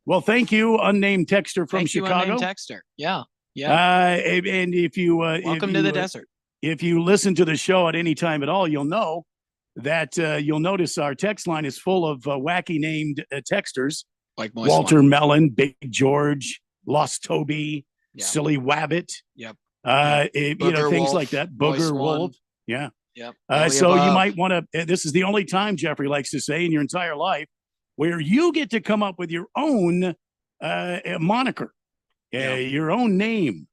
Well, thank you, unnamed texter from Chicago.
Unnamed texter. Yeah.
And if you
welcome to the desert.
If you listen to the show at any time at all, you'll know that you'll notice our text line is full of wacky named texters
like
Walter Mellon, Big George, Lost Toby, Silly Wabbit.
Yep.
Things
Wolf,
like that. Booger Wolf. Yeah.
Yep.
So you might want to. This is the only time Jeffrey likes to say in your entire life where you get to come up with your own moniker. Your own name.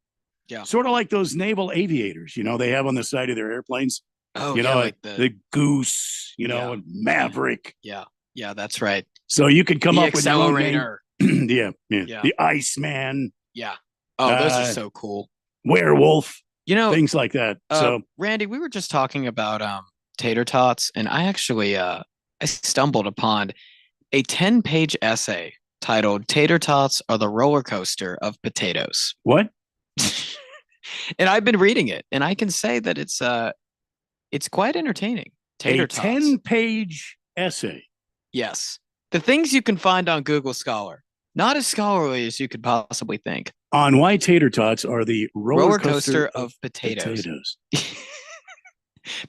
Yeah.
Sort of like those naval aviators, they have on the side of their airplanes.
Oh,
like the Goose, and Maverick.
Yeah. Yeah, that's right.
So you could come up with your own name.
Accelerator.
Yeah. The Iceman.
Yeah. Oh, those are so cool.
Werewolf. Things like that. So
Randy, we were just talking about tater tots, and I actually I stumbled upon a 10-page essay titled "Tater Tots Are the Roller Coaster of Potatoes."
What?
And I've been reading it, and I can say that it's quite entertaining. Tater tots.
10-page essay.
Yes, the things you can find on Google Scholar, not as scholarly as you could possibly think.
On why tater tots are the roller coaster
of potatoes.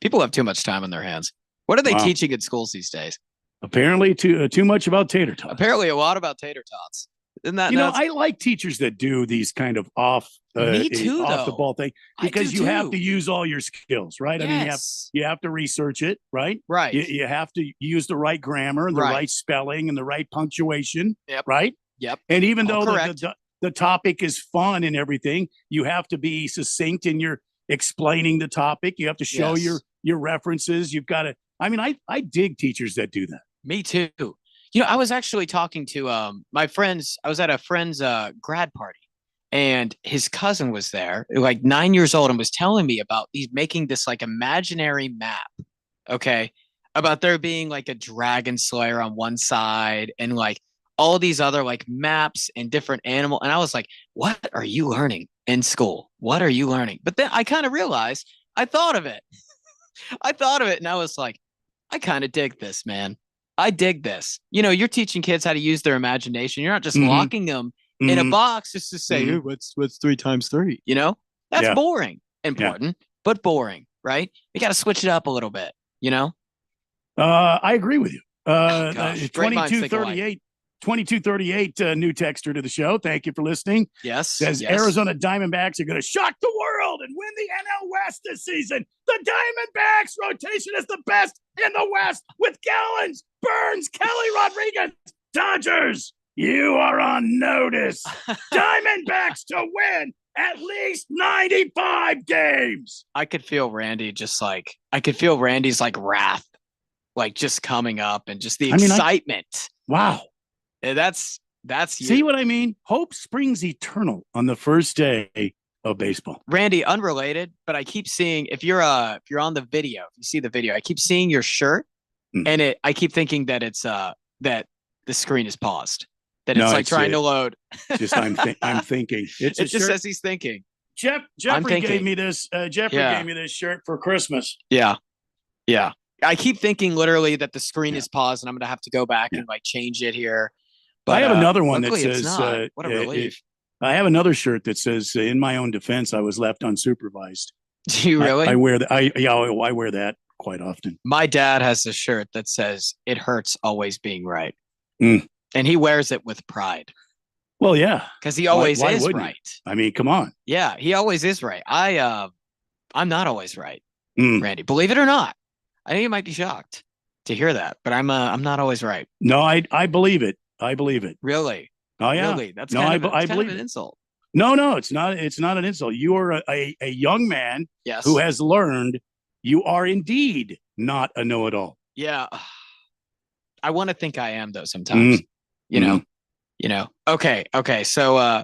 People have too much time on their hands. What are they teaching in schools these days?
Apparently too much about tater tots.
Apparently a lot about tater tots. Isn't that
I like teachers that do these kind of off the ball thing because you have to use all your skills, right?
Yes.
I mean, you have to research it, right?
Right.
You have to use the right grammar and the right spelling and the right punctuation, right?
Yep.
And even though the topic is fun and everything, you have to be succinct in your explaining the topic. You have to show your references. You've got to. I mean, I dig teachers that do that.
Me too. I was actually talking to my friends. I was at a friend's grad party, and his cousin was there, like 9 years old, and was telling me about making this like imaginary map. Okay, about there being like a dragon slayer on one side, and like all these other like maps and different animal. And I was like, "What are you learning in school? What are you learning?" But then I kind of realized I thought of it. And I was like, I kind of dig this, man. I dig this. You're teaching kids how to use their imagination. You're not just locking them in a box just to say, hey, what's 3 times 3? That's boring. Important, but boring, right? We got to switch it up a little bit,
I agree with you.
Gosh, great minds think alike.
2238. 2238 new texter to the show. Thank you for listening.
Yes.
Says
yes.
Arizona Diamondbacks are going to shock the world and win the NL West this season. The Diamondbacks rotation is the best in the West with Gallons, Burns, Kelly Rodriguez. Dodgers, you are on notice. Diamondbacks to win at least 95 games.
I could feel Randy's like wrath, like just coming up and just the excitement.
Wow.
And that's you.
See what I mean? Hope springs eternal on the first day of baseball.
Randy, unrelated, but I keep seeing if you're on the video, if you see the video, I keep seeing your shirt, and I keep thinking that it's that the screen is paused, that it's like trying to load.
Just I'm thinking.
It just says he's thinking.
Jeffrey gave me this. Jeffrey gave me this shirt for Christmas.
Yeah. I keep thinking literally that the screen is paused, and I'm gonna have to go back and like change it here. But
I have another one that
luckily
says,
it's not. What a relief.
I have another shirt that says, in my own defense, I was left unsupervised.
Do you really?
I wear that. I wear that quite often.
My dad has a shirt that says, "It hurts always being right."
And
he wears it with pride.
Well, yeah.
Because he always
Why
is
wouldn't
right.
he? I mean, come on.
Yeah, he always is right. I'm not always right, Randy. Believe it or not. I think you might be shocked to hear that, but I'm not always right.
No, I believe it. I believe it.
Really?
Oh yeah.
Really? That's
no,
kind
I
of
believe
an insult.
No, it's not. It's not an insult. You are a young man who has learned you are indeed not a know-it-all.
Yeah. I want to think I am though sometimes. You know. Okay. So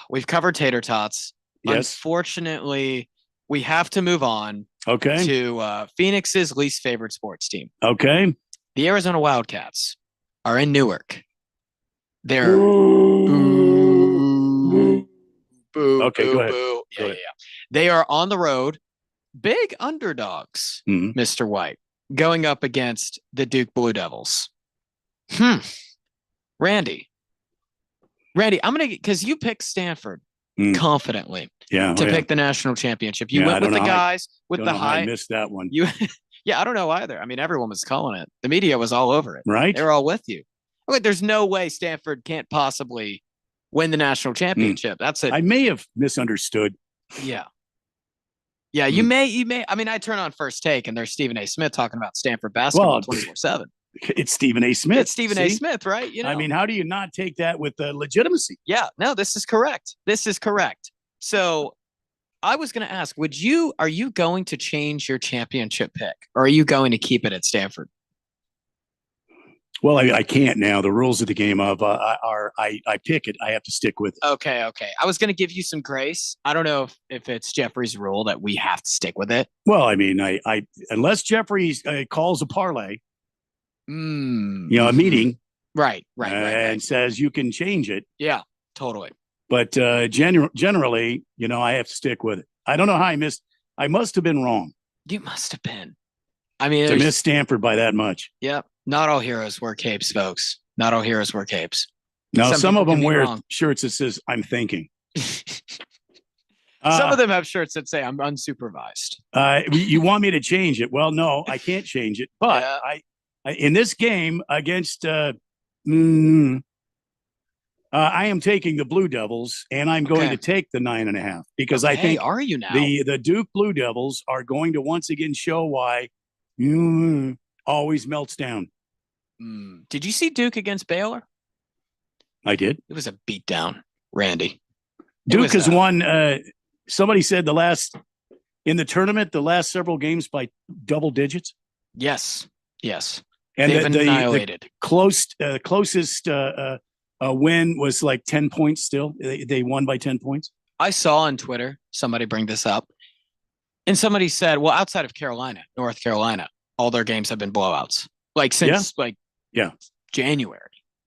we've covered tater tots.
Yes.
Unfortunately, we have to move on.
Okay.
To Phoenix's least favorite sports team.
Okay.
The Arizona Wildcats are in Newark. They're
Okay, go ahead.
Yeah. They are on the road, big underdogs, Mr. White, going up against the Duke Blue Devils. Randy, I'm gonna because you picked Stanford confidently to pick the national championship. You went with the guys with the high.
I missed that one.
Yeah, I don't know either. I mean, everyone was calling it. The media was all over it.
Right?
They were all with you. Look, there's no way Stanford can't possibly win the national championship. That's it.
I may have misunderstood.
Yeah. Yeah, you may. I mean, I turn on First Take and there's Stephen A. Smith talking about Stanford basketball 24/7.
It's Stephen A. Smith.
It's Stephen A. Smith, right? You know.
I mean, how do you not take that with legitimacy?
Yeah, no, this is correct. So I was going to ask, are you going to change your championship pick or are you going to keep it at Stanford?
Well, I can't now. The rules of the game I pick it. I have to stick with it.
Okay. I was going to give you some grace. I don't know if it's Jeffrey's rule that we have to stick with it.
Well, I mean, I unless Jeffrey calls a parlay, a meeting,
right,
and says you can change it.
Yeah, totally.
But generally, I have to stick with it. I don't know how I missed. I must have been wrong.
You must have been. I mean,
to miss Stanford by that much.
Yep. Not all heroes wear capes, folks. Not all heroes wear capes.
Now, some of them wear shirts that says "I'm thinking."
Some of them have shirts that say "I'm unsupervised."
You want me to change it? Well, no, I can't change it. But I in this game against, I am taking the Blue Devils, and I'm going to take the 9.5 because I think
are you now
the Duke Blue Devils are going to once again show why always melts down.
Did you see Duke against Baylor?
I did.
It was a beatdown, Randy.
Duke has won. Somebody said in the tournament, the last several games by double digits.
Yes.
And
they've annihilated.
The closest win was like 10 points. Still, they won by 10 points.
I saw on Twitter somebody bring this up, and somebody said, "Well, outside of Carolina, North Carolina, all their games have been blowouts. Like since January,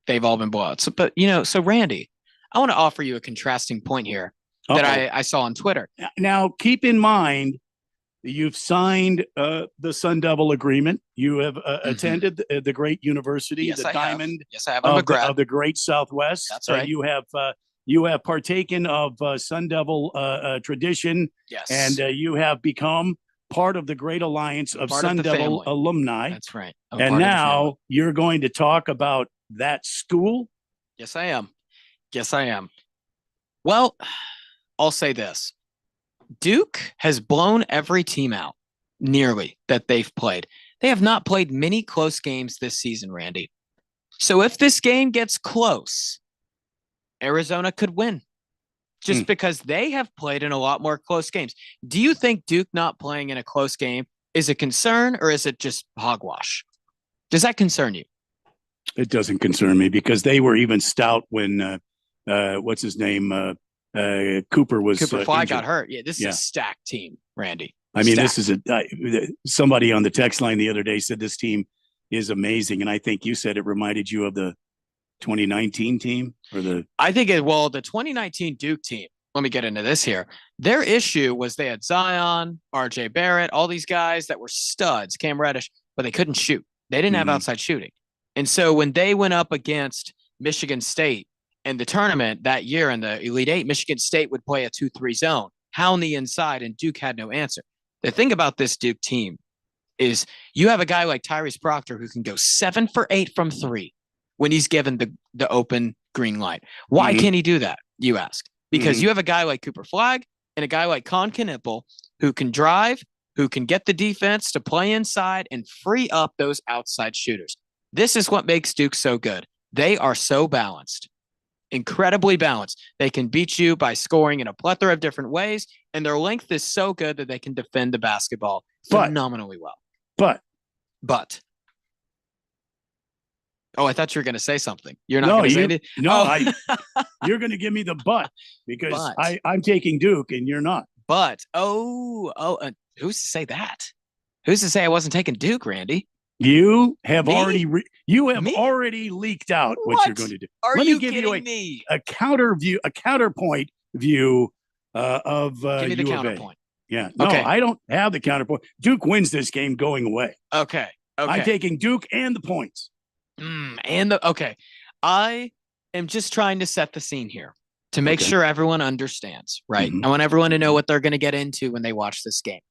they've all been blowouts." But so Randy, I want to offer you a contrasting point here that I saw on Twitter.
Now, keep in mind, you've signed the Sun Devil agreement. You have attended the great university, the Diamond of the Great Southwest.
That's right.
You have partaken of Sun Devil tradition.
Yes.
And you have become part of the great alliance of
Part of
Sun
the
Devil
family.
alumni.
That's right. I'm
And
part of the family.
now you're going to talk about that school.
Yes, I am. Yes, I am. Well, I'll say this. Duke has blown every team out nearly that they've played. They have not played many close games this season, Randy. So if this game gets close, Arizona could win just because they have played in a lot more close games. Do you think Duke not playing in a close game is a concern, or is it just hogwash? Does that concern you?
It doesn't concern me because they were even stout when what's his name? Cooper was
Cooper Fly
injured.
got hurt. Yeah, this is a stacked team, Randy.
I mean,
Stacked.
this is somebody on the text line the other day said this team is amazing, and I think you said it reminded you of the 2019 team or the.
I think the 2019 Duke team. Let me get into this here. Their issue was they had Zion, RJ Barrett, all these guys that were studs, Cam Reddish, but they couldn't shoot. They didn't have outside shooting. And so when they went up against Michigan State in the tournament that year in the Elite Eight, Michigan State would play a 2-3 zone, hound the inside, and Duke had no answer. The thing about this Duke team is you have a guy like Tyrese Proctor who can go 7 for 8 from 3 when he's given the open green light. Why can't he do that, you ask? Because you have a guy like Cooper Flagg and a guy like Con Knipple who can drive, who can get the defense to play inside and free up those outside shooters. This is what makes Duke so good. They are so balanced, incredibly balanced. They can beat you by scoring in a plethora of different ways, and their length is so good that they can defend the basketball phenomenally well. But. Oh, I thought you were going to say something. You're not going to say it?
No, you're going to give me the but because I'm taking Duke and you're not.
But, who's to say that? Who's to say I wasn't taking Duke, Randy?
You have already already leaked out what you're going to do. Let me give you a counterpoint view of
give me the
U of A.
counterpoint.
Yeah. No,
Okay.
I don't have the counterpoint. Duke wins this game going away.
Okay.
I'm taking Duke and the points.
I am just trying to set the scene here to make sure everyone understands, right? I want everyone to know what they're going to get into when they watch this game.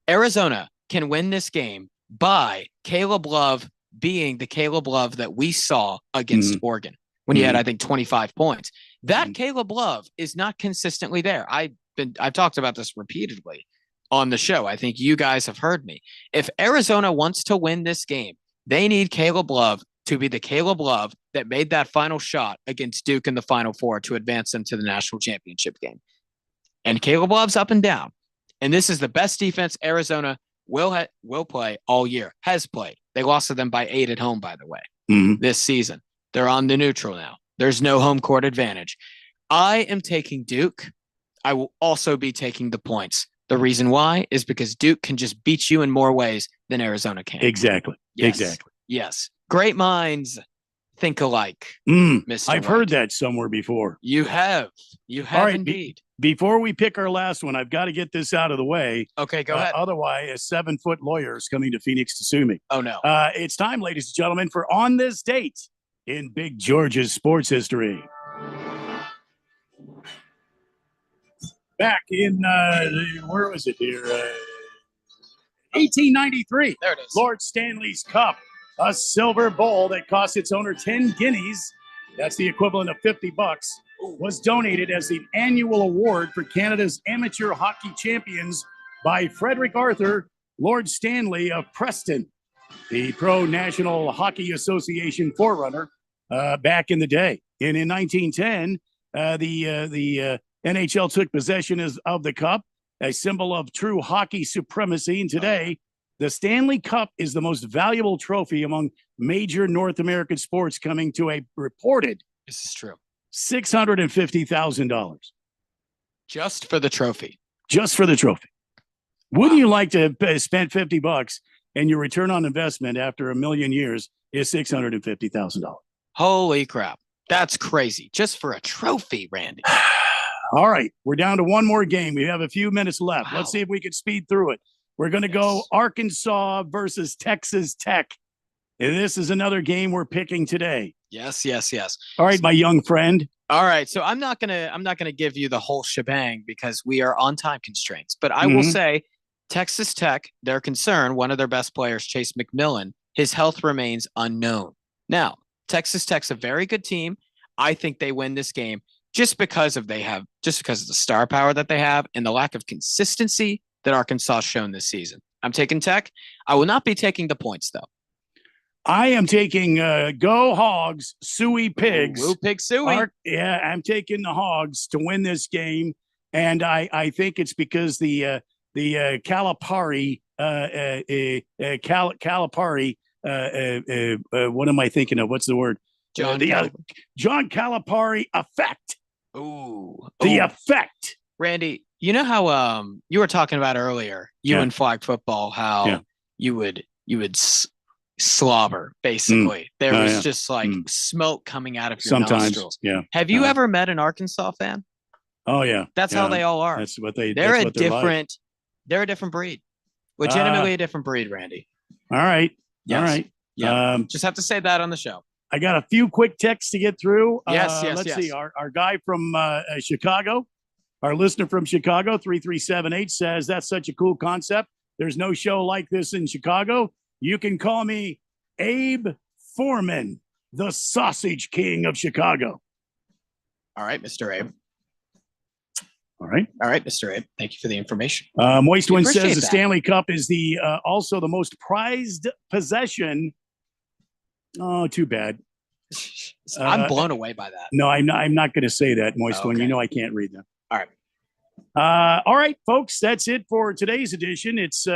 Arizona can win this game by Caleb Love being the Caleb Love that we saw against Oregon when he had, I think, 25 points. That Caleb Love is not consistently there. I've talked about this repeatedly on the show. I think you guys have heard me. If Arizona wants to win this game, they need Caleb Love to be the Caleb Love that made that final shot against Duke in the Final Four to advance them to the national championship game. And Caleb Love's up and down. And this is the best defense Arizona will play all year, has played. They lost to them by 8 at home, by the way, this season. They're on the neutral now. There's no home court advantage. I am taking Duke. I will also be taking the points. The reason why is because Duke can just beat you in more ways than Arizona can.
Exactly.
Yes.
Exactly.
Yes. Great minds think alike, Mr.
I've heard that somewhere before.
You have. You have
All right,
indeed.
Before we pick our last one, I've got to get this out of the way.
Okay, go ahead.
Otherwise, a 7-foot lawyer is coming to Phoenix to sue me.
Oh, no.
It's time, ladies and gentlemen, for On This Date in Big George's sports history. Back in, where was it here? 1893.
There it is.
Lord Stanley's Cup, a silver bowl that cost its owner 10 guineas. That's the equivalent of $50. Was donated as the annual award for Canada's amateur hockey champions by Frederick Arthur, Lord Stanley of Preston, the Pro National Hockey Association forerunner back in the day. And in 1910, the NHL took possession of the cup, a symbol of true hockey supremacy. And today, the Stanley Cup is the most valuable trophy among major North American sports, coming to a reported
This is true.
$650,000
Just for the trophy.
just for the trophy. Wouldn't you like to spend $50 and your return on investment after a million years is $650,000?
Holy crap. That's crazy. Just for a trophy, Randy.
All right, we're down to one more game. We have a few minutes left. Let's see if we can speed through it. We're going to go Arkansas versus Texas Tech. And this is another game we're picking today.
Yes.
All right, my young friend.
All right. So I'm not gonna give you the whole shebang because we are on time constraints. But I will say Texas Tech, their concern, one of their best players, Chase McMillan, his health remains unknown. Now, Texas Tech's a very good team. I think they win this game just because of the star power that they have and the lack of consistency that Arkansas has shown this season. I'm taking Tech. I will not be taking the points, though.
I am taking Go Hogs, Suey Pigs.
Woo Pig Suey.
I'm taking the Hogs to win this game, and I think it's because the Calipari, Calipari. What am I thinking of? What's the word? John Calipari effect. The effect.
Randy, you know how you were talking about earlier, in flag football, how you would slobber basically. There was just like smoke coming out of your nostrils.
Yeah.
Have you ever met an Arkansas fan?
Oh yeah.
That's how they all are.
That's what they.
They're
that's
a
what they're
different. They're a different breed. Legitimately a different breed, Randy.
All right.
Yes.
All right.
Yeah. Just have to say that on the show.
I got a few quick texts to get through.
Yes.
Let's see. Our guy from Chicago, our listener from Chicago, 3378 says that's such a cool concept. There's no show like this in Chicago. You can call me Abe Foreman, the Sausage King of Chicago.
All right, Mr. Abe.
All right,
Mr. Abe. Thank you for the information.
Moist One says the
that.
Stanley Cup is the also the most prized possession. Oh, too bad.
I'm blown away by that.
No, I'm not going to say that, Moist One.
Okay.
You know I can't read them.
All right.
All right, folks. That's it for today's edition. It's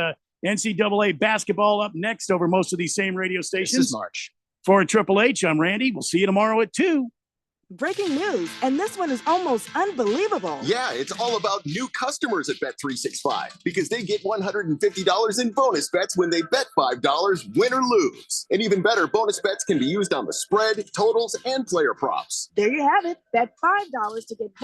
NCAA basketball up next over most of these same radio stations.
This is March.
For Triple H, I'm Randy. We'll see you tomorrow at 2.
Breaking news, and this one is almost unbelievable.
Yeah, it's all about new customers at Bet365 because they get $150 in bonus bets when they bet $5, win or lose. And even better, bonus bets can be used on the spread, totals, and player props.
There you have it. Bet $5 to get